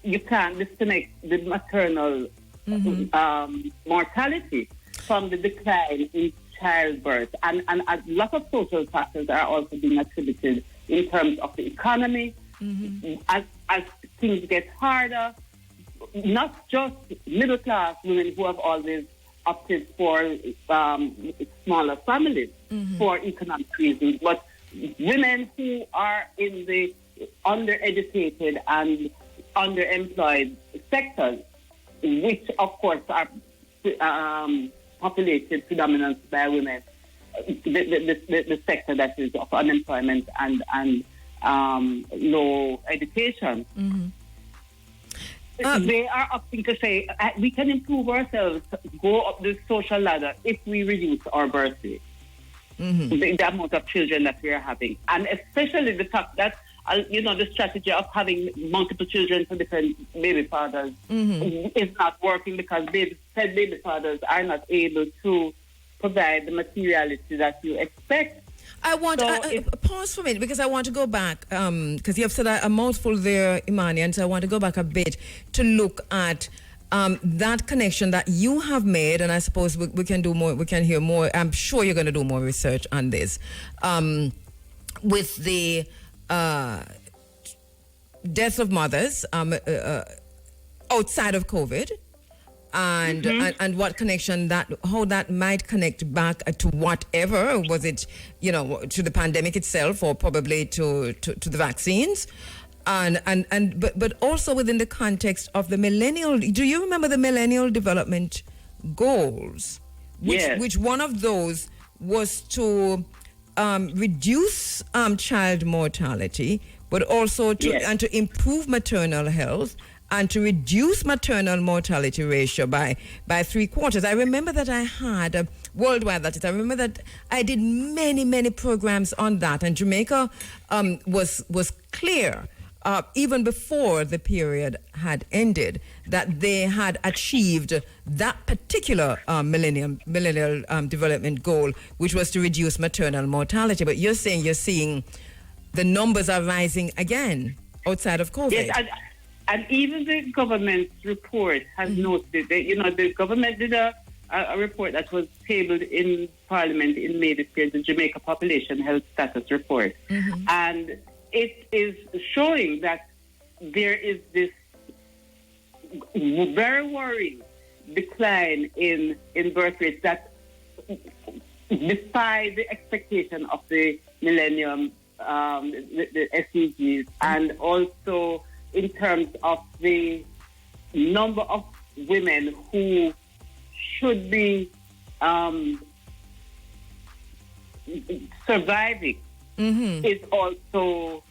you can't disconnect the maternal mortality from the decline in childbirth, and a lot of social factors are also being attributed in terms of the economy. As things get harder, not just middle class women who have always opted for smaller families for economic reasons, but women who are in the undereducated and underemployed sectors, which of course are populated predominantly by women, the sector that is of unemployment and low education. They are opting to say, we can improve ourselves, go up the social ladder if we reduce our birth rate, the amount of children that we are having. And especially the fact that, the strategy of having multiple children for different baby fathers is not working, because said baby fathers are not able to provide the materiality that you expect. I want to pause for a minute, because I want to go back, because you have said a mouthful there, Imani, and so I want to go back a bit to look at that connection that you have made, and I suppose we can do more, we can hear more. I'm sure you're going to do more research on this, with the deaths of mothers outside of COVID, and what connection how that might connect back to whatever, was it, to the pandemic itself, or probably to the vaccines, but also within the context of the millennial. Do you remember the Millennial Development Goals? which one of those was to reduce child mortality, but also to improve maternal health and to reduce maternal mortality ratio by 3/4. I remember that I had worldwide. That is, I remember that I did many programs on that, and Jamaica was clear. Even before the period had ended, that they had achieved that particular millennial development goal, which was to reduce maternal mortality. But you're seeing the numbers are rising again outside of COVID. Yes, and even the government's report has noted that, the government did a report that was tabled in Parliament in May this year, the Jamaica Population Health Status Report. And it is showing that there is this very worrying decline in birth rates that defy the expectation of the millennium, the SDGs, and also in terms of the number of women who should be surviving is also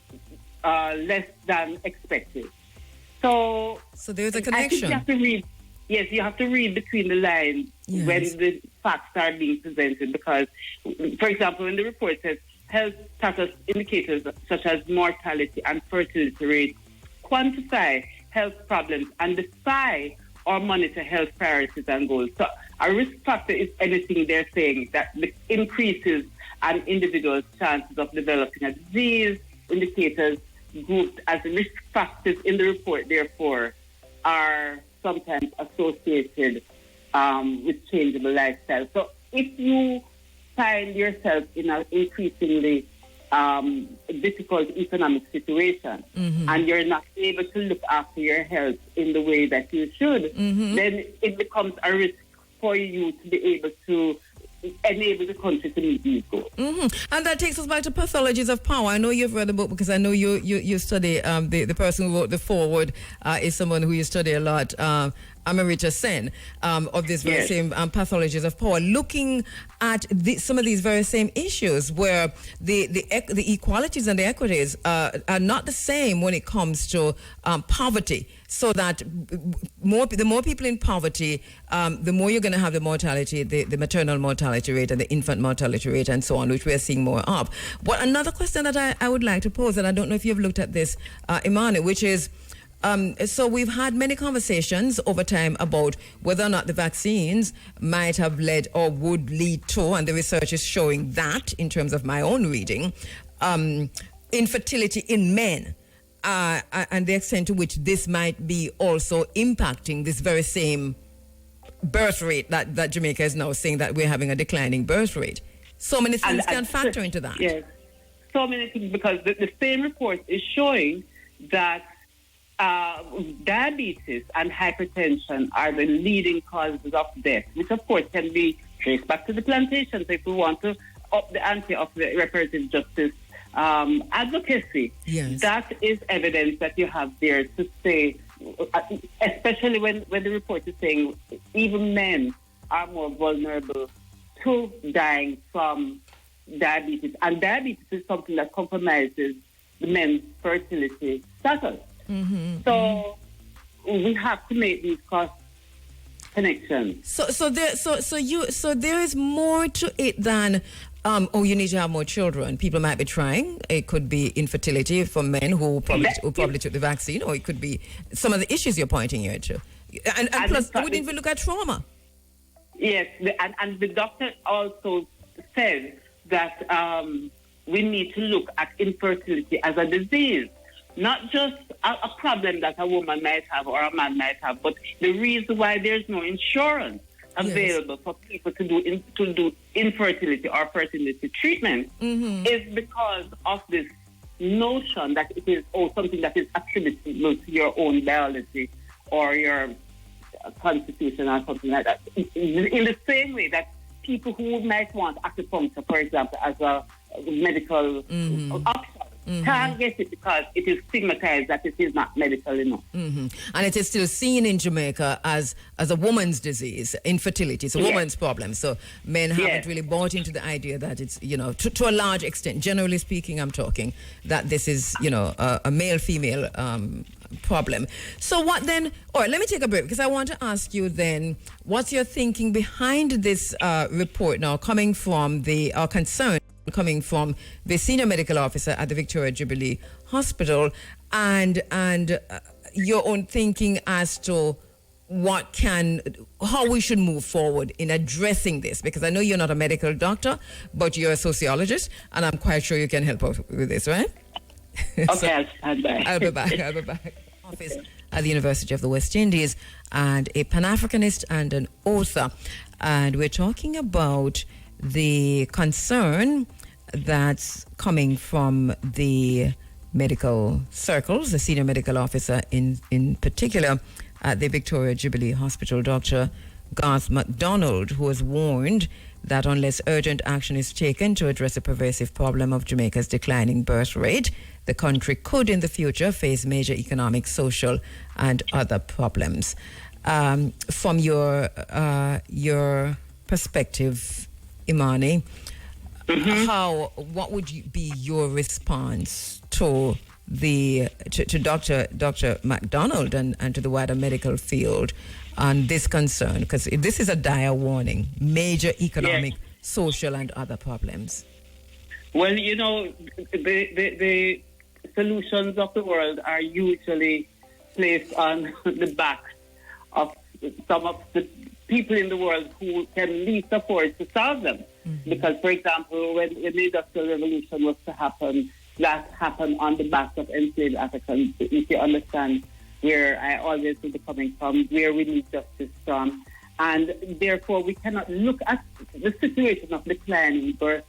less than expected. So there's a connection. I think you have to read between the lines when the facts are being presented, because, for example, when the report says health status indicators such as mortality and fertility rates quantify health problems and defy or monitor health priorities and goals. So a risk factor is anything they're saying that increases an individual's chances of developing a disease. Indicators grouped as risk factors in the report, therefore, are sometimes associated with changeable lifestyle. So if you find yourself in an increasingly difficult economic situation and you're not able to look after your health in the way that you should, then it becomes a risk for you to be able to enable the country to meet these goals. And that takes us back to pathologies of power. I know you've read the book because I know you study, the person who wrote the foreword is someone who you study a lot, Amrita Sen, of this very same pathologies of power, looking at some of these very same issues where the equalities and the equities are not the same when it comes to poverty. So that the more people in poverty, the more you're going to have the mortality, the maternal mortality rate and the infant mortality rate and so on, which we're seeing more of. But another question that I would like to pose, and I don't know if you've looked at this, Imani, which is, so we've had many conversations over time about whether or not the vaccines might have led or would lead to, and the research is showing that in terms of my own reading, infertility in men. And the extent to which this might be also impacting this very same birth rate that Jamaica is now saying that we're having a declining birth rate. So many things can factor into that. Yes, so many things, because the same report is showing that diabetes and hypertension are the leading causes of death, which of course can be traced back to the plantations if we want to up the ante of the reproductive justice advocacy. Yes. That is evidence that you have there to say, especially when the report is saying even men are more vulnerable to dying from diabetes. And diabetes is something that compromises the men's fertility status. So we have to make these cost connections. So there is more to it than you need to have more children. People might be trying. It could be infertility for men who probably took the vaccine, or it could be some of the issues you're pointing here to. And plus, we didn't even look at trauma. Yes, and the doctor also said that we need to look at infertility as a disease, not just a problem that a woman might have or a man might have, but the reason why there's no insurance available for people to do infertility or fertility treatment is because of this notion that it is something that is attributable to your own biology or your constitution or something like that. In the same way that people who might want acupuncture, for example, as a medical option, can't get it because it is stigmatized that it is not medical enough. And it is still seen in Jamaica as a woman's disease, infertility. It's a woman's problem. So men haven't really bought into the idea that it's, to a large extent, generally speaking, I'm talking, that this is, a male-female problem. So what then, all right, let me take a break because I want to ask you then, what's your thinking behind this report now coming from concern coming from the senior medical officer at the Victoria Jubilee Hospital and your own thinking as to how we should move forward in addressing this, because I know you're not a medical doctor, but you're a sociologist, and I'm quite sure you can help out with this, right? Okay, I'll be back. I'll be back. Office at the University of the West Indies and a Pan-Africanist and an author. And we're talking about the concern that's coming from the medical circles, the senior medical officer in particular at the Victoria Jubilee Hospital, Dr. Garth MacDonald, who has warned that unless urgent action is taken to address the pervasive problem of Jamaica's declining birth rate, the country could in the future face major economic, social and other problems. From your perspective, Imani, what would be your response to Dr. MacDonald and to the wider medical field on this concern? Because this is a dire warning, major economic, social and other problems. Well, the solutions of the world are usually placed on the back of some of the people in the world who can least afford to solve them. Because, for example, when the Industrial Revolution was to happen, that happened on the back of enslaved Africans. If you understand where I always will be coming from, where we need justice from. And therefore, we cannot look at the situation of declining birth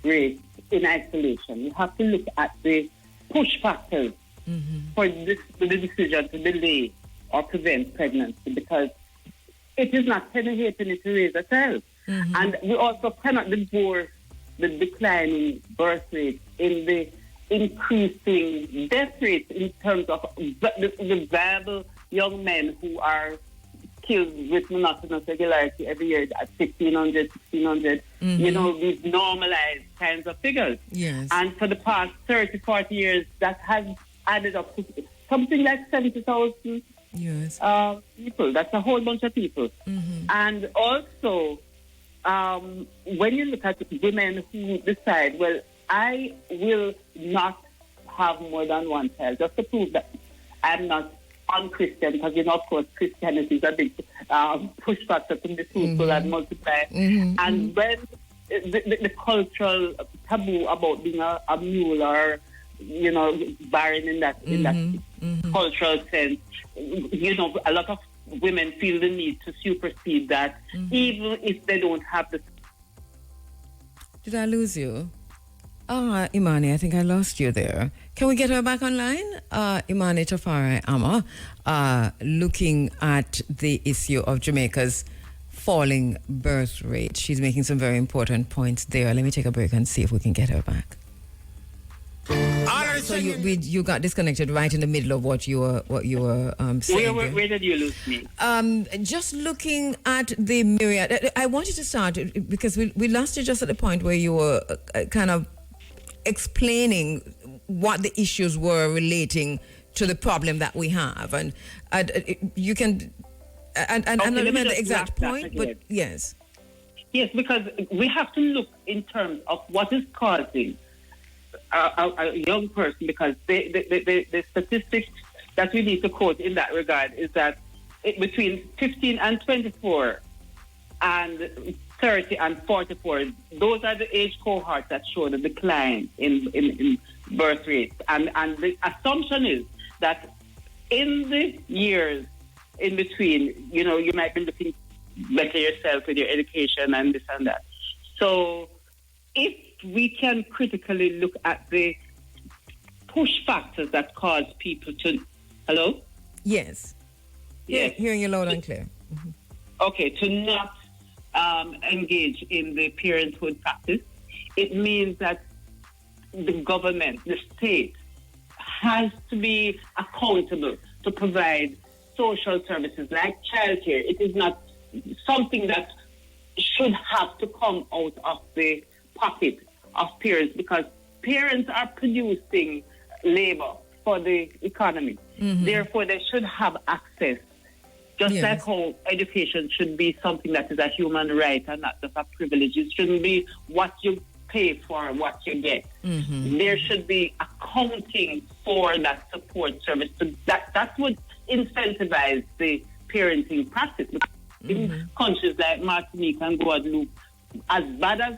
rate in isolation. We have to look at the push factors for the decision to delay or prevent pregnancy, because it is not penny here, penny to raise a child. And we also cannot divorce the declining birth rate in the increasing death rates in terms of the viable young men who are killed with monotonous regularity every year at 1,500, 1,600. These normalized kinds of figures. Yes. And for the past 30, 40 years, that has added up to something like 70,000 people. That's a whole bunch of people. And also, when you look at women who decide, well, I will not have more than one child, just to prove that I'm not un-Christian, because, of course, Christianity is a big push factor to be fruitful and multiply. And when the cultural taboo about being a mule or, barren in that cultural sense, a lot of women feel the need to supersede that, even if they don't have the... Did I lose you? Imani, I think I lost you there. Can we get her back online? Imani Tafari Amma, looking at the issue of Jamaica's falling birth rate. She's making some very important points there. Let me take a break and see if we can get her back. So you got disconnected right in the middle of what you were saying. Where did you lose me? Just looking at the myriad. I wanted to start because we lost you just at the point where you were kind of explaining what the issues were relating to the problem that we have, and you can. And I don't remember the exact point, but yes. Yes, because we have to look in terms of what is causing a young person, because the statistics that we need to quote in that regard is that between 15 and 24 and 30 and 44, those are the age cohorts that show the decline in birth rates. And the assumption is that in the years in between, you might be looking better yourself with your education and this and that. So if we can critically look at the push factors that cause people to... Hello? Yes. Yes. Hearing you loud and clear. Okay, to not engage in the parenthood practice, it means that the government, the state, has to be accountable to provide social services like childcare. It is not something that should have to come out of the pocket of parents, because parents are producing labor for the economy. Therefore, they should have access, just like how education should be something that is a human right and not just a privilege. It shouldn't be what you pay for and what you get. There should be accounting for that support service. So that would incentivize the parenting practice. In countries like Martinique and Guadeloupe, as bad as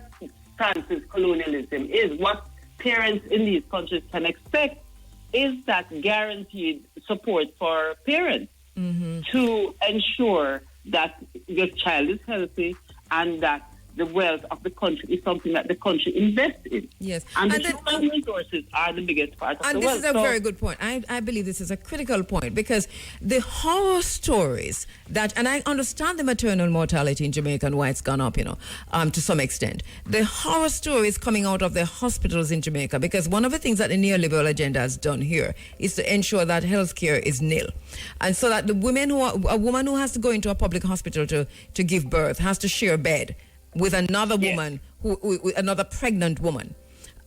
France's colonialism is, what parents in these countries can expect is that guaranteed support for parents to ensure that your child is healthy and that the wealth of the country is something that the country invests in. Yes. And the human resources are the biggest part of the wealth. And this is a very good point. I believe this is a critical point, because the horror stories that, and I understand the maternal mortality in Jamaica and why it's gone up, to some extent. The horror stories coming out of the hospitals in Jamaica, because one of the things that the neoliberal agenda has done here is to ensure that healthcare is nil. And so that a woman who has to go into a public hospital to give birth has to share a bed with another woman, another pregnant woman.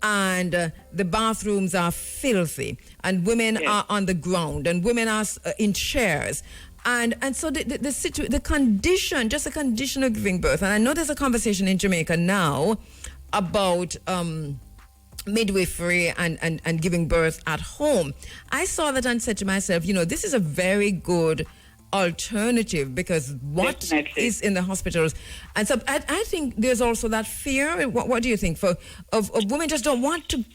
And the bathrooms are filthy, and women are on the ground, and women are in chairs. And so the condition of giving birth, and I know there's a conversation in Jamaica now about midwifery and giving birth at home. I saw that and said to myself, this is a very good alternative, because what is in the hospitals, and so I think there's also that fear. What do you think of women just don't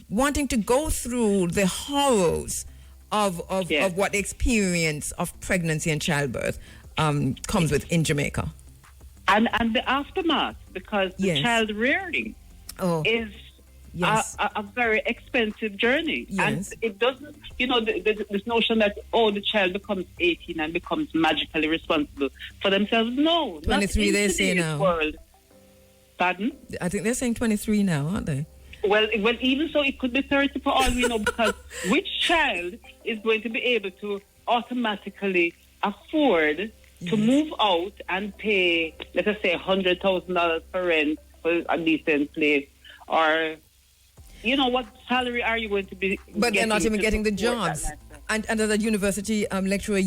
wanting to go through the horrors of what the experience of pregnancy and childbirth comes with in Jamaica, and the aftermath, because the child rearing is a very expensive journey. And it doesn't, this notion that, the child becomes 18 and becomes magically responsible for themselves. No. 23 they say now. World. Pardon? I think they're saying 23 now, aren't they? Well, even so, it could be 30 for all we know, because which child is going to be able to automatically afford to move out and pay, let us say, $100,000 for rent for a decent place, or what salary are you going to be But they're not even getting the jobs. And as a university lecturer,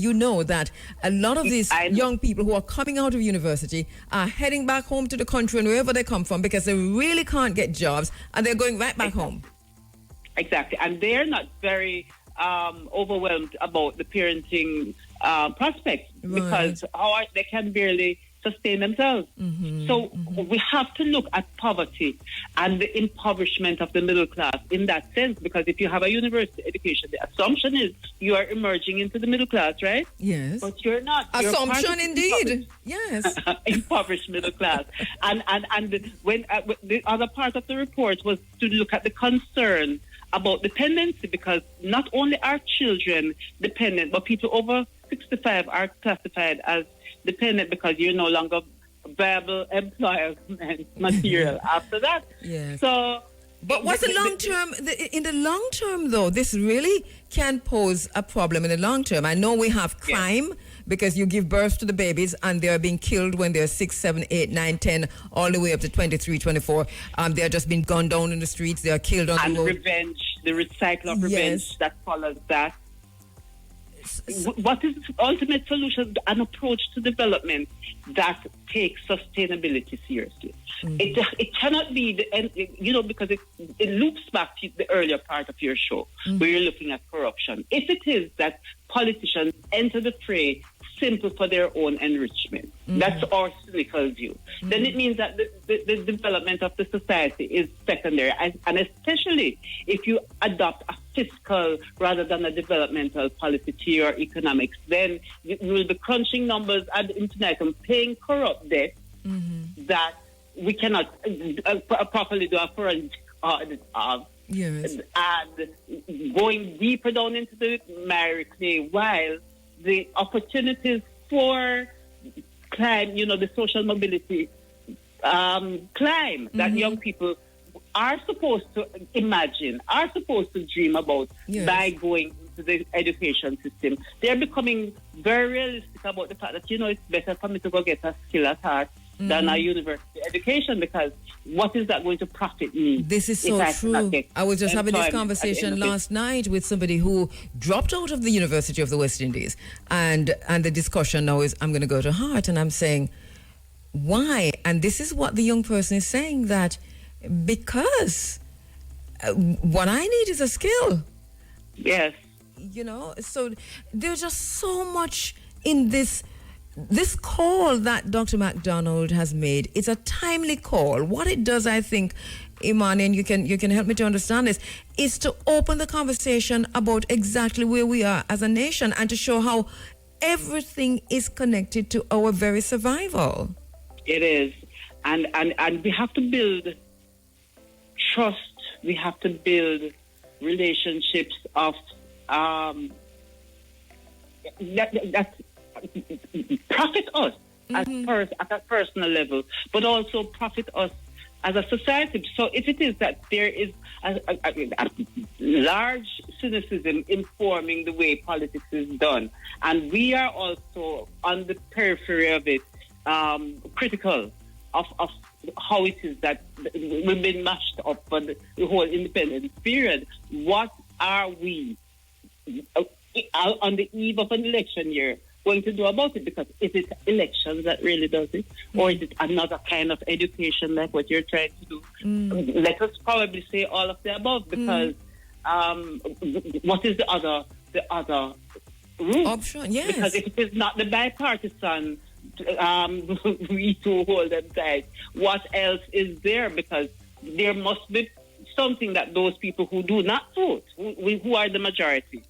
that a lot of these young people who are coming out of university are heading back home to the country and wherever they come from, because they really can't get jobs, and they're going right back home. Exactly. And they're not very overwhelmed about the parenting prospects, because they can barely sustain themselves. So we have to look at poverty and the impoverishment of the middle class in that sense, because if you have a university education, the assumption is you are emerging into the middle class, right? Yes. But you're not. Assumption indeed. Yes. Impoverished middle class. And when the other part of the report was to look at the concern about dependency, because not only are children dependent, but people over 65 are classified as dependent, because you're no longer viable employment material after that. Yes. So, but what's the long term? In the long term, though, this really can pose a problem in the long term. I know we have crime, because you give birth to the babies and they're being killed when they're 6, 7, 8, 9, 10, all the way up to 23, 24. They're just being gunned down in the streets. They are killed on the road. And revenge, the recycle of revenge that follows that. What is the ultimate solution? An approach to development that takes sustainability seriously. It cannot be because it loops back to the earlier part of your show where you're looking at corruption. If it is that politicians enter the fray simple for their own enrichment, that's our cynical view, then it means that the development of the society is secondary, and especially if you adopt a fiscal rather than a developmental policy to your economics, then you will be crunching numbers ad infinitum, paying corrupt debt that we cannot properly do a forensic audit of. Yes. And going deeper down into the miry clay, while the opportunities for climb, the social mobility climb that young people are supposed to imagine, are supposed to dream about by going into the education system. They're becoming very realistic about the fact that, it's better for me to go get a skill at heart than a university education, because what is that going to profit me? This is so true. I was just having this conversation last night with somebody who dropped out of the University of the West Indies, and the discussion now is, I'm going to go to Hart, and I'm saying, why? And this is what the young person is saying, that because what I need is a skill. Yes. So there's just so much in this call that Dr. MacDonald has made. It's a timely call. What it does, I think, Imani, and you can help me to understand this, is to open the conversation about exactly where we are as a nation, and to show how everything is connected to our very survival. It is. And we have to build trust. We have to build relationships of that profit us at a personal level, but also profit us as a society. So if it is that there is a large cynicism informing the way politics is done, and we are also on the periphery of it, critical of how it is that we've been mashed up for the whole independence period, what are we on the eve of an election year going to do about it? Because is it elections that really does it? Or is it another kind of education like what you're trying to do? Let us probably say all of the above, because what is the other route? Option, yes. Because if it is not the bipartisan we to hold them tight, what else is there? Because there must be something that those people who do not vote, who are the majority,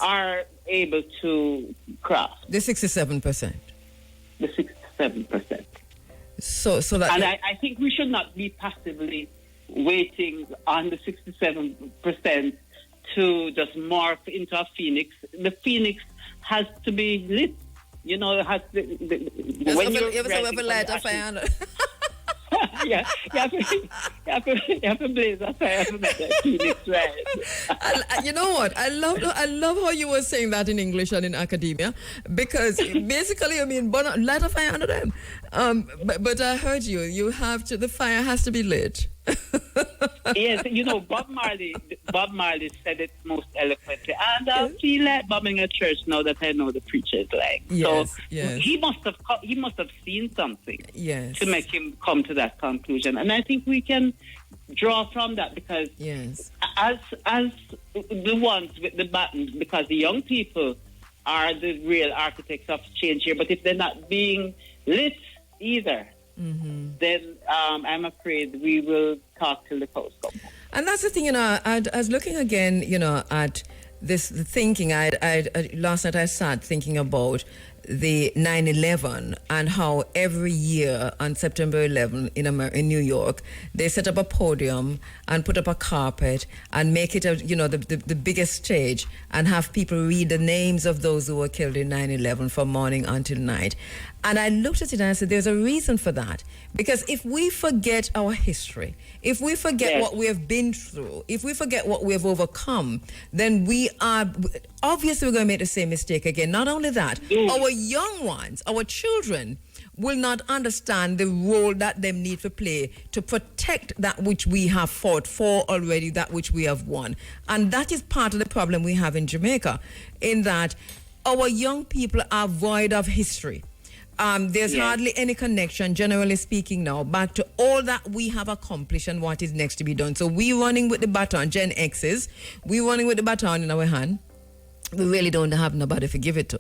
are able to craft. The 67%. The 67%. So that, and I think we should not be passively waiting on the 67% to just morph into a phoenix. The phoenix has to be lit. It has to. When you have a light of fire. You have to blaze a fire to make that phoenix rise. You know what? I love how you were saying that in English and in academia, because basically, light a fire under them. But I heard you. You have to. The fire has to be lit. Yes, Bob Marley said it most eloquently, and I feel like bombing a church now that I know the preacher is like. Yes, so he must have seen something to make him come to that conclusion, and I think we can draw from that, because as the ones with the buttons, because the young people are the real architects of change here, but if they're not being lit either, then I'm afraid we will talk till the cows come home. And that's the thing, I was looking again, at this thinking. Last night I sat thinking about the 9/11 and how every year on September 11 in New York, they set up a podium and put up a carpet and make it the biggest stage, and have people read the names of those who were killed in 9/11 from morning until night. And I looked at it and I said, there's a reason for that. Because if we forget our history, if we forget what we have been through, if we forget what we have overcome, then we are obviously we're going to make the same mistake again. Not only that, our young ones, our children, will not understand the role that they need to play to protect that which we have fought for already, that which we have won. And that is part of the problem we have in Jamaica, in that our young people are void of history. There's hardly any connection, generally speaking now, back to all that we have accomplished and what is next to be done. So we running with the baton, Gen X's, we running with the baton in our hand. We really don't have nobody to give it to.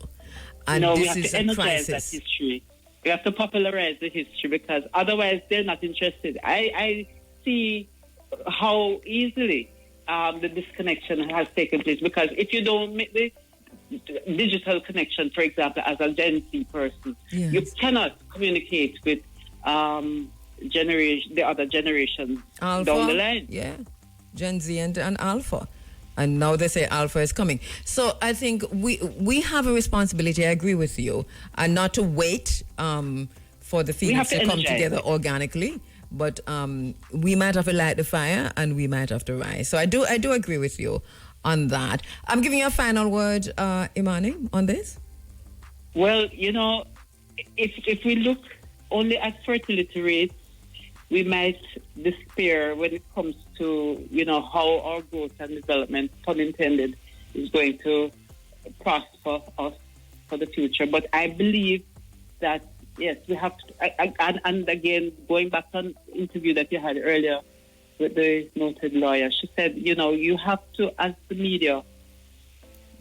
And we this have is to a energize crisis. that history. We have to popularize the history, because otherwise they're not interested. I see how easily the disconnection has taken place, because if you don't make the digital connection, for example, as a Gen Z person, you cannot communicate with the other generations Alpha, down the line. Yeah, Gen Z and Alpha. And now they say Alpha is coming. So I think we have a responsibility, I agree with you, and not to wait for the feelings to come together organically, but we might have to light the fire and we might have to rise. So I do agree with you on that. I'm giving you a final word, Imani, on this. Well, if we look only at fertility rates, we might despair when it comes to, how our growth and development, pun intended, is going to prosper us for the future. But I believe that, yes, we have to, and again, going back to an interview that you had earlier with the noted lawyer, she said, you have to, as the media,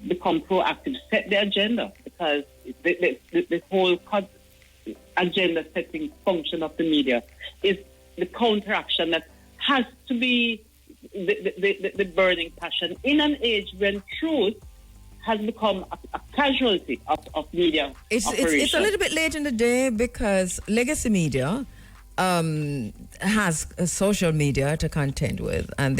become proactive, set the agenda, because the whole agenda setting function of the media is the counteraction that has to be the burning passion in an age when truth has become a casualty of media. It's a little bit late in the day because legacy media has social media to contend with, and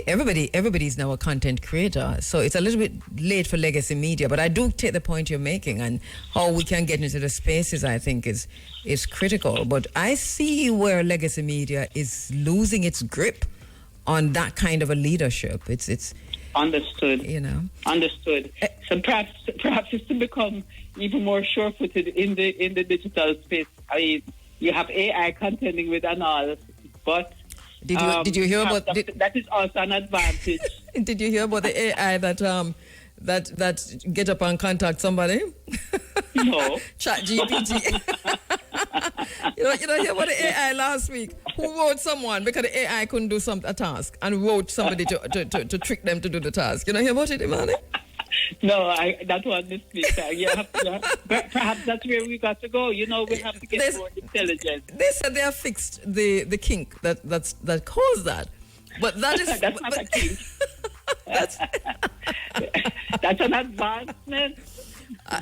everybody's now a content creator. So it's a little bit late for legacy media. But I do take the point you're making, and how we can get into the spaces, I think, is critical. But I see where legacy media is losing its grip on that kind of a leadership. It's understood. Understood. So perhaps it's to become even more sure-footed in the digital space. I mean, you have AI contending with and all, but did you hear about that is also an advantage. Did you hear about the AI that get up and contact somebody? No. Chat GPT. you know hear about the AI last week who wrote someone because the AI couldn't do a task and wrote somebody to trick them to do the task. You know hear about it, Imani? No, that was this week. Perhaps that's where we got to go. We have to get more intelligent. They said they have fixed the kink that caused that, but that is that's not a kink. That's an advancement.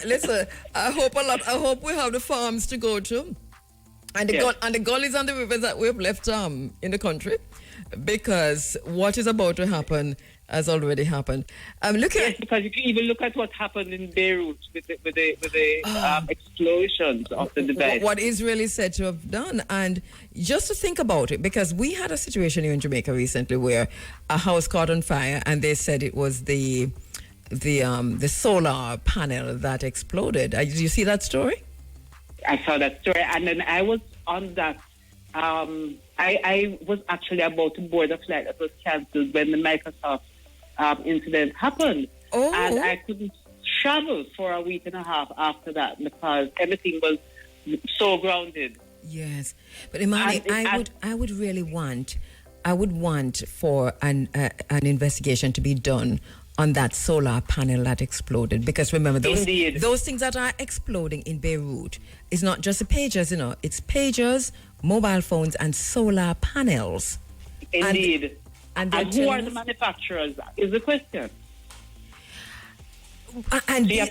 Listen, I hope we have the farms to go to, and the gullies and the rivers that we've left in the country, because what is about to happen has already happened. Because if you even look at what happened in Beirut with the explosions of the device. What Israel is said to have done. And just to think about it, because we had a situation here in Jamaica recently where a house caught on fire and they said it was the solar panel that exploded. Did you see that story? I saw that story, and then I was on that. I was actually about to board a flight that was cancelled when the Microsoft incident happened. Oh. And I couldn't travel for a week and a half after that because everything was so grounded. Yes, but Imani, I would really want for an investigation to be done on that solar panel that exploded, because remember those things that are exploding in Beirut is not just the pagers, it's pagers, mobile phones, and solar panels. Indeed. And who are the manufacturers is the question. And these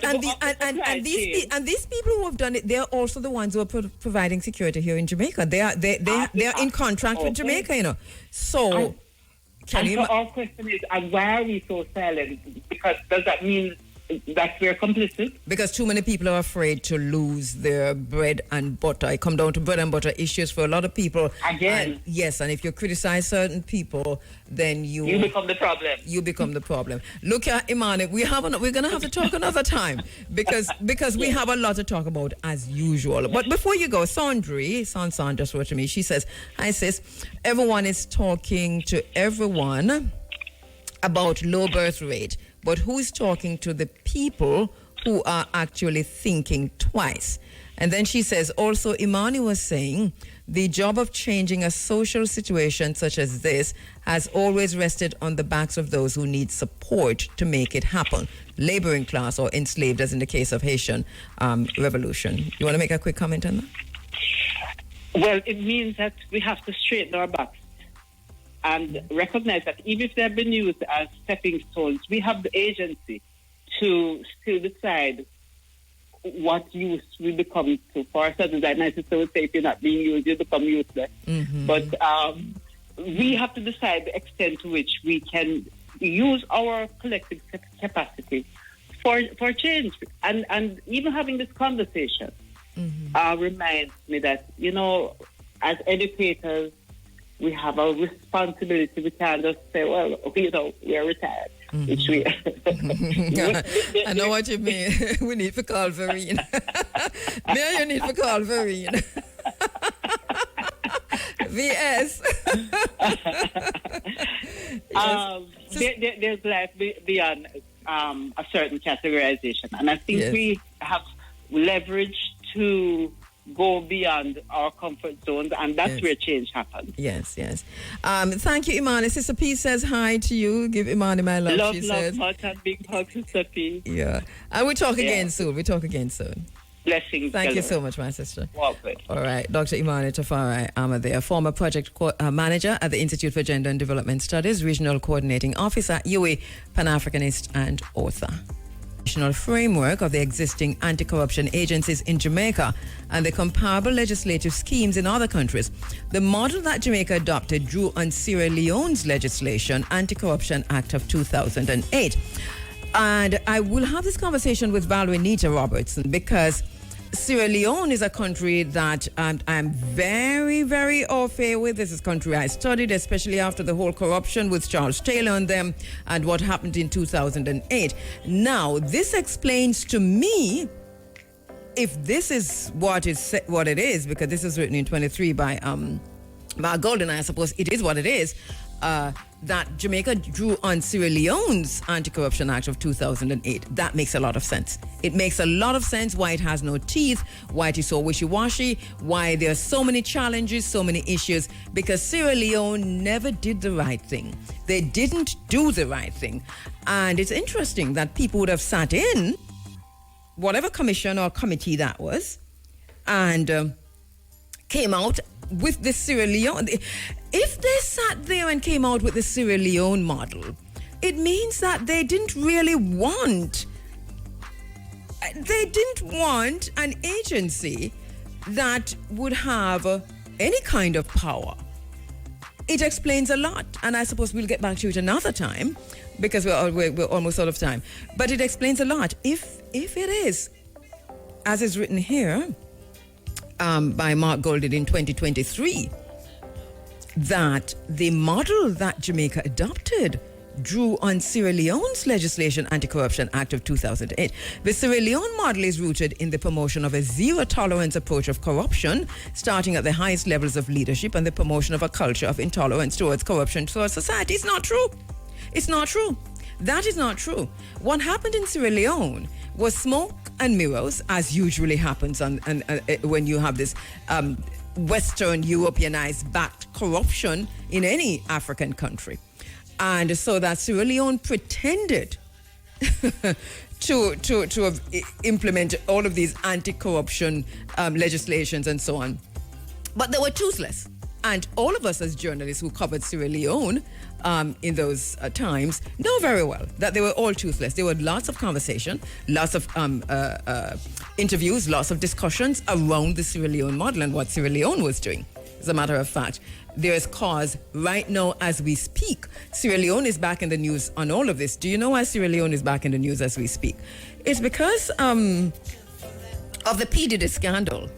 people who have done it, they're also the ones who are providing security here in Jamaica. They are in contract with Jamaica, So, our question is, why are we so silent? Because does that mean that we're complicit? Because too many people are afraid to lose their bread and butter. I come down to bread and butter issues for a lot of people. Again. And if you criticize certain people, then you become the problem. You become the problem. Look at Imani. We're going to have to talk another time because we have a lot to talk about as usual. But before you go, San just wrote to me. She says, "Hi sis, everyone is talking to everyone about low birth rate. But who's talking to the people who are actually thinking twice?" And then she says, also, Imani was saying, the job of changing a social situation such as this has always rested on the backs of those who need support to make it happen. Laboring class or enslaved, as in the case of Haitian revolution. You want to make a quick comment on that? Well, it means that we have to straighten our backs and recognize that even if they have been used as stepping stones, we have the agency to still decide what use we become to. For ourselves, as my sister would say, if you're not being used, you become useless. Mm-hmm. But we have to decide the extent to which we can use our collective capacity for change. And even having this conversation reminds me that, as educators, we have a responsibility. We can't just say, well, we are retired. Which we I know what you mean. We need to call Vereen. Me and you need to call Vereen. VS. There's life beyond a certain categorization. And I think we have leverage to go beyond our comfort zones, and that's where change happens. Yes. Thank you, Imani. Sister P says hi to you. Give Imani my love, she says. Love, and big hug, Sister P. Yeah. And we'll talk again soon. Blessings. Thank you so much, my sister. Welcome. All right. Dr. Imani Tafari Amadea, former project manager at the Institute for Gender and Development Studies, regional coordinating officer, UA, Pan-Africanist, and author. Framework of the existing anti-corruption agencies in Jamaica and the comparable legislative schemes in other countries. The model that Jamaica adopted drew on Sierra Leone's legislation, Anti-Corruption Act of 2008. And I will have this conversation with Valerie Nita Robertson because Sierra Leone is a country that I'm very, very au fait with. This is a country I studied, especially after the whole corruption with Charles Taylor and them and what happened in 2008. Now, this explains to me, if this is what it is, because this is written in 23 by Golden, I suppose it is what it is, that Jamaica drew on Sierra Leone's Anti-Corruption Act of 2008. That makes a lot of sense. It makes a lot of sense why it has no teeth, why it is so wishy-washy, why there are so many challenges, so many issues, because Sierra Leone never did the right thing. They didn't do the right thing. And it's interesting that people would have sat in whatever commission or committee that was and came out with the Sierra Leone. If they sat there and came out with the Sierra Leone model, it means that they didn't really want an agency that would have any kind of power. It explains a lot, and I suppose we'll get back to it another time because we're almost out of time. But it explains a lot. If it is, as is written here, by Mark Golden in 2023, that the model that Jamaica adopted drew on Sierra Leone's legislation, Anti-Corruption Act of 2008. The Sierra Leone model is rooted in the promotion of a zero-tolerance approach of corruption, starting at the highest levels of leadership, and the promotion of a culture of intolerance towards corruption towards society. It's not true. It's not true. That is not true. What happened in Sierra Leone was smoke and mirrors, as usually happens when you have this Western Europeanized backed corruption in any African country. And so that Sierra Leone pretended to implement all of these anti-corruption legislations and so on. But they were toothless. And all of us as journalists who covered Sierra Leone in those times know very well that they were all toothless. There were lots of conversation, lots of interviews, lots of discussions around the Sierra Leone model and what Sierra Leone was doing. As a matter of fact, there is cause right now as we speak. Sierra Leone is back in the news on all of this. Do you know why Sierra Leone is back in the news as we speak? It's because of the P. Diddy scandal.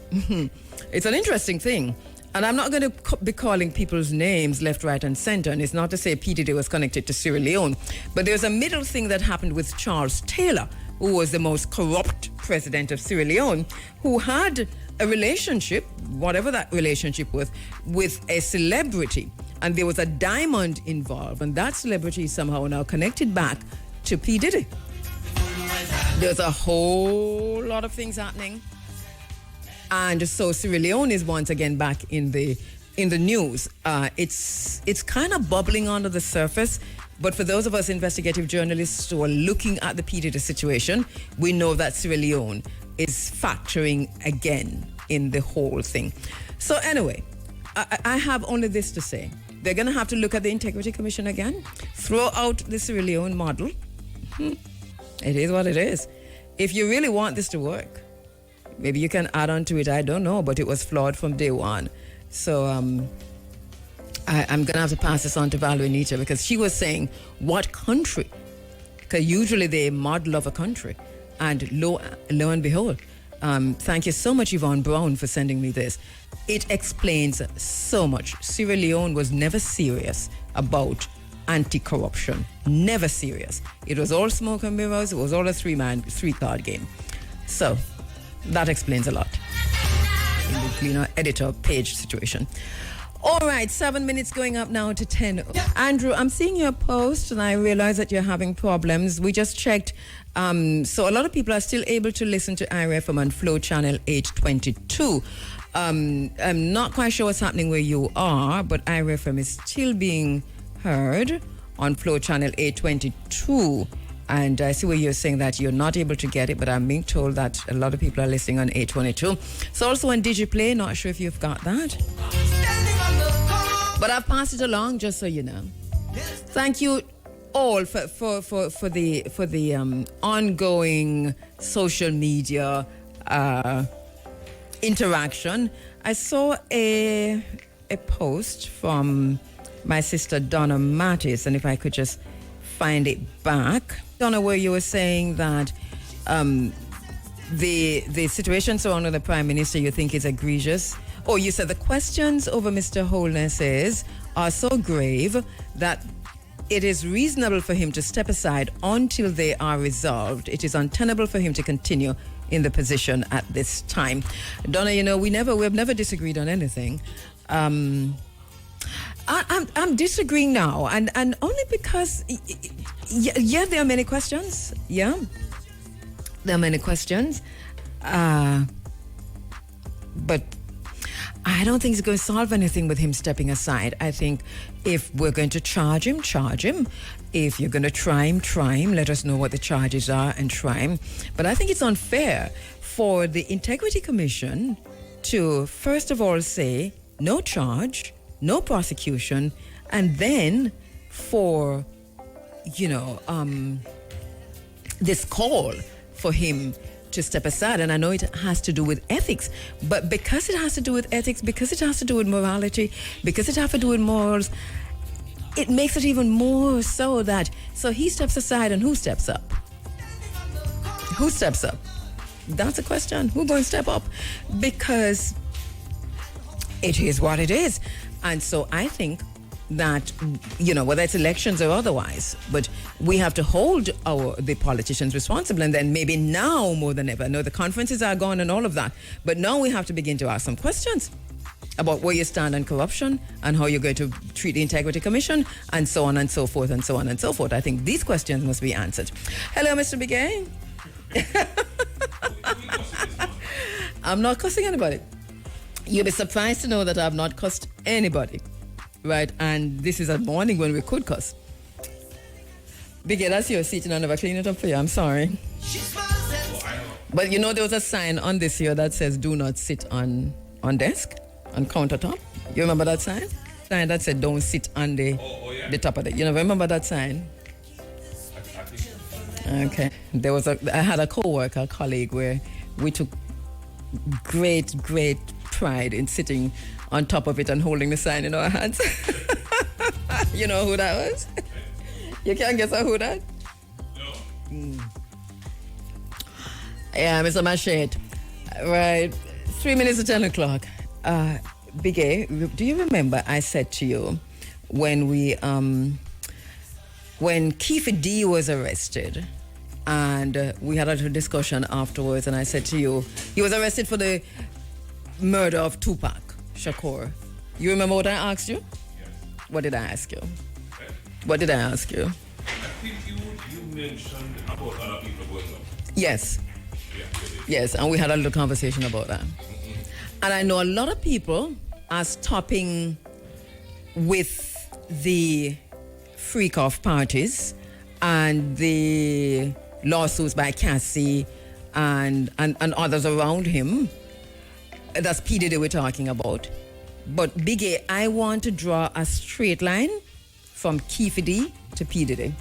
It's an interesting thing. And I'm not going to be calling people's names left, right, and center. And it's not to say P. Diddy was connected to Sierra Leone. But there's a middle thing that happened with Charles Taylor, who was the most corrupt president of Sierra Leone, who had a relationship, whatever that relationship was, with a celebrity. And there was a diamond involved. And that celebrity is somehow now connected back to P. Diddy. There's a whole lot of things happening. And so Sierra Leone is once again back in the news. It's kind of bubbling under the surface, but for those of us investigative journalists who are looking at the P. Diddy situation, we know that Sierra Leone is factoring again in the whole thing. So anyway, I have only this to say. They're going to have to look at the Integrity Commission again, throw out the Sierra Leone model. It is what it is. If you really want this to work, maybe you can add on to it, I don't know, but it was flawed from day one. So I'm going to have to pass this on to Valerie Nita because she was saying, what country? Because usually they model of a country. And lo and behold, Thank you so much, Yvonne Brown, for sending me this. It explains so much. Sierra Leone was never serious about anti-corruption. Never serious. It was all smoke and mirrors. It was all a three-card game. So that explains a lot in the cleaner editor page situation. All right, 7 minutes going up now to 10. Andrew, I'm seeing your post and I realize that you're having problems. We just checked. So a lot of people are still able to listen to IRFM on Flow Channel 822. I'm not quite sure what's happening where you are, but IRFM is still being heard on Flow Channel 822. And I see where you're saying that you're not able to get it, but I'm being told that a lot of people are listening on 822. So also on DigiPlay, not sure if you've got that. But I've passed it along just so you know. Thank you all for the ongoing social media interaction. I saw a post from my sister Donna Mattis, and if I could just find it back. Donna, where you were saying that the situation surrounding the Prime Minister you think is egregious. Oh, you said the questions over Mr. Holness are so grave that it is reasonable for him to step aside until they are resolved. It is untenable for him to continue in the position at this time. Donna, you know, we've never disagreed on anything. I'm disagreeing now, and only because, yeah, there are many questions. Yeah, there are many questions, but I don't think it's going to solve anything with him stepping aside. I think if we're going to charge him, charge him. If you're going to try him, let us know what the charges are and try him. But I think it's unfair for the Integrity Commission to, first of all, say no charge, no prosecution, and then for, this call for him to step aside. And I know it has to do with ethics, but because it has to do with ethics, because it has to do with morality, because it has to do with morals, it makes it even more so that, so he steps aside and who steps up? Who steps up? That's a question. Who's going to step up? Because it is what it is. And so I think that, whether it's elections or otherwise, but we have to hold the politicians responsible. And then maybe now more than ever, I know the conferences are gone and all of that, but now we have to begin to ask some questions about where you stand on corruption and how you're going to treat the Integrity Commission and so on and so forth and so on and so forth. I think these questions must be answered. Hello, Mr. Bigay. I'm not cussing anybody. You'll be surprised to know that I've not cussed anybody. Right, and this is a morning when we could cuss. Biggie, that's your seat and I never clean it up for you. I'm sorry. But there was a sign on this here that says do not sit on desk, on countertop. You remember that sign? Sign that said don't sit on the top of it. Remember that sign? Okay. I had a colleague where we took great pride in sitting on top of it and holding the sign in our hands. You know who that was? You can't guess who that? No. Yeah, Mr. Machete. Right. 3 minutes to 10 o'clock. Bigay, do you remember I said to you when Kiefer D was arrested and we had a little discussion afterwards, and I said to you, he was arrested for the murder of Tupac Shakur. You remember what I asked you? Yes. What did I ask you? Okay. What did I ask you? I think you mentioned about other people going on. Yes. Yeah, yes, and we had a little conversation about that. Mm-hmm. And I know a lot of people are stopping with the freak-off parties and the lawsuits by Cassie and others around him. That's P. Diddy we're talking about. But Biggie, I want to draw a straight line from Kiefer D to P. Diddy.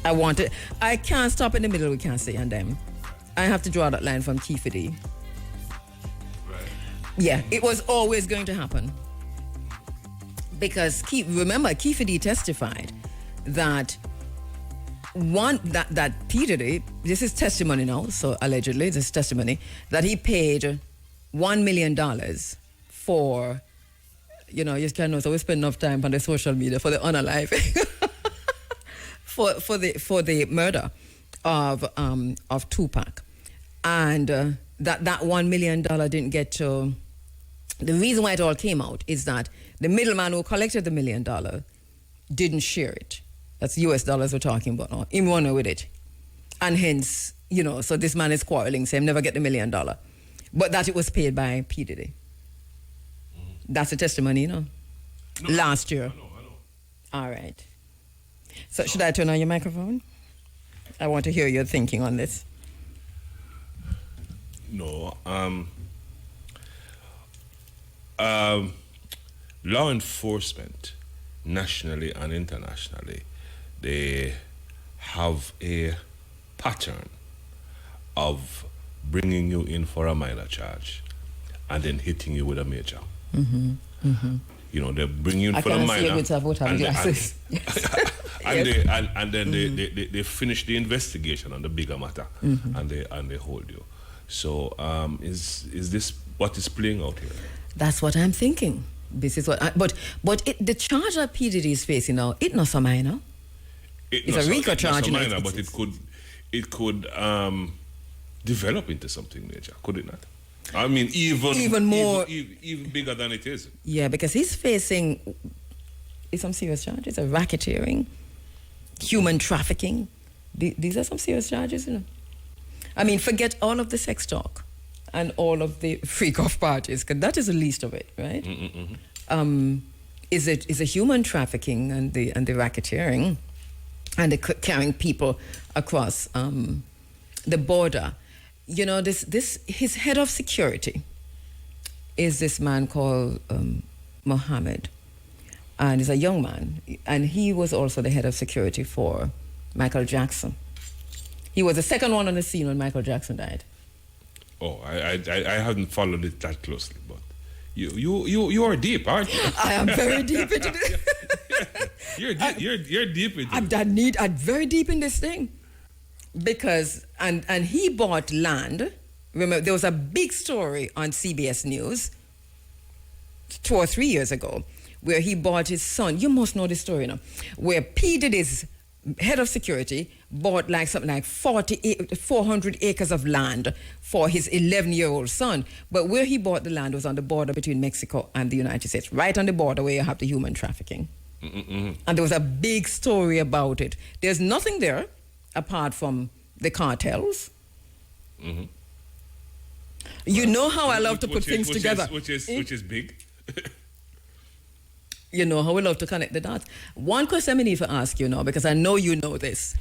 I can't stop in the middle with Cassie and them. I have to draw that line from Kiefer D. Right. Yeah, it was always going to happen. Because remember, Kiefer D testified that that P. Diddy, this is testimony now, so allegedly this is testimony, that he paid $1 million for, you can know, so we spend enough time on the social media for the unaliving, for the murder of Tupac. And that $1 million didn't get to... The reason why it all came out is that the middleman who collected the $1 million didn't share it. That's US dollars we're talking about now. He won with it. And hence, so this man is quarreling, saying never get the $1 million. But that it was paid by P. Diddy. That's a testimony, No, last year. I know. All right. So should I turn on your microphone? I want to hear your thinking on this. No. Law enforcement, nationally and internationally, they have a pattern of bringing you in for a minor charge and then hitting you with a major. They bring you in for the minor. And then they finish the investigation on the bigger matter, and they hold you. So is this what is playing out here? That's what I'm thinking. This is what. The charge that P. Diddy is facing now, it's not so minor. It's a RICO charge, minor, but it could develop into something major, could it not? I mean, even more, even bigger than it is. Yeah, because he's facing some serious charges of racketeering, human trafficking. These are some serious charges, I mean, forget all of the sex talk and all of the freak-off parties, because that is the least of it, right? Is a human trafficking and the racketeering and the carrying people across the border. His head of security is this man called Mohammed, and he's a young man, and he was also the head of security for Michael Jackson. He was the second one on the scene when Michael Jackson died. Oh, I haven't followed it that closely, but you are deep, aren't you? I am very deep into this. You're deep into it. I'm very deep in this thing. Because, and he bought land. Remember, there was a big story on CBS News 2 or 3 years ago where he bought his son. You must know this story now. Where P. Diddy's head of security bought something like 400 acres of land for his 11-year-old son. But where he bought the land was on the border between Mexico and the United States, right on the border where you have the human trafficking. And there was a big story about it. There's nothing there apart from the cartels. You know how I love to put things together. Which is big. You know how we love to connect the dots. One question I need to ask you now, because I know you know this.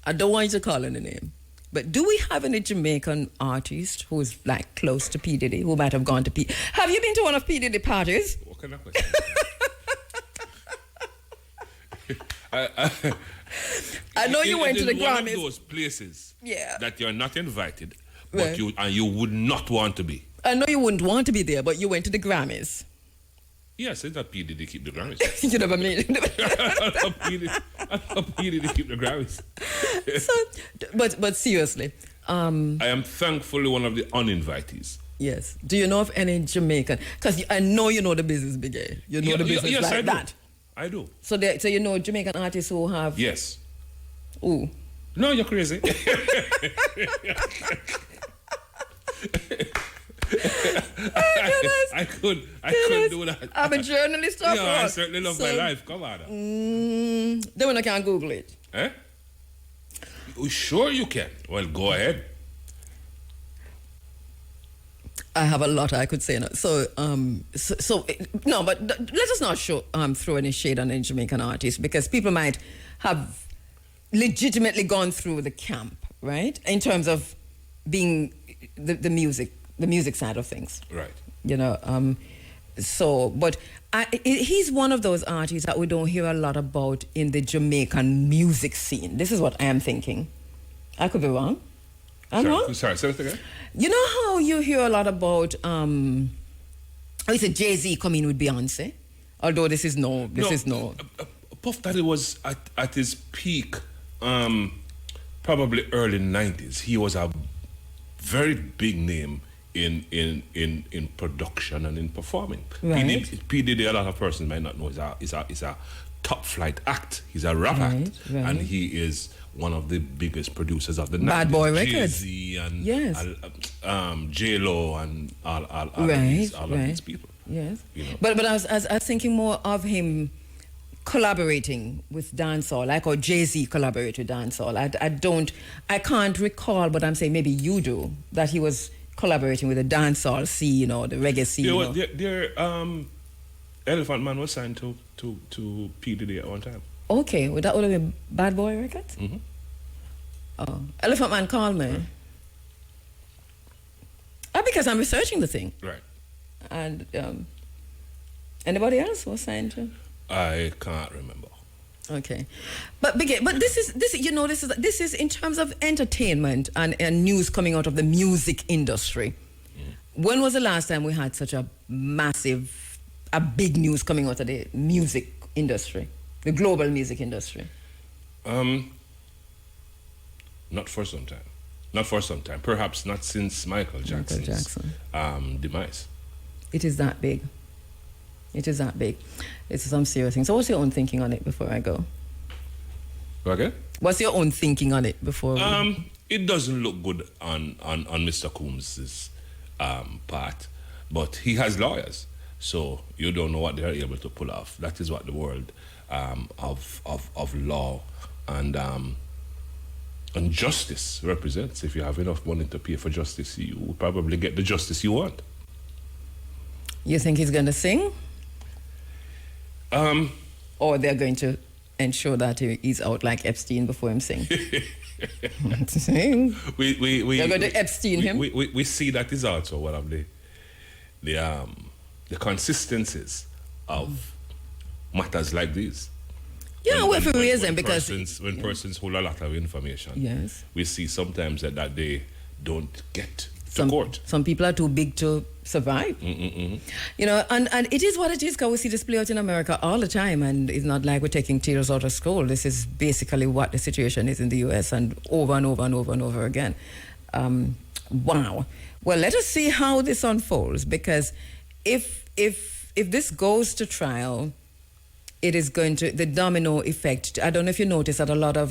I don't want you to call in a name. But do we have any Jamaican artist who is close to P. Diddy, who might have gone to P. Have you been to one of P. Diddy parties? What kind of question? I know you went to the Grammys. One of those places that you're not invited, but right. you would not want to be. I know you wouldn't want to be there, but you went to the Grammys. Yes, it's not P. Diddy keep the Grammys. You never made it. I thought P. Diddy keep the Grammys. But seriously. I am thankfully one of the uninvitees. Yes. Do you know of any Jamaican? Because I know you know the business, Big A. You know the business yes, like I do. that. I do. So you know Jamaican artists who have... Yes. Ooh. No, you're crazy. I couldn't do that. I'm a journalist. I certainly love my life. Come on. Then when I can't Google it. Eh? Sure you can. Well, go ahead. I have a lot I could say. So no, but let us not throw any shade on any Jamaican artists, because people might have legitimately gone through the camp, right? In terms of being the music side of things. Right. But he's one of those artists that we don't hear a lot about in the Jamaican music scene. This is what I am thinking. I could be wrong. Sorry, say it again. You know how you hear a lot about it's a Jay-Z coming with Beyonce? Although this is no. Puff Daddy was at his peak probably early 90s, he was a very big name in production and in performing. Right. P. Diddy, a lot of persons might not know, is a top flight act. He's a rap act, and he is one of the biggest producers of the Bad Boy Records. Jay-Z and J-Lo and all of these people. Yes, you know. but I was thinking more of him collaborating with dancehall, like or Jay-Z collaborate with dancehall. I can't recall, but I'm saying maybe you do, that he was collaborating with the dancehall scene or the reggae scene. Yeah, well, Elephant Man was signed to P. Diddy at one time. Okay, would that would have been Bad Boy Records? Mm-hmm. Oh, Elephant Man called me. Because I'm researching the thing. Right. And anybody else was signed to? I can't remember. Okay, but this is in terms of entertainment and news coming out of the music industry. When was the last time we had such a big news coming out of the music industry, the global music industry? Not for some time. Perhaps not since Michael Jackson's demise. It is that big. It's some serious thing. So what's your own thinking on it before I go? Okay. What's your own thinking on it before it doesn't look good on Mr. Coombs's part, but he has lawyers, so you don't know what they're able to pull off. That is what the world of law and justice represents. If you have enough money to pay for justice, you will probably get the justice you want. You think he's going to sing? Or they're going to ensure that he's out like Epstein before him sing? They're going to Epstein him? We see that is also one of the consistencies of matters like these. Yeah, we have to raise them because... When persons hold a lot of information, yes, we see sometimes that they don't get to court. Some people are too big to survive. Mm-mm-mm. You know, and it is what it is, because we see this play out in America all the time, and it's not like we're taking tears out of school. This is basically what the situation is in the US, and over and over and over and over again. Wow. Well, let us see how this unfolds, because if this goes to trial, it is going to, the domino effect. I don't know if you notice that a lot of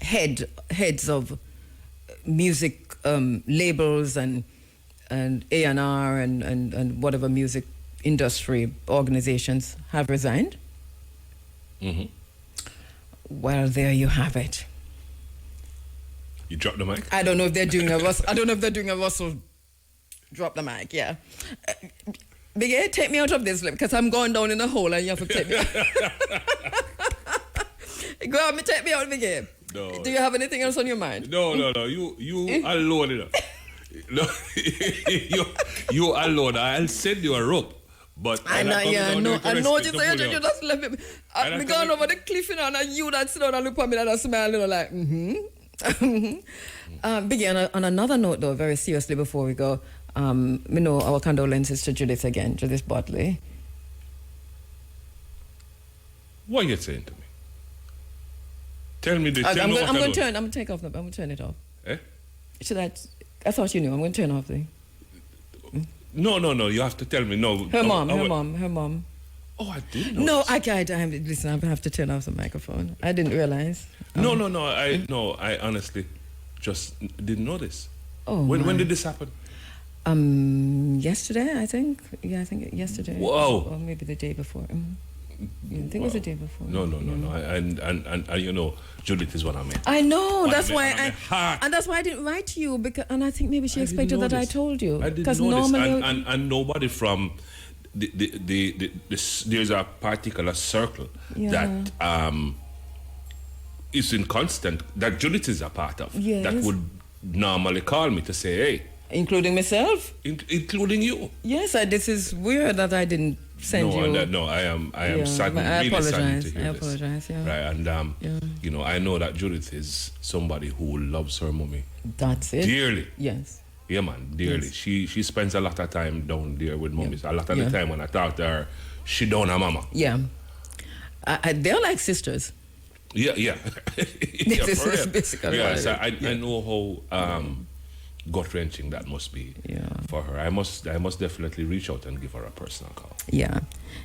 heads of music labels and A&R and whatever music industry organizations have resigned. Mm-hmm. Well, there you have it. You drop the mic? I don't know if they're doing a Russell drop the mic, yeah. Big A, take me out of this, because I'm going down in a hole and you have to take me out. Go on, take me out, Big A. No. Do you have anything else on your mind? No. You alone enough. No, you alone. I'll send you a rope. But I know, yeah, no. I noticed that you just left me. I'm going over the cliff, you know, and you that sit down and look at me and I smile, you know, like, Big A, on another note, though, very seriously before we go, we know our condolences to Judith Botley. What are you saying to me? Tell me this. I'm going to take off. I'm going to turn it off. Eh? I thought you knew. I'm going to turn off the... No. You have to tell me. No. Her mom. Oh, I didn't know. No, listen, I have to turn off the microphone. I didn't realize. No. I honestly just didn't know this. Oh, when did this happen? Yesterday, I think. Yeah, I think yesterday. Wow. Or maybe the day before. I think it was the day before. No. And you know, Judith is what I mean. I know. That's why I didn't write to you, and I think maybe she expected that I told you. I didn't know this. And nobody from there's a particular circle that is in constant, that Judith is a part of, that would normally call me to say, hey. Including myself? Including you. Yes, this is weird that I didn't send you. I am saddened, really saddened to hear this. I apologize, yeah. Right, and you know, I know that Judith is somebody who loves her mommy. That's it. Dearly. Yes. Yeah, man, dearly. Yes. She spends a lot of time down there with mommy. A lot of the time when I talk to her, she don't have mama. Yeah. They're like sisters. Yeah. Yeah, This for is real. basically Yeah, what so it is. I know how gut-wrenching that must be for her. I must definitely reach out and give her a personal call. Yeah.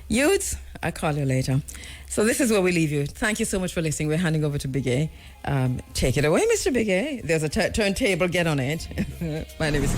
Youths, I'll call you later. So this is where we leave you. Thank you so much for listening. We're handing over to Big A. Take it away, Mr. Big A. There's a turntable. Get on it. My name is...